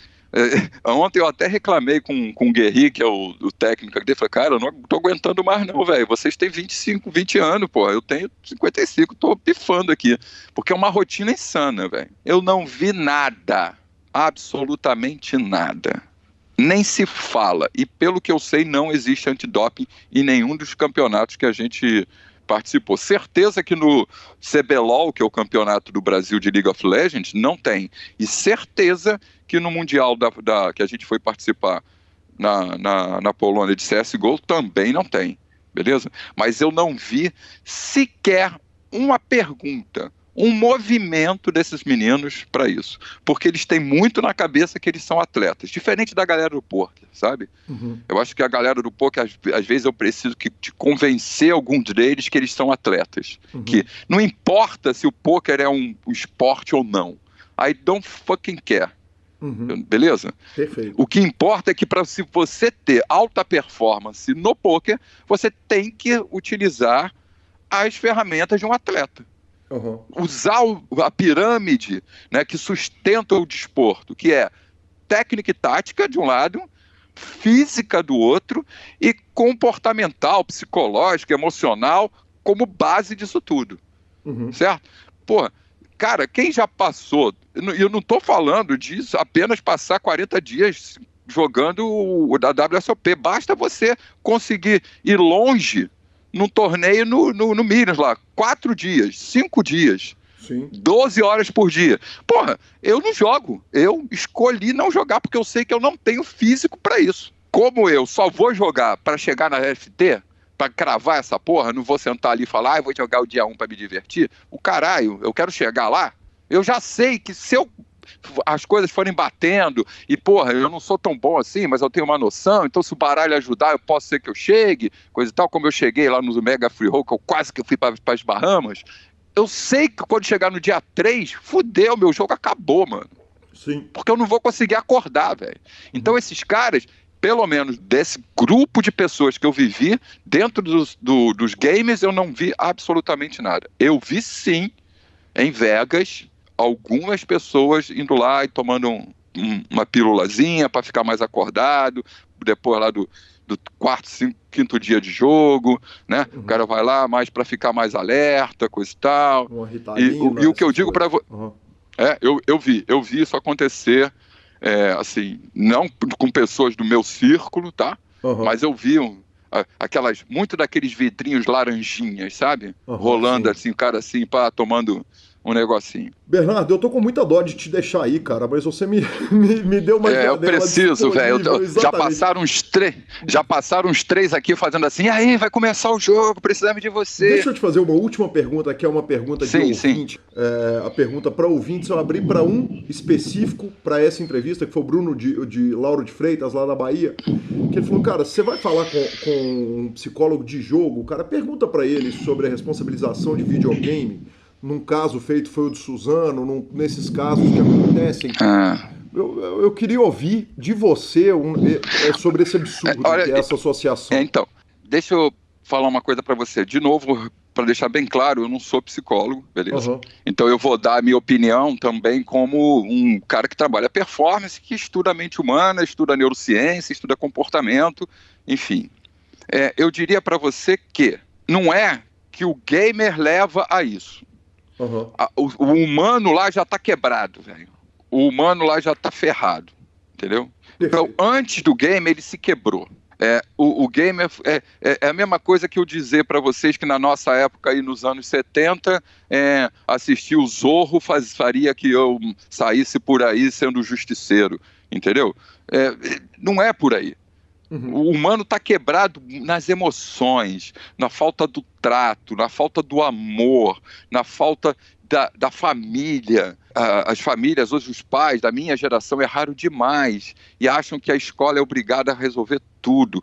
Ontem eu até reclamei com o Guerri, que é o técnico dele, falei, cara, eu não tô aguentando mais não, velho, vocês têm 20 anos, pô, eu tenho 55, tô pifando aqui, porque é uma rotina insana, velho. Eu não vi nada, absolutamente nada. Nem se fala, e pelo que eu sei não existe antidoping em nenhum dos campeonatos que a gente participou. Certeza que no CBLOL, que é o campeonato do Brasil de League of Legends, não tem, e certeza que no Mundial que a gente foi participar na Polônia de CSGO também não tem, beleza? Mas eu não vi sequer uma pergunta, um movimento desses meninos para isso, porque eles têm muito na cabeça que eles são atletas, diferente da galera do poker, sabe? Eu acho que a galera do poker, às vezes eu preciso de convencer alguns deles que eles são atletas, que não importa se o poker é um esporte ou não, I don't fucking care. Beleza?
Perfeito.
O que importa é que se você ter alta performance no poker, você tem que utilizar as ferramentas de um atleta. Usar a pirâmide, né, que sustenta o desporto, que é técnica e tática de um lado, física do outro e comportamental, psicológico, emocional como base disso tudo. Certo? Pô, cara, quem já passou, eu não estou falando disso apenas passar 40 dias jogando o da WSOP, basta você conseguir ir longe num torneio no Millions lá, 4 dias, 5 dias,
Sim.
12 horas por dia. Porra, eu não jogo, eu escolhi não jogar porque eu sei que eu não tenho físico para isso. Como eu só vou jogar para chegar na FT, para cravar essa porra, não vou sentar ali e falar, eu vou jogar o dia 1 para me divertir, o caralho, eu quero chegar lá, eu já sei que se as coisas forem batendo, e porra, eu não sou tão bom assim, mas eu tenho uma noção, então se o baralho ajudar, eu posso ser que eu chegue, coisa e tal, como eu cheguei lá no Mega Free Roll, que eu quase que fui para as Bahamas, eu sei que quando chegar no dia 3, fudeu, meu jogo acabou, mano.
Sim.
Porque eu não vou conseguir acordar, velho. Então esses caras, pelo menos desse grupo de pessoas que eu vivi, dentro dos games, eu não vi absolutamente nada. Eu vi sim, em Vegas, algumas pessoas indo lá e tomando uma pílulazinha para ficar mais acordado, depois lá do quarto, quinto dia de jogo, né? O cara vai lá mais para ficar mais alerta, coisa e tal. E o que eu digo para você... Eu vi isso acontecer, assim, não com pessoas do meu círculo, tá? Mas eu vi muito daqueles vidrinhos laranjinhas, sabe? Rolando
sim.
assim, o cara assim, tomando um negocinho.
Bernardo, eu tô com muita dó de te deixar aí, cara, mas você me deu uma
eu preciso, velho. Já passaram uns três aqui fazendo assim, aí vai começar o jogo, precisamos de você.
Deixa eu te fazer uma última pergunta, que é uma pergunta de ouvinte. A pergunta para ouvintes, eu abri para um específico para essa entrevista, que foi o Bruno de Lauro de Freitas, lá da Bahia, que ele falou, cara, você vai falar com um psicólogo de jogo, o cara pergunta para ele sobre a responsabilização de videogame. Num caso feito foi o de Suzano, nesses casos que acontecem. Eu queria ouvir de você sobre esse absurdo que é essa associação.
Então, deixa eu falar uma coisa para você. De novo, para deixar bem claro, eu não sou psicólogo, beleza? Então eu vou dar a minha opinião também como um cara que trabalha performance, que estuda a mente humana, estuda neurociência, estuda comportamento, enfim. Eu diria para você que não é que o gamer leva a isso. O humano lá já tá quebrado, velho. O humano lá já tá ferrado, entendeu? Então, antes do game, ele se quebrou. O game é a mesma coisa que eu dizer para vocês que na nossa época, aí nos anos 70, assistir o Zorro faria que eu saísse por aí sendo justiceiro, entendeu? Não é por aí. O humano está quebrado nas emoções, na falta do trato, na falta do amor, na falta da família. As famílias, hoje os pais da minha geração erraram demais e acham que a escola é obrigada a resolver tudo.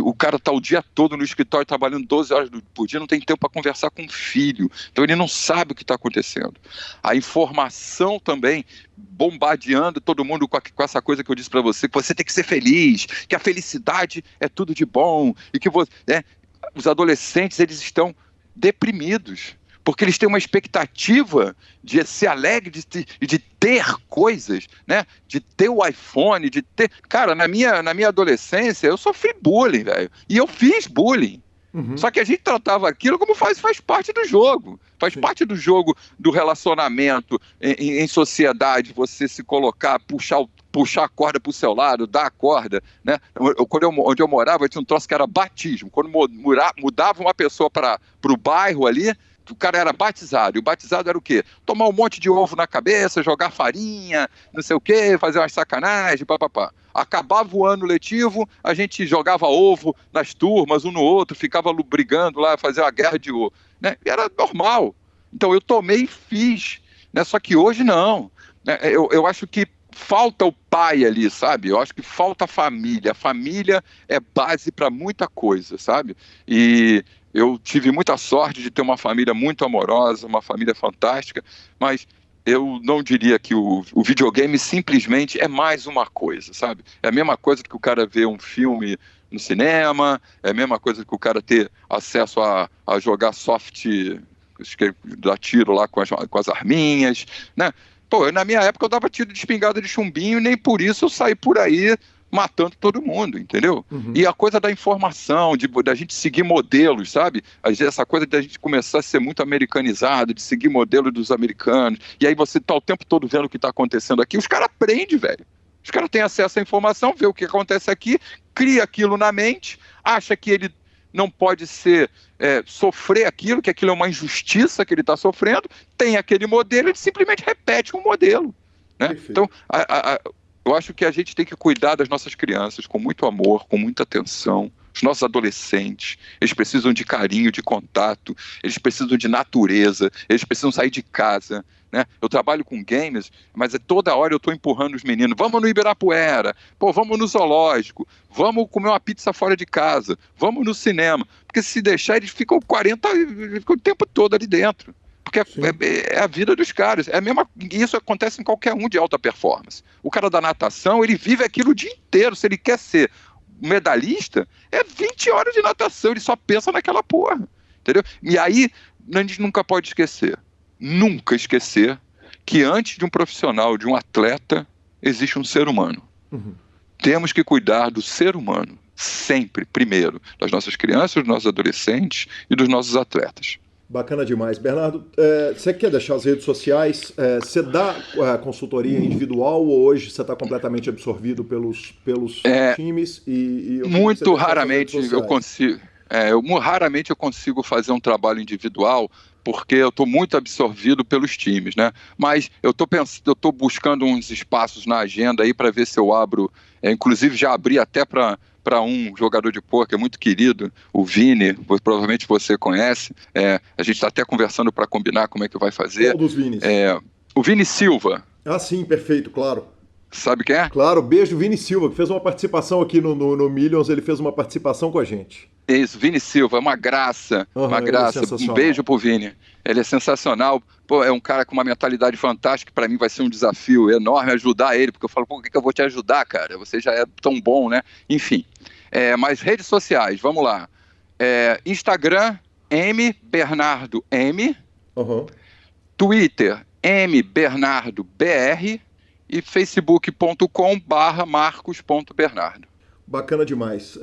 O cara está o dia todo no escritório trabalhando 12 horas por dia, não tem tempo para conversar com o filho. Então ele não sabe o que está acontecendo. A informação também bombardeando todo mundo com essa coisa que eu disse para você, que você tem que ser feliz, que a felicidade é tudo de bom e que os adolescentes eles estão deprimidos. Porque eles têm uma expectativa de ser alegre, de ter coisas, né? De ter o iPhone, de ter... Cara, na minha adolescência, eu sofri bullying, velho. E eu fiz bullying. Só que a gente tratava aquilo como faz parte do jogo. Faz parte do jogo do relacionamento em sociedade, você se colocar, puxar a corda pro seu lado, dar a corda, né? Onde eu morava, tinha um troço que era batismo. Quando mudava uma pessoa para o bairro ali, o cara era batizado. E o batizado era o quê? Tomar um monte de ovo na cabeça, jogar farinha, não sei o quê, fazer umas sacanagens, papapá. Acabava o ano letivo, a gente jogava ovo nas turmas, um no outro, ficava brigando lá, fazia uma guerra de ovo. Né? E era normal. Então eu tomei e fiz, né? Só que hoje não. Eu acho que falta o pai ali, sabe? Eu acho que falta a família. A família é base para muita coisa, sabe? E eu tive muita sorte de ter uma família muito amorosa, uma família fantástica, mas eu não diria que o videogame simplesmente é mais uma coisa, sabe? É a mesma coisa que o cara ver um filme no cinema, é a mesma coisa que o cara ter acesso a jogar soft, dar tiro lá com as arminhas, né? Pô, na minha época eu dava tiro de espingarda de chumbinho e nem por isso eu saí por aí matando todo mundo, entendeu? E a coisa da informação, da gente seguir modelos, sabe? Essa coisa da gente começar a ser muito americanizado, de seguir modelo dos americanos, e aí você tá o tempo todo vendo o que tá acontecendo aqui, os caras aprendem, velho. Os caras têm acesso à informação, vê o que acontece aqui, cria aquilo na mente, acha que ele não pode sofrer aquilo, que aquilo é uma injustiça que ele está sofrendo, tem aquele modelo, ele simplesmente repete um modelo, né? Então, eu acho que a gente tem que cuidar das nossas crianças com muito amor, com muita atenção. Os nossos adolescentes, eles precisam de carinho, de contato, eles precisam de natureza, eles precisam sair de casa, né? Eu trabalho com games, mas toda hora eu estou empurrando os meninos, vamos no Ibirapuera, pô, vamos no zoológico, vamos comer uma pizza fora de casa, vamos no cinema, porque se deixar eles ficam o tempo todo ali dentro, porque é a vida dos caras, e isso acontece em qualquer um de alta performance. O cara da natação, ele vive aquilo o dia inteiro, se ele quer ser medalhista, é 20 horas de natação, ele só pensa naquela porra, entendeu? E aí, a gente nunca pode nunca esquecer que antes de um profissional, de um atleta, existe um ser humano. Temos que cuidar do ser humano, sempre, primeiro, das nossas crianças, dos nossos adolescentes e dos nossos atletas.
Bacana demais. Bernardo, você quer deixar as redes sociais? Você dá consultoria individual ou hoje você está completamente absorvido pelos times?
Muito raramente eu consigo. Raramente eu consigo fazer um trabalho individual porque eu estou muito absorvido pelos times, né? Mas eu estou buscando uns espaços na agenda aí para ver se eu abro. Inclusive já abri até para um jogador de pôquer muito querido, o Vini, provavelmente você conhece. A gente está até conversando para combinar como é que vai fazer.
Qual dos Vinis?
O Vini Silva.
Ah, sim, perfeito, claro.
Sabe quem é?
Claro, beijo, Vini Silva, que fez uma participação aqui no Millions, ele fez uma participação com a gente.
Isso, Vini Silva, uma graça, uma graça. Um beijo pro Vini. Ele é sensacional. Pô, é um cara com uma mentalidade fantástica. Para mim vai ser um desafio enorme ajudar ele, porque eu falo, por que eu vou te ajudar, cara? Você já é tão bom, né? Enfim. Mas redes sociais, vamos lá. Instagram, mbernardom. Twitter, mbernardobr. E facebook.com/marcos.bernardo.
Bacana demais.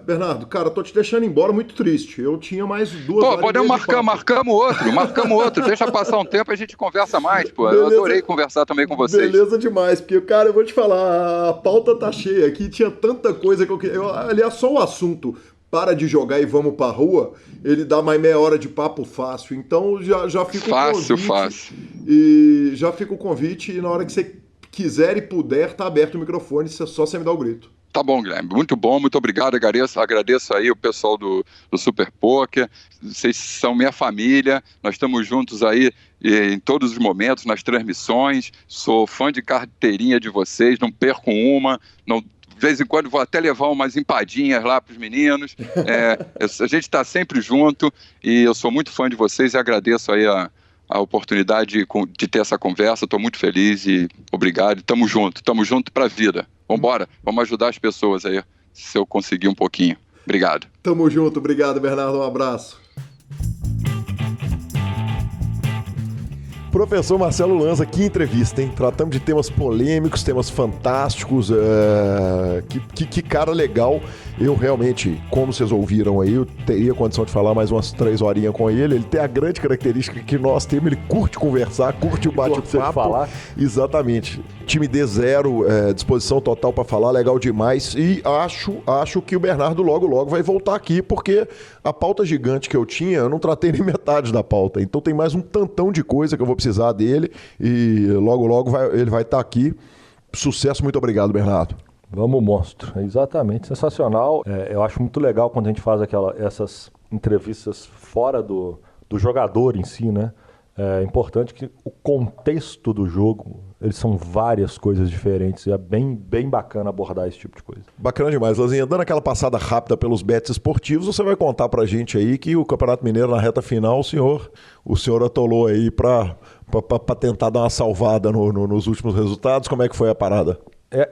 Bernardo, cara, tô te deixando embora muito triste. Eu tinha mais 2 horas.
Podemos marcamos outro. Deixa passar um tempo e a gente conversa mais, pô.
Beleza.
Eu adorei conversar também com vocês.
Beleza demais, porque, cara, eu vou te falar, a pauta tá cheia aqui, tinha tanta coisa que eu queria. Aliás, só o assunto para de jogar e vamos pra rua, ele dá mais meia hora de papo fácil. Então já fica o convite. Fácil. E já fica o convite, e na hora que você quiser e puder, tá aberto o microfone, só você me dá o grito.
Tá bom, Guilherme. Muito bom, muito obrigado. Agradeço aí o pessoal do Super Poker. Vocês são minha família. Nós estamos juntos aí em todos os momentos, nas transmissões. Sou fã de carteirinha de vocês, não perco uma. De vez em quando vou até levar umas empadinhas lá para os meninos. A gente está sempre junto e eu sou muito fã de vocês e agradeço aí a oportunidade de ter essa conversa. Estou muito feliz e obrigado. Estamos junto para a vida. Vambora, vamos ajudar as pessoas aí, se eu conseguir um pouquinho. Obrigado.
Tamo junto, obrigado, Bernardo, um abraço. Professor Marcelo Lanza, que entrevista, hein? Tratamos de temas polêmicos, temas fantásticos, que cara legal. Eu realmente, como vocês ouviram aí, eu teria condição de falar mais umas 3 horinhas com ele. Ele tem a grande característica que nós temos, ele curte conversar, curte o bate-papo. Exatamente. Time D0, disposição total para falar, legal demais. E acho que o Bernardo logo vai voltar aqui, porque a pauta gigante que eu tinha, eu não tratei nem metade da pauta. Então tem mais um tantão de coisa que eu vou precisar dele e logo ele vai estar aqui. Sucesso, muito obrigado, Bernardo.
Vamos, monstro. É exatamente, sensacional. Eu acho muito legal quando a gente faz essas entrevistas fora do jogador em si, né? É importante que o contexto do jogo, eles são várias coisas diferentes e é bem bacana abordar esse tipo de coisa.
Bacana demais, Lanzinha. Dando aquela passada rápida pelos bets esportivos, você vai contar pra gente aí que o Campeonato Mineiro na reta final, o senhor atolou aí pra tentar dar uma salvada nos últimos resultados. Como é que foi a parada?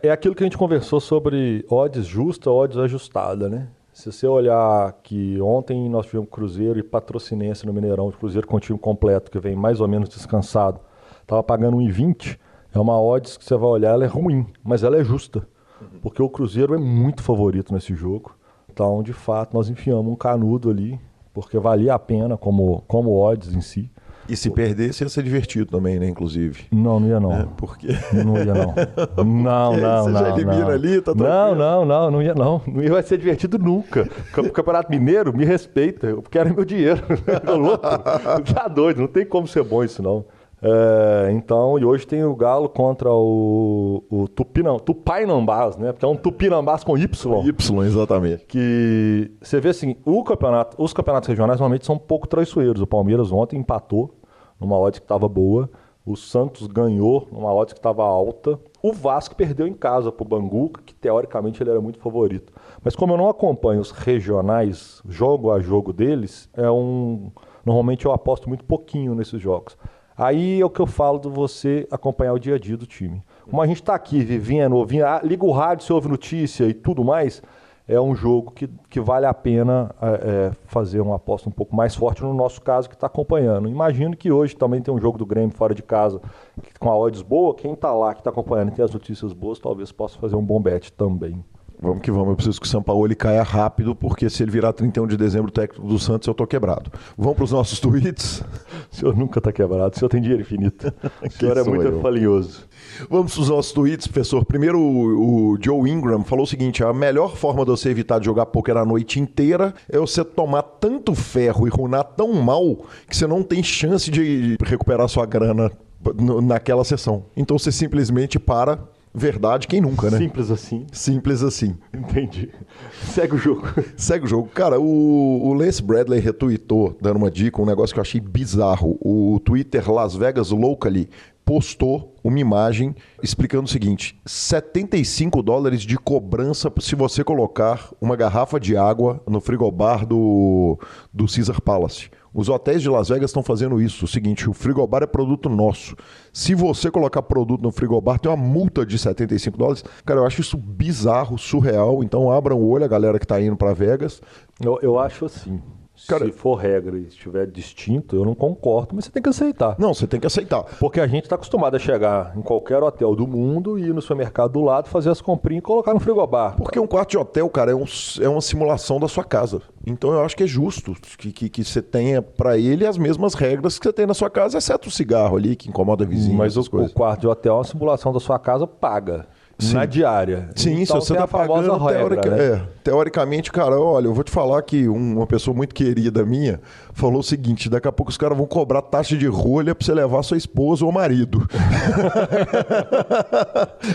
É aquilo que a gente conversou sobre odds justa, odds ajustada, né? Se você olhar que ontem nós tivemos Cruzeiro e Patrocinense no Mineirão, de Cruzeiro com o time completo, que vem mais ou menos descansado, estava pagando 1,20, é uma odds que você vai olhar, ela é ruim, mas ela é justa, porque o Cruzeiro é muito favorito nesse jogo. Então, de fato, nós enfiamos um canudo ali, porque valia a pena como odds em si.
E se perdesse, ia ser divertido também, né, inclusive.
Não ia não.
Por quê?
Não ia não. Não.
Você já elimina ali, tá tranquilo?
Não ia não. Não vai ser divertido nunca. O Campeonato Mineiro me respeita, eu quero meu dinheiro. Tá doido, não tem como ser bom isso não. Então, e hoje tem o Galo contra o Tupinambás, né? Porque é um Tupinambás com Y.
Y, exatamente.
Que você vê assim, os campeonatos regionais normalmente são um pouco traiçoeiros. O Palmeiras ontem empatou numa odds que estava boa. O Santos ganhou numa odds que estava alta. O Vasco perdeu em casa pro Bangu, que teoricamente ele era muito favorito. Mas como eu não acompanho os regionais, jogo a jogo deles, normalmente eu aposto muito pouquinho nesses jogos. Aí é o que eu falo de você acompanhar o dia a dia do time. Como a gente está aqui vivendo, ouvindo, liga o rádio, você ouve notícia e tudo mais, é um jogo que vale a pena fazer uma aposta um pouco mais forte no nosso caso que está acompanhando. Imagino que hoje também tem um jogo do Grêmio fora de casa com a odds boa, quem está lá, que está acompanhando e tem as notícias boas, talvez possa fazer um bom bet também.
Vamos que vamos, eu preciso que o Sampaoli caia rápido, porque se ele virar 31 de dezembro técnico do Santos, eu tô quebrado. Vamos para os nossos tweets?
O senhor nunca tá quebrado, o senhor tem dinheiro infinito. O senhor é muito falinhoso.
Vamos para os nossos tweets, professor. Primeiro, o Joe Ingram falou o seguinte: a melhor forma de você evitar de jogar pôquer a noite inteira é você tomar tanto ferro e runar tão mal que você não tem chance de recuperar sua grana naquela sessão. Então você simplesmente para. Verdade, quem nunca, né?
Simples assim.
Simples assim.
Entendi. Segue o jogo.
Segue o jogo. Cara, o Lance Bradley retweetou, dando uma dica, um negócio que eu achei bizarro. O Twitter Las Vegas Locally postou uma imagem explicando o seguinte: $75 de cobrança se você colocar uma garrafa de água no frigobar do Caesar Palace. Os hotéis de Las Vegas estão fazendo isso. O seguinte, o frigobar é produto nosso. Se você colocar produto no frigobar, tem uma multa de $75. Cara, eu acho isso bizarro, surreal. Então abram o olho, a galera que está indo para Vegas.
Eu acho assim. Cara, se for regra e estiver distinto, eu não concordo, mas você tem que aceitar.
Não, você tem que aceitar.
Porque a gente está acostumado a chegar em qualquer hotel do mundo e ir no supermercado do lado, fazer as comprinhas e colocar no frigobar.
Porque um quarto de hotel, cara, é uma simulação da sua casa. Então eu acho que é justo que você tenha para ele as mesmas regras que você tem na sua casa, exceto o cigarro ali que incomoda a vizinha.
Mas o quarto de hotel é uma simulação da sua casa paga. Sim. Na diária.
Sim,
então,
se você tá pagando, teoricamente, cara, olha, eu vou te falar que uma pessoa muito querida minha falou o seguinte: daqui a pouco os caras vão cobrar taxa de rolha pra você levar sua esposa ou marido.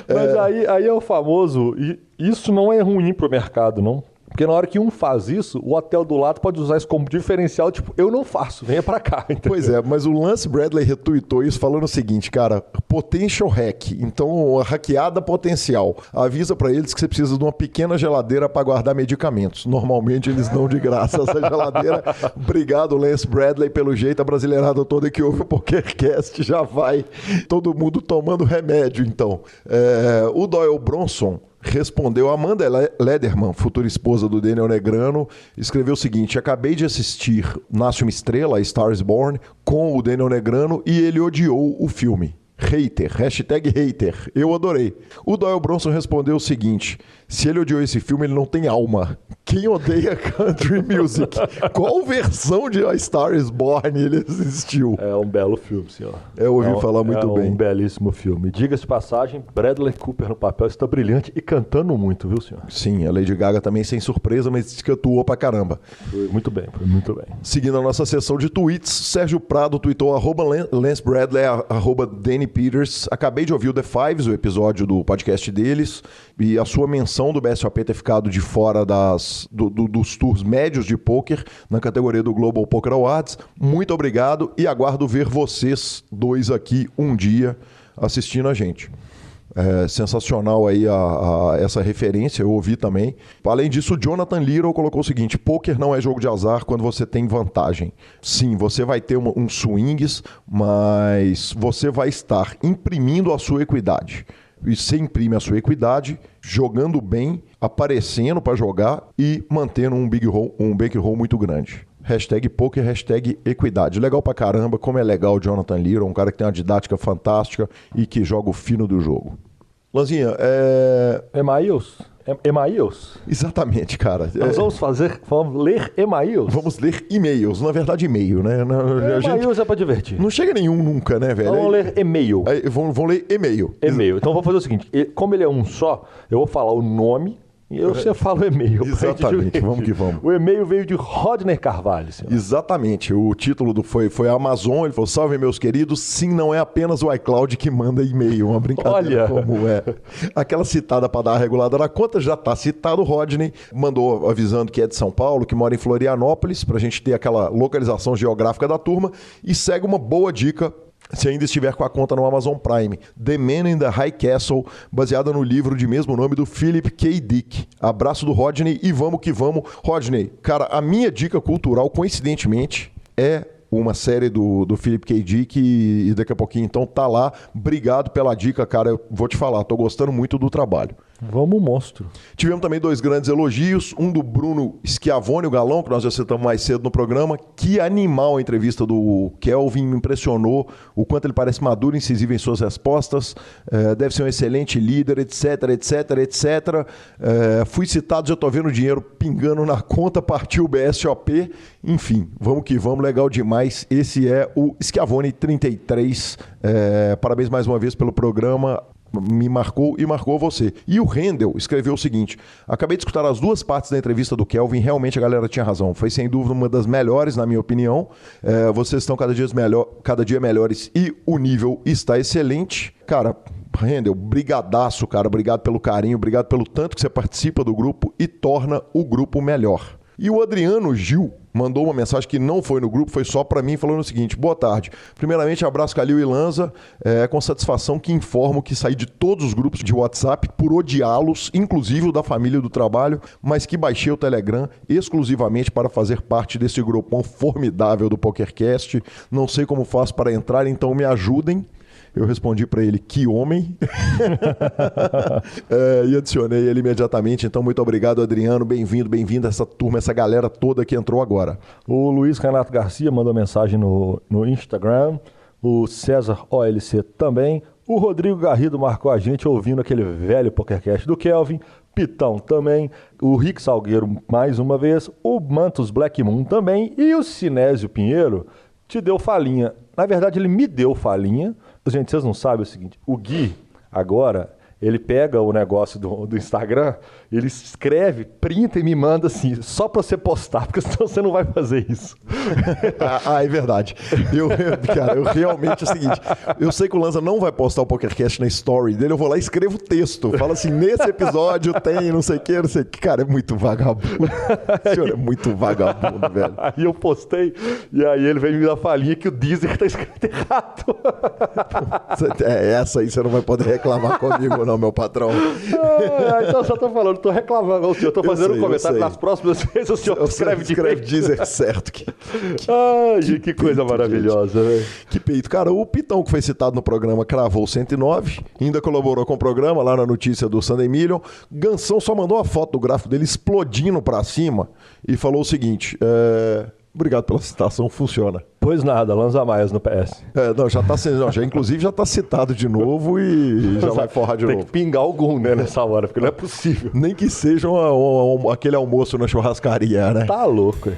Mas aí é o famoso, e isso não é ruim pro mercado, não. Porque na hora que um faz isso, o hotel do lado pode usar isso como diferencial, tipo, eu não faço, venha pra cá. Entendeu?
Pois é, mas o Lance Bradley retweetou isso falando o seguinte, cara: potential hack, então hackeada potencial. Avisa pra eles que você precisa de uma pequena geladeira pra guardar medicamentos. Normalmente eles dão de graça essa geladeira. Obrigado, Lance Bradley, pelo jeito. A brasileirada toda que ouve o PokerCast já vai todo mundo tomando remédio, então. O Doyle Bronson respondeu: Amanda Lederman, futura esposa do Daniel Negrano, escreveu o seguinte: acabei de assistir Nasce uma Estrela, A Star is Born, com o Daniel Negrano e ele odiou o filme. Hater, #hater, eu adorei. O Doyle Bronson respondeu o seguinte: se ele odiou esse filme, ele não tem alma. Quem odeia country music? Qual versão de A Star is Born ele assistiu?
É um belo filme, senhor.
Eu ouvi falar muito bem.
É um belíssimo filme. Diga-se de passagem, Bradley Cooper no papel está brilhante e cantando muito, viu, senhor?
Sim, a Lady Gaga também sem surpresa, mas disse que atuou pra caramba.
Foi muito bem.
Seguindo a nossa sessão de tweets, Sérgio Prado tweetou @Lance Bradley, @Danny Peters. Acabei de ouvir o The Fives, o episódio do podcast deles, e a sua menção decepção do BSOP ter ficado de fora dos tours médios de pôquer na categoria do Global Poker Awards. Muito obrigado e aguardo ver vocês dois aqui um dia assistindo a gente. Sensacional aí essa referência, eu ouvi também. Além disso, o Jonathan Little colocou o seguinte: pôquer não é jogo de azar quando você tem vantagem. Sim, você vai ter uns swings, mas você vai estar imprimindo a sua equidade. E você imprime a sua equidade jogando bem, aparecendo para jogar e mantendo um bankroll muito grande. Hashtag poker, hashtag equidade. Legal pra caramba, como é legal o Jonathan Little, um cara que tem uma didática fantástica e que joga o fino do jogo. Lanzinha,
Emails?
Exatamente, cara.
Nós vamos ler emails?
Vamos ler e-mails, na verdade e-mail, né?
E-mails é pra divertir.
Não chega nenhum nunca, né, velho?
Vamos ler e-mail.
Vamos ler e-mail.
E-mail. Então vamos fazer o seguinte, como ele é um só, eu vou falar o nome e você fala o e-mail.
Exatamente, vamos que vamos.
O e-mail veio de Rodner Carvalho, senhor.
Exatamente, o título foi a Amazon, ele falou: salve meus queridos, sim, não é apenas o iCloud que manda e-mail, uma brincadeira.
Olha.
Como é. Aquela citada para dar a regulada na conta, já está citado. O Rodney mandou avisando que é de São Paulo, que mora em Florianópolis, para a gente ter aquela localização geográfica da turma, e segue uma boa dica se ainda estiver com a conta no Amazon Prime, The Man in the High Castle, baseada no livro de mesmo nome do Philip K. Dick. Abraço do Rodney e vamos que vamos. Rodney, cara, a minha dica cultural, coincidentemente, é uma série do Philip K. Dick e daqui a pouquinho então tá lá. Obrigado pela dica, cara, eu vou te falar, tô gostando muito do trabalho.
Vamos, monstro.
Tivemos também 2 grandes elogios, um do Bruno Schiavone, o galão, que nós já citamos mais cedo no programa. Que animal a entrevista do Kelvin, me impressionou o quanto ele parece maduro e incisivo em suas respostas, deve ser um excelente líder, etc, etc, etc. Fui citado, já estou vendo o dinheiro pingando na conta, partiu o BSOP, enfim, vamos que vamos, legal demais. Esse é o Schiavone 33, parabéns mais uma vez pelo programa. Me marcou e marcou você. E o Rendel escreveu o seguinte: acabei de escutar as 2 partes da entrevista do Kelvin, realmente a galera tinha razão. Foi sem dúvida uma das melhores, na minha opinião. Vocês estão cada dia melhores e o nível está excelente. Cara, Rendel, brigadaço, cara. Obrigado pelo carinho, obrigado pelo tanto que você participa do grupo e torna o grupo melhor. E o Adriano Gil mandou uma mensagem que não foi no grupo, foi só para mim, falando o seguinte: boa tarde. Primeiramente, abraço Calil e Lanza. Com satisfação que informo que saí de todos os grupos de WhatsApp por odiá-los, inclusive o da família do trabalho, mas que baixei o Telegram exclusivamente para fazer parte desse grupão formidável do PokerCast. Não sei como faço para entrar, então me ajudem. Eu respondi para ele: que homem. E adicionei ele imediatamente. Então, muito obrigado, Adriano. Bem-vindo a essa turma, essa galera toda que entrou agora.
O Luiz Renato Garcia mandou mensagem no Instagram. O César OLC também. O Rodrigo Garrido marcou a gente ouvindo aquele velho PokerCast do Kelvin. Pitão também. O Rick Salgueiro mais uma vez. O Mantos Black Moon também. E o Sinésio Pinheiro te deu falinha. Na verdade, ele me deu falinha. Gente, vocês não sabem o seguinte: o Gui, agora, ele pega o negócio do Instagram, ele escreve, printa e me manda assim, só pra você postar, porque senão você não vai fazer isso.
É verdade. Cara, eu realmente é o seguinte: eu sei que o Lanza não vai postar o PokerCast na story dele, eu vou lá e escrevo texto. Fala assim: nesse episódio tem não sei o que. Cara, é muito vagabundo. O senhor é muito vagabundo, velho.
Aí eu postei, e aí ele veio me dar falinha que o Deezer tá escrito errado.
Essa aí você não vai poder reclamar comigo, não, meu patrão.
Então eu só tô falando, tô reclamando, o senhor, tô fazendo um comentário. Nas próximas vezes o senhor escreve
Deezer certo.
Que coisa maravilhosa, velho.
Que peito. Cara, o Pitão, que foi citado no programa, cravou 109, ainda colaborou com o programa lá na notícia do Sunday Million. Gansão só mandou uma foto do gráfico dele explodindo pra cima e falou o seguinte: obrigado pela citação, funciona.
Pois nada, Lanza Maias no PS.
Inclusive já tá citado de novo e já vai forrar de novo.
Tem que pingar algum, né, nessa hora, porque não é possível.
Nem que seja aquele almoço na churrascaria, né?
Tá louco,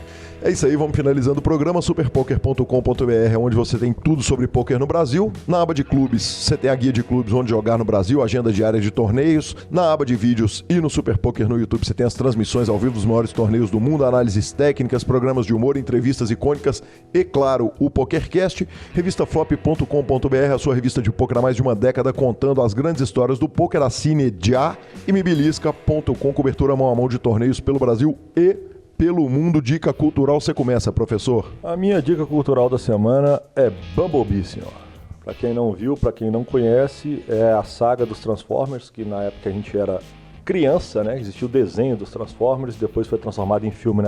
É isso aí, vamos finalizando o programa. Superpoker.com.br, onde você tem tudo sobre poker no Brasil. Na aba de clubes, você tem a guia de clubes onde jogar no Brasil, agenda diária de torneios. Na aba de vídeos e no Super Poker no YouTube, você tem as transmissões ao vivo dos maiores torneios do mundo, análises técnicas, programas de humor, entrevistas icônicas e, claro, claro, o PokerCast, revistaflop.com.br, a sua revista de poker há mais de uma década, contando as grandes histórias do poker. Assine já, e mibilisca.com, cobertura mão a mão de torneios pelo Brasil e pelo mundo. Dica cultural, você começa, professor.
A minha dica cultural da semana é Bumblebee, senhor. Para quem não viu, para quem não conhece, é a saga dos Transformers, que na época a gente era criança, né? Existiu o desenho dos Transformers, depois foi transformado em filme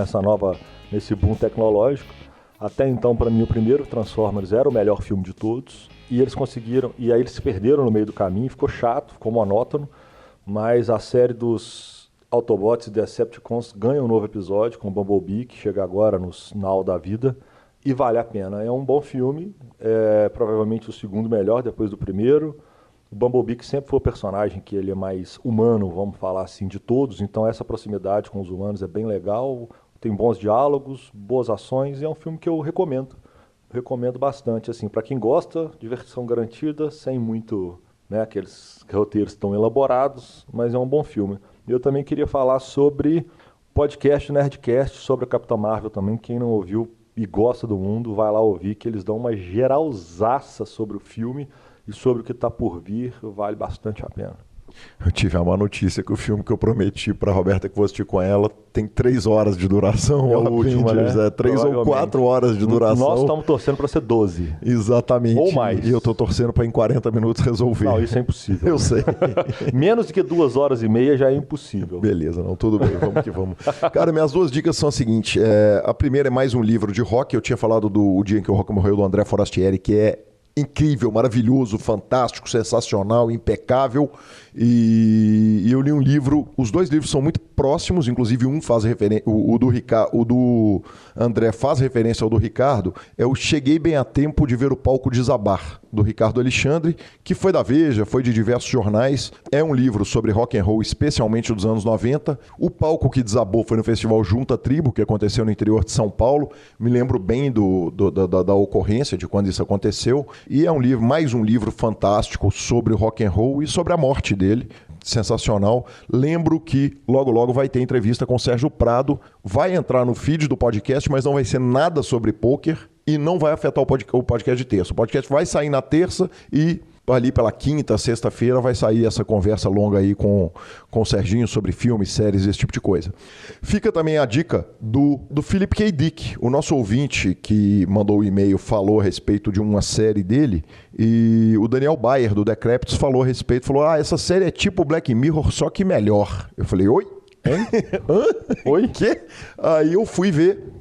nesse boom tecnológico. Até então, para mim, o primeiro Transformers era o melhor filme de todos, e eles conseguiram, e aí eles se perderam no meio do caminho, ficou chato, ficou monótono, mas a série dos Autobots e Decepticons ganha um novo episódio com o Bumblebee, que chega agora no final da vida, e vale a pena. É um bom filme, é provavelmente o segundo melhor depois do primeiro. O Bumblebee, que sempre foi o personagem que ele é mais humano, vamos falar assim, de todos, então essa proximidade com os humanos é bem legal, tem bons diálogos, boas ações, e é um filme que eu recomendo bastante, assim, para quem gosta, diversão garantida, sem muito, né, aqueles roteiros tão elaborados, mas é um bom filme. Eu também queria falar sobre podcast Nerdcast, sobre a Capitã Marvel também, quem não ouviu e gosta do mundo, vai lá ouvir, que eles dão uma geralzaça sobre o filme, e sobre o que está por vir, vale bastante a pena.
Eu tive a má notícia que o filme que eu prometi para a Roberta que vou assistir com ela tem 3 horas de duração.
É o último, né?
3 ou 4 horas de duração.
Nós estamos torcendo para ser 12.
Exatamente.
Ou mais.
E eu estou torcendo para em 40 minutos resolver.
Não, isso é impossível.
Eu sei.
Menos do que 2 horas e meia já é impossível.
Beleza, não, tudo bem, vamos que vamos. Cara, minhas 2 dicas são as seguintes. A primeira é mais um livro de rock. Eu tinha falado do O Dia em que o Rock Morreu, do André Forastieri, que é incrível, maravilhoso, fantástico, sensacional, impecável. E eu li um livro, os 2 livros são muito próximos, inclusive um faz referência, o do André faz referência ao do Ricardo, é o Cheguei Bem a Tempo de Ver o Palco Desabar, do Ricardo Alexandre, que foi da Veja, foi de diversos jornais. É um livro sobre rock and roll, especialmente dos anos 90. O palco que desabou foi no Festival Junta Tribo, que aconteceu no interior de São Paulo. Me lembro bem da ocorrência, de quando isso aconteceu. E é um livro, mais um livro fantástico sobre o rock and roll e sobre a morte dele. Sensacional. Lembro que logo vai ter entrevista com o Sérgio Prado. Vai entrar no feed do podcast, mas não vai ser nada sobre pôquer e não vai afetar o podcast de terça. O podcast vai sair na terça e ali pela quinta, sexta-feira vai sair essa conversa longa aí com o Serginho sobre filmes, séries, esse tipo de coisa. Fica também a dica do Philip K. Dick, o nosso ouvinte que mandou o e-mail, falou a respeito de uma série dele, e o Daniel Bayer, do Decréptos, falou a respeito, falou, essa série é tipo Black Mirror, só que melhor. Eu falei, oi? Hã? Oi? Quê? Aí eu fui ver,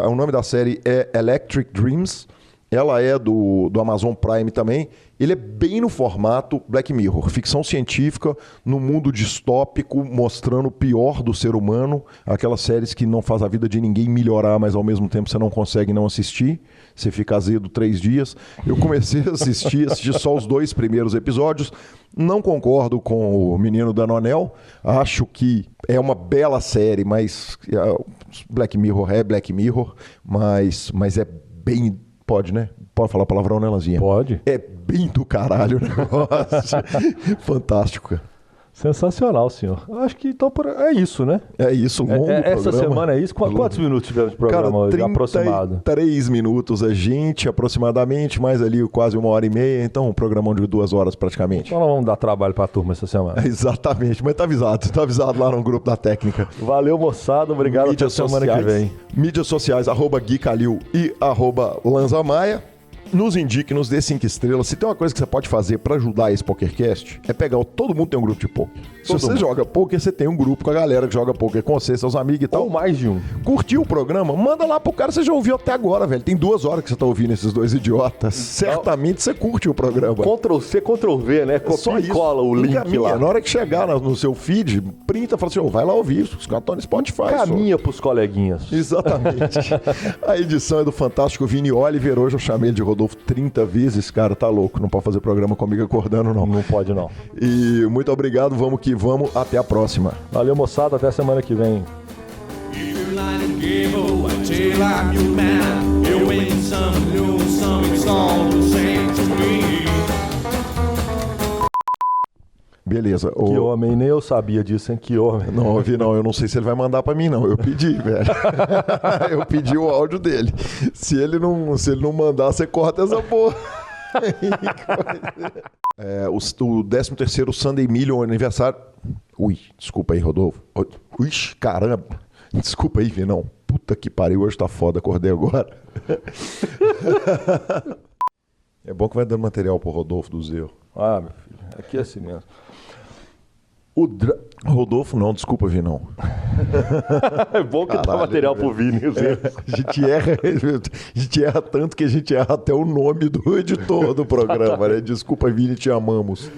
o nome da série é Electric Dreams, ela é do Amazon Prime também. Ele é bem no formato Black Mirror, ficção científica no mundo distópico, mostrando o pior do ser humano, aquelas séries que não faz a vida de ninguém melhorar, mas ao mesmo tempo você não consegue não assistir, você fica azedo 3 dias. Eu comecei a assistir só os 2 primeiros episódios, não concordo com o menino Danonel, acho que é uma bela série, mas Black Mirror é Black Mirror, mas é bem... Pode, né? Pode falar palavrão, né, Lanzinha?
Pode.
É bem do caralho o negócio. Fantástico, cara.
Sensacional, senhor. Acho que então é isso, né?
É isso, longo
essa semana é isso. Quantos minutos tivemos de programa hoje, aproximado?
3 minutos a gente, aproximadamente, mais ali quase 1h30, então um programão de 2 horas praticamente.
Então nós vamos dar trabalho pra turma essa semana.
Exatamente, mas tá avisado lá no grupo da técnica.
Valeu, moçada, obrigado, até semana que vem.
Mídias sociais, @GuiCalil e @LanzaMaia. Nos indique, nos dê 5 estrelas. Se tem uma coisa que você pode fazer pra ajudar esse PokerCast, é pegar todo mundo tem um grupo de poker. Se você joga poker, você tem um grupo com a galera que joga poker com você, seus amigos e tal.
Ou mais de um.
Curtiu o programa? Manda lá pro cara, você já ouviu até agora, velho. Tem 2 horas que você tá ouvindo esses 2 idiotas. Certamente você curte o programa.
Ctrl-C, Ctrl-V, né?
Copia
e cola o link lá.
Na hora que chegar no seu feed, printa e fala assim, vai lá ouvir isso. Os caras estão no Spotify.
Caminha pros coleguinhas.
Exatamente. A edição é do fantástico Vini Oliver. Hoje eu chamei ele de Rodolfo 30 vezes. Cara, tá louco. Não pode fazer programa comigo acordando, não.
Não pode, não.
E muito obrigado. Vamos que vamos. Até a próxima.
Valeu, moçada. Até semana que vem.
Beleza.
Que homem, nem eu sabia disso, hein? Que homem.
Não, não, eu não sei se ele vai mandar pra mim, não. Eu pedi, velho. Eu pedi o áudio dele. Se ele não mandar, você corta essa porra. O 13º Sunday Million aniversário. Ui, desculpa aí, Rodolfo. Ui, caramba. Desculpa aí, Vinão. Puta que pariu, hoje tá foda, acordei agora. É bom que vai dando material pro Rodolfo do Zeu.
Ah, meu filho, aqui é assim mesmo.
Rodolfo não, desculpa, Vinão.
É bom que dá material pro Vini.
A gente erra tanto que a gente erra até o nome do editor do programa, né? Desculpa, Vini, te amamos.